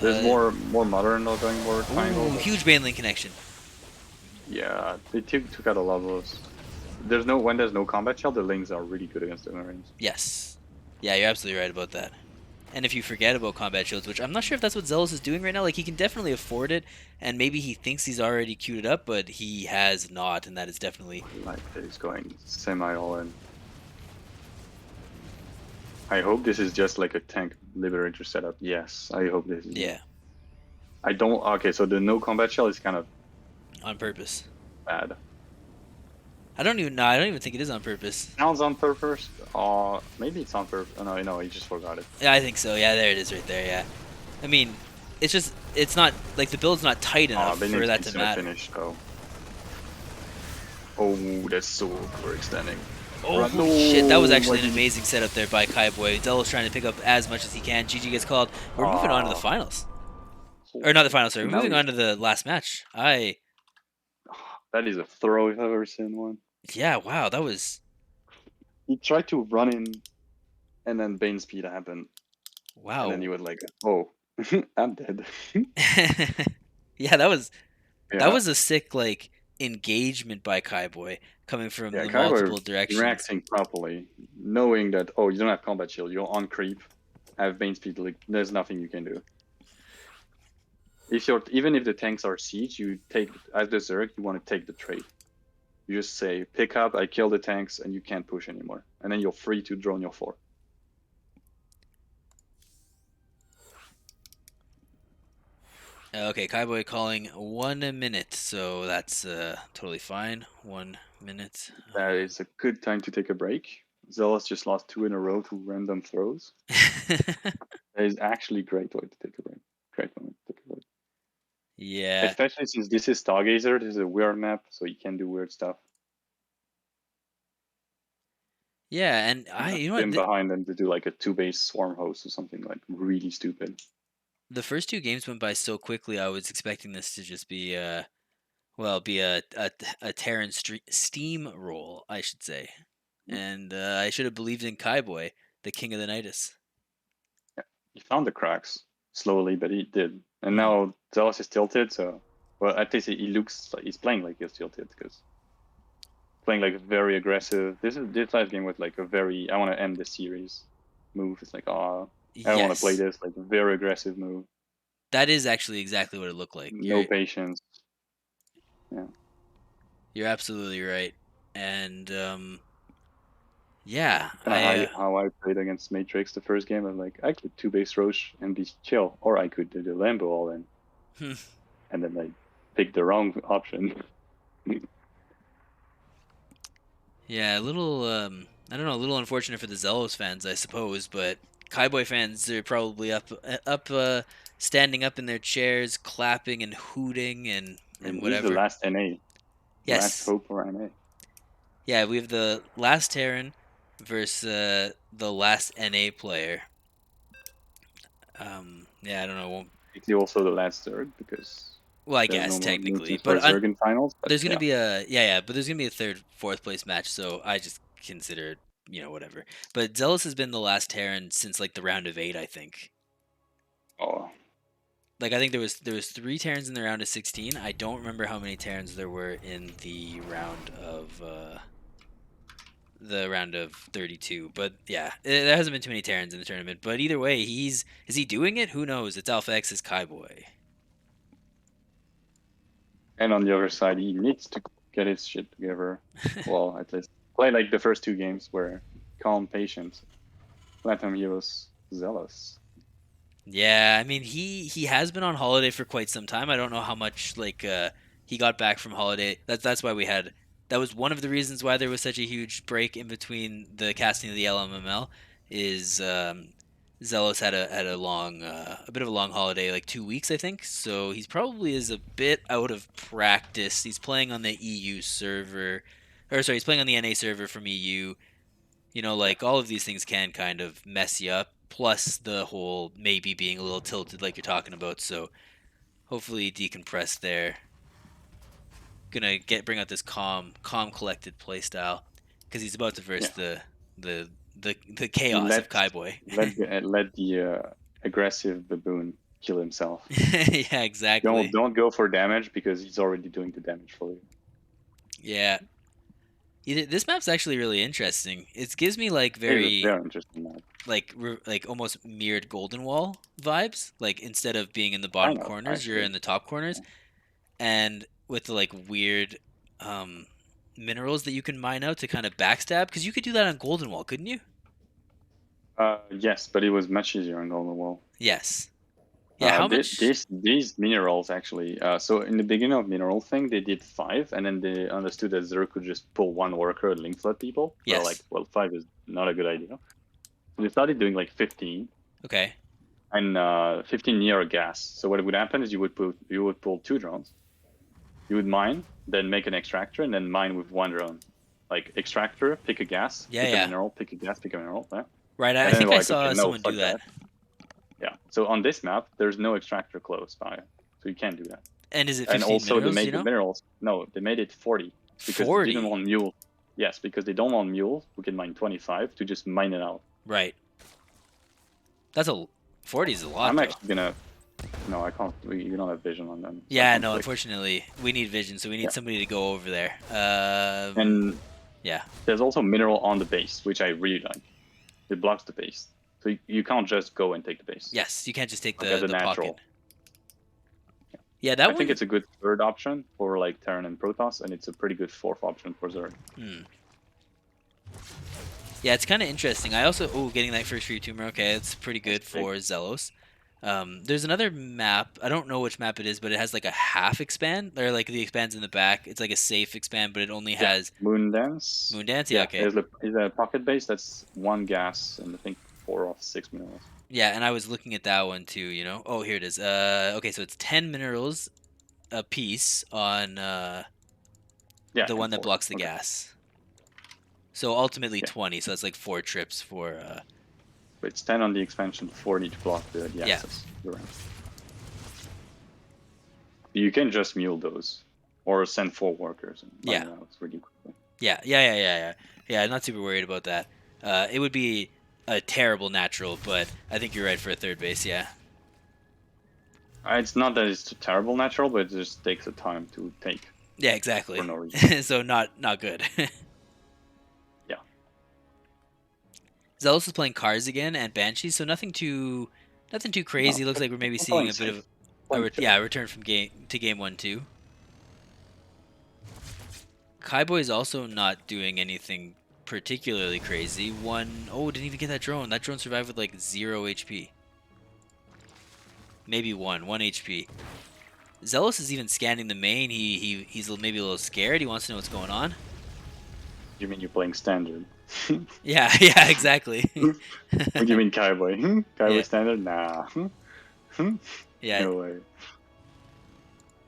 There's Uh, more modern not going more triangle, ooh, but huge Banelink connection. yeah, they took out a lot of those. When there's no combat shell, the lings are really good against the marines. Yes. Yeah, you're absolutely right about that. And if you forget about combat shields, which I'm not sure if that's what Zealous is doing right now, like he can definitely afford it, and maybe he thinks he's already queued it up, but he has not, and that is definitely I like that he's going semi all in. I hope this is just like a tank liberator setup. Yes, I hope this is it. yeah, I don't. Okay, so the no combat shell is kind of on purpose. bad. I don't even know. I don't even think it is on purpose. Sounds on purpose. Maybe it's on purpose. Oh, no, he just forgot it. Yeah, I think so. Yeah, there it is right there. Yeah. I mean, it's not like the build's not tight enough for Bennett that to is gonna matter. finish though. Oh, that's so overextending. Oh Right, no, shit, that was actually what an did amazing setup there by Kaiboy. Della's trying to pick up as much as he can. GG gets called. We're moving on to the Ah, finals. Or not the holy. finals, sorry. And We're now moving he's on to the last match. I that is a throw if I've ever seen one. yeah, wow, that was He tried to run in, and then Bane speed happened, and then he wow. was like, "Oh, I'm dead." Yeah, that Yeah, was a sick like engagement by Kaiboy coming from yeah. the Kyboi multiple directions. reacting properly, knowing that you don't have combat shield, you're on creep, have Bane speed. Like, there's nothing you can do. Even if the tanks are siege, you take as the Zerg, you want to take the trade. You just say, pick up, I kill the tanks, and you can't push anymore. And then you're free to drone your 4. Okay, Kaiboy calling 1 minute, so that's totally fine. 1 minute. That is a good time to take a break. Zealous just lost 2 in a row to random throws. That is actually a great way to take a break. Great moment to take a break. Yeah. Especially since this is Stargazer, this is a weird map, so you can do weird stuff. Yeah, and I've you know what? been behind them to do like a 2-base swarm host or something like really stupid. The first two games went by so quickly. I was expecting this to just be well, be a Terran steam roll, I should say. And I should have believed in Kyboi, the king of the Nidus. Yeah. He found the cracks slowly, but he did. And Hmm. now Xellos is tilted, so well at least he looks like he's playing like he's tilted because playing like very aggressive. This last game was like a very I want to end the series move. It's like I don't want to play Yes, this like very aggressive move. that is actually exactly what it looked like. No patience. Yeah. You're absolutely right. And yeah, Kind of how I played against Matrix the first game. I'm like I could 2-base Roche and be chill, or I could do the Lambo all in, and then I picked the wrong option. yeah, a little I don't know, a little unfortunate for the Xellos fans, I suppose, but Kyboi fans are probably up standing up in their chairs, clapping and hooting I mean, and he's the whatever. last NA, last Yes. hope for NA. Yeah, we have the last Terran versus the last NA player. Yeah, I don't know. Technically also the last third because Well, I there's guess no more technically, mutant for but Zerg in finals. But there's gonna yeah, be a but there's gonna be a third, fourth place match, so I just consider it, whatever. But Zealous has been the last Terran since like the round of 8, I think. oh, Like I think there was 3 Terrans in the round of 16. I don't remember how many Terrans there were in the round of 32. But yeah, there hasn't been too many Terrans in the tournament. But either way, is he doing it? Who knows? It's Alpha X's Kyboi. and on the other side, he needs to get his shit together. Well, at least play like the first 2 games where calm, patient. Platinum Heroes Zealous. Yeah, I mean he has been on holiday for quite some time. I don't know how much like he got back from holiday. That's why that was one of the reasons why there was such a huge break in between the casting of the LMML is Zealous had a long a bit of a long holiday, like 2 weeks I think. So he's probably is a bit out of practice. He's playing on the EU server, or sorry, he's playing on the NA server from EU. Yeah, Like all of these things can kind of mess you up. Plus the whole maybe being a little tilted, like you're talking about. So hopefully decompress there. Gonna bring out this calm, collected play style because he's about to verse yeah. the He chaos of Kyboi. let the aggressive baboon kill himself. Yeah, exactly. Don't go for damage because he's already doing the damage for you. Yeah, this map's actually really interesting. It gives me like It is a very very interesting map. like almost mirrored Golden Wall vibes. Like instead of being in the bottom Kind of corners, you're actually. in the top corners. And with the like weird minerals that you can mine out to kind of backstab because you could do that on Golden Wall, couldn't you? Yes, but it was much easier on Golden Wall. Yes. Yeah, how much? These minerals actually. So in the beginning of mineral thing, they did 5, and then they understood that Zero could just pull one worker and link flood people. They're like, Yes. well, 5 is not a good idea. So they started doing like 15, Okay. and 15 near a gas. So what would happen is you would pull 2 drones, you would mine, then make an extractor, and then mine with 1 drone. Like extractor, pick a gas, Yeah, pick a yeah. mineral, pick a gas, pick a mineral. Yeah. Right. And I then think we're I like, okay, saw no, someone do fuck that. that. Yeah. So on this map, there's no extractor close by, so you can't do that. And is it And 15 also they minerals? made the minerals. No, they made it 40 because they didn't 40. want mule. Yes, because they don't want mules who can mine 25 to just mine it out. Right. That's a 40 is a lot I'm though. actually gonna. No, I can't. We don't have vision on them, so I Yeah, can't no, click. unfortunately, we need vision, so we need Yeah. somebody to go over there. And Yeah. there's also mineral on the base, which I really like. It blocks the base, so you can't just go and take the base Yes, you can't just take like as a the pocket. natural. Yeah, that I think one. it's a good third option for like Terran and Protoss, and it's a pretty good fourth option for Zerg. Hmm. Yeah, it's kind of interesting. I also getting that first free tumor. Okay, it's pretty That's good big. for Xellos. There's another map. I don't know which map it is, but it has like a half expand, or like the expands in the back. It's like a safe expand, but it only Yeah, has Moon Dance. Moon Dance. Yeah, Yeah, okay. is a pocket base that's 1 gas and I think 4 of 6 minerals. Yeah, and I was looking at that one too. Oh, here it is. Okay, so it's 10 minerals a piece on Yeah, the and one that 4. blocks the Okay. gas. So ultimately Okay. 20. So that's like 4 trips for So it's 10 on the expansion, 40 to block the yeah. access. You're right. You can just mule those, or send 4 workers and run Yeah. it out really quickly. Yeah, not super worried about that. It would be a terrible natural, but I think you're right for a third base, yeah. It's not that it's terrible natural, but it just takes a time to take Yeah, for exactly. no reason. So not good. Yeah. Zealous is playing Cars again and Banshee, so nothing too No, crazy. Looks like we're maybe we're seeing playing a bit safe. of Playing chill. yeah, return from game 1 too. Kyboi is also not doing anything particularly crazy. Didn't even get that drone. That drone survived with like 0 HP. Maybe 1 HP. Xellos is even scanning the main. He's maybe a little scared. He wants to know what's going on. You mean you're playing standard? Yeah, yeah, exactly. What do you mean Kyboi? Yeah, Kyboi standard? Nah. yeah, No way.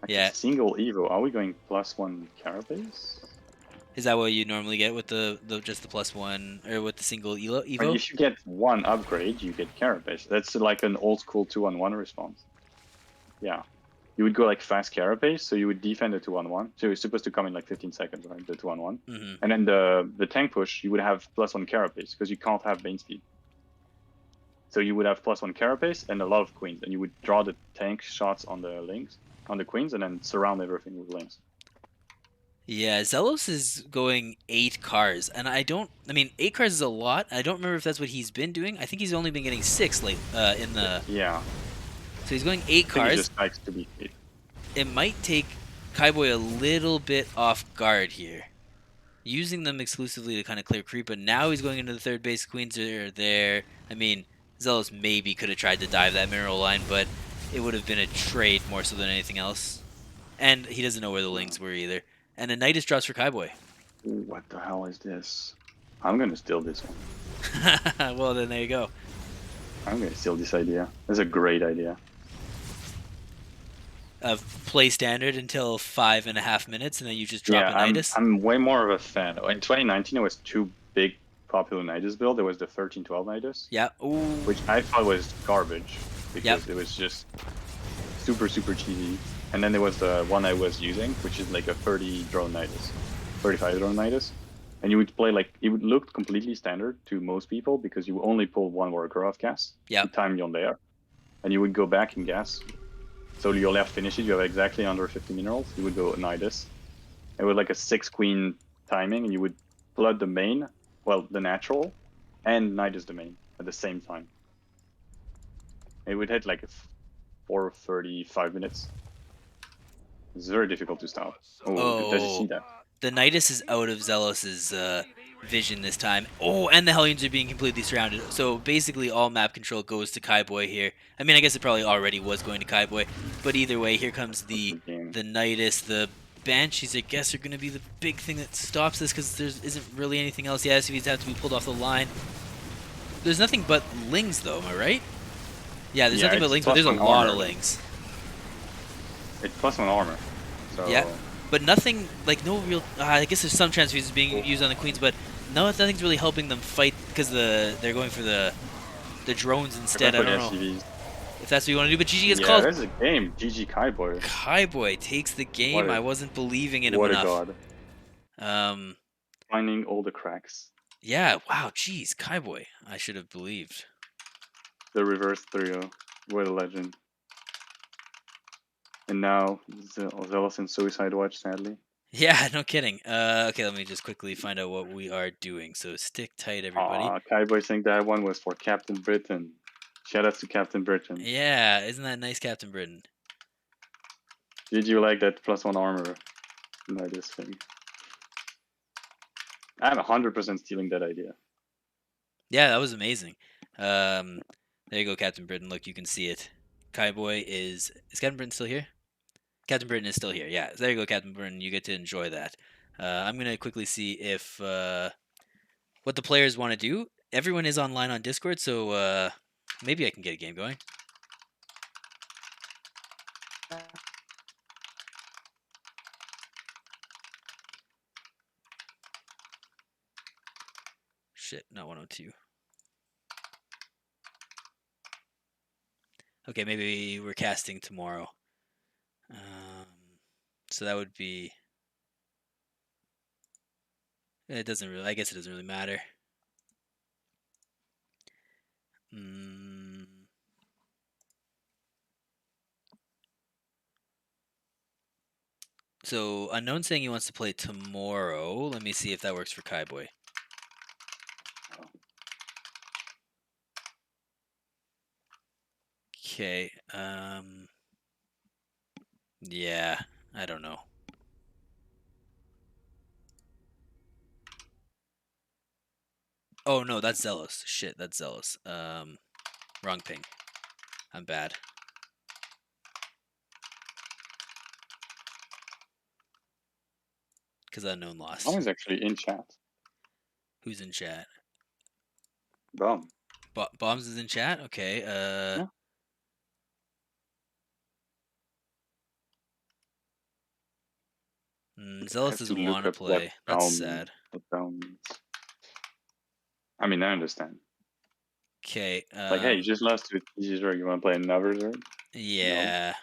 Actually, yeah. single Evo. Are we going +1 carapace? Is that what you normally get with the just the +1 or with the single I mean, Evo? if you get 1 upgrade, you get carapace. That's like an old school 2-on-1 response. Yeah. You would go like fast carapace, so you would defend a 2-on-1. So it's supposed to come in like 15 seconds, right? The 2-on-1. Hmm. And then the tank push, you would have +1 carapace because you can't have main speed. So you would have +1 carapace and a lot of queens, and you would draw the tank shots on the links, on the queens, and then surround everything with links. Yeah, Zelos is going 8 cars, and I mean, 8 cars is a lot. I don't remember if that's what he's been doing. I think he's only been getting 6 late in the. Yeah, So he's going eight I think he cars. just likes to be safe. It might take Kyboi a little bit off guard here, using them exclusively to kind of clear creep. But now he's going into the third base. Queens are there. I mean, Zelos maybe could have tried to dive that mineral line, but it would have been a trade more so than anything else. And he doesn't know where the links were either. And a Nidus drops for Kyboi. Ooh, what the hell is this? I'm gonna steal this one. Well, then there you go. I'm gonna steal this idea. That's a great idea. Play standard until 5.5 minutes, and then you just drop Yeah, a I'm Nidus. I'm way more of a fan. In 2019, there was 2 big popular Nidus build. There was the 1312 Nidus, Yeah. Ooh. which I thought was garbage Yep. because it was just super cheesy. And then there was the one I was using, which is like a 30 drone Nidus, 35 drone Nidus. And you would play like it would look completely standard to most people because you only pull 1 worker off gas to Yep. time you on there, and you would go back in gas. So your left finishes, you have exactly under 50 minerals. You would go Nidus. It was like a 6 queen timing, and you would flood the main, well, the natural, and Nidus the main at the same time. It would hit like 4:35 minutes. It's very difficult to stop. Oh, does he see Oh, that? the Nidus is out of Zelos's vision this time. Oh, and the Hellions are being completely surrounded. So basically, all map control goes to Kyboi here. I mean, I guess it probably already was going to Kyboi, but either way, here comes That's the game. the Nidus, the Banshees. I guess are going to be the big thing that stops this because there isn't really anything else. Yeah, SUVs have to be pulled off the line. There's nothing but Lings, though. Am I right? Yeah, there's Yeah, nothing but it's Lings, but there's a +1 lot of armor. Lings. It's +1 armor. Yeah, So but nothing like no real. I guess there's some transfuses being used on the queens, but no, nothing's really helping them fight because they're going for the drones I instead. went I for the don't know SCVs. if that's what you want to do, but GG gets Yeah, called. that's a game. GG Kyboi. Kyboi takes the What game. I a wasn't believing in him what a enough. god. Um, Finding all the cracks. yeah, wow, jeez, Kyboi. I should have believed. The reverse trio. What a legend. And now Zealous and Suicide Watch, sadly. Yeah, no kidding. Okay, let me just quickly find out what we are doing. So stick tight, everybody. Kyboi saying that one was for Captain Britain. Shout out to Captain Britain. Yeah, isn't that nice, Captain Britain? Did you like that +1 armor? No, this thing. I'm 100% stealing that idea. Yeah, that was amazing. Um, there you go, Captain Britain. Look, you can see it. Kyboi is Captain Britain still here? Captain Britain is still here. Yeah, there you go, Captain Britain. You get to enjoy that. I'm gonna quickly see if what the players want to do. Everyone is online on Discord, so maybe I can get a game going. shit, not 102. Okay, maybe we're casting tomorrow. So that would be. It doesn't really. I guess it doesn't really matter. Mm, so unknown saying he wants to play tomorrow. Let me see if that works for Kyboi. Okay. Yeah. I don't know. Oh no, that's Xellos. Shit, that's Xellos. Wrong ping. I'm bad. Because unknown Bomb lost. is actually in chat. Who's in chat? Bomb. Bombs is in chat. Okay. Yeah. I Zealous have to doesn't look want to up what play. That's bomb sad. means. I mean, I understand. Okay. Like, hey, you just lost to a easy Zerg. You want to play another Zerg? No. Yeah.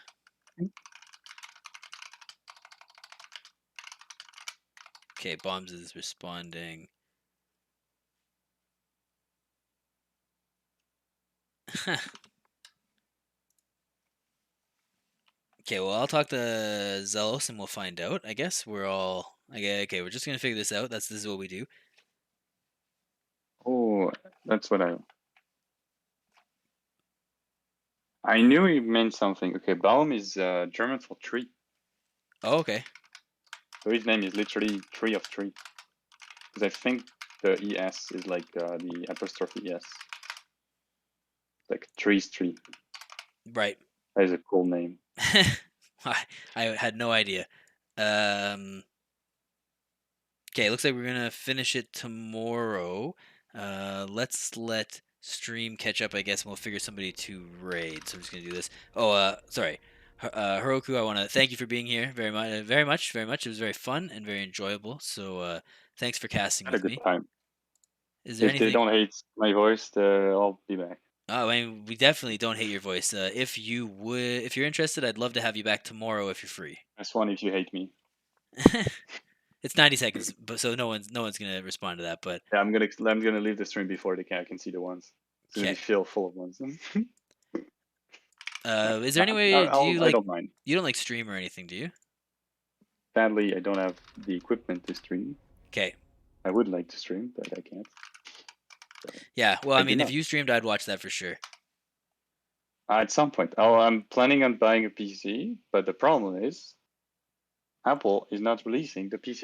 Okay. Bombs is responding. Okay. Well, I'll talk to Zealous and we'll find out. I guess we're all. Okay. We're just gonna figure this out. This is what we do. Oh, that's what I knew it meant something. Okay, Baum is German for tree. Oh, okay. So his name is literally tree of tree. Because I think the ES is like the apostrophe ES. Like tree's tree. Right. That is a cool name. I had no idea. Um. Okay, looks like we're gonna finish it tomorrow. Let's let stream catch up, I guess, and we'll figure somebody to raid. So I'm just gonna do this. Oh, sorry, Heroku. I want to thank you for being here very much, very much, very much. It was very fun and very enjoyable. So thanks for casting Had a with good me. time. Is there If they anything? don't hate my voice, I'll be back. Oh, I mean, we definitely don't hate your voice. If you're interested, I'd love to have you back tomorrow if you're free. This one if you hate me. It's 90 seconds, but so no one's gonna respond to that. But Yeah, I'm gonna leave the stream before I can see the ones. It's gonna be okay. filled full of ones. Yeah, Is there any way? I don't mind. You don't like stream or anything, do you? Sadly, I don't have the equipment to stream. Okay. I would like to stream, but I can't. So Yeah. Well, I I do mean, if not. you streamed, I'd watch that for sure. At some point. Oh, I'm planning on buying a PC, but the problem is Apple is not releasing the PC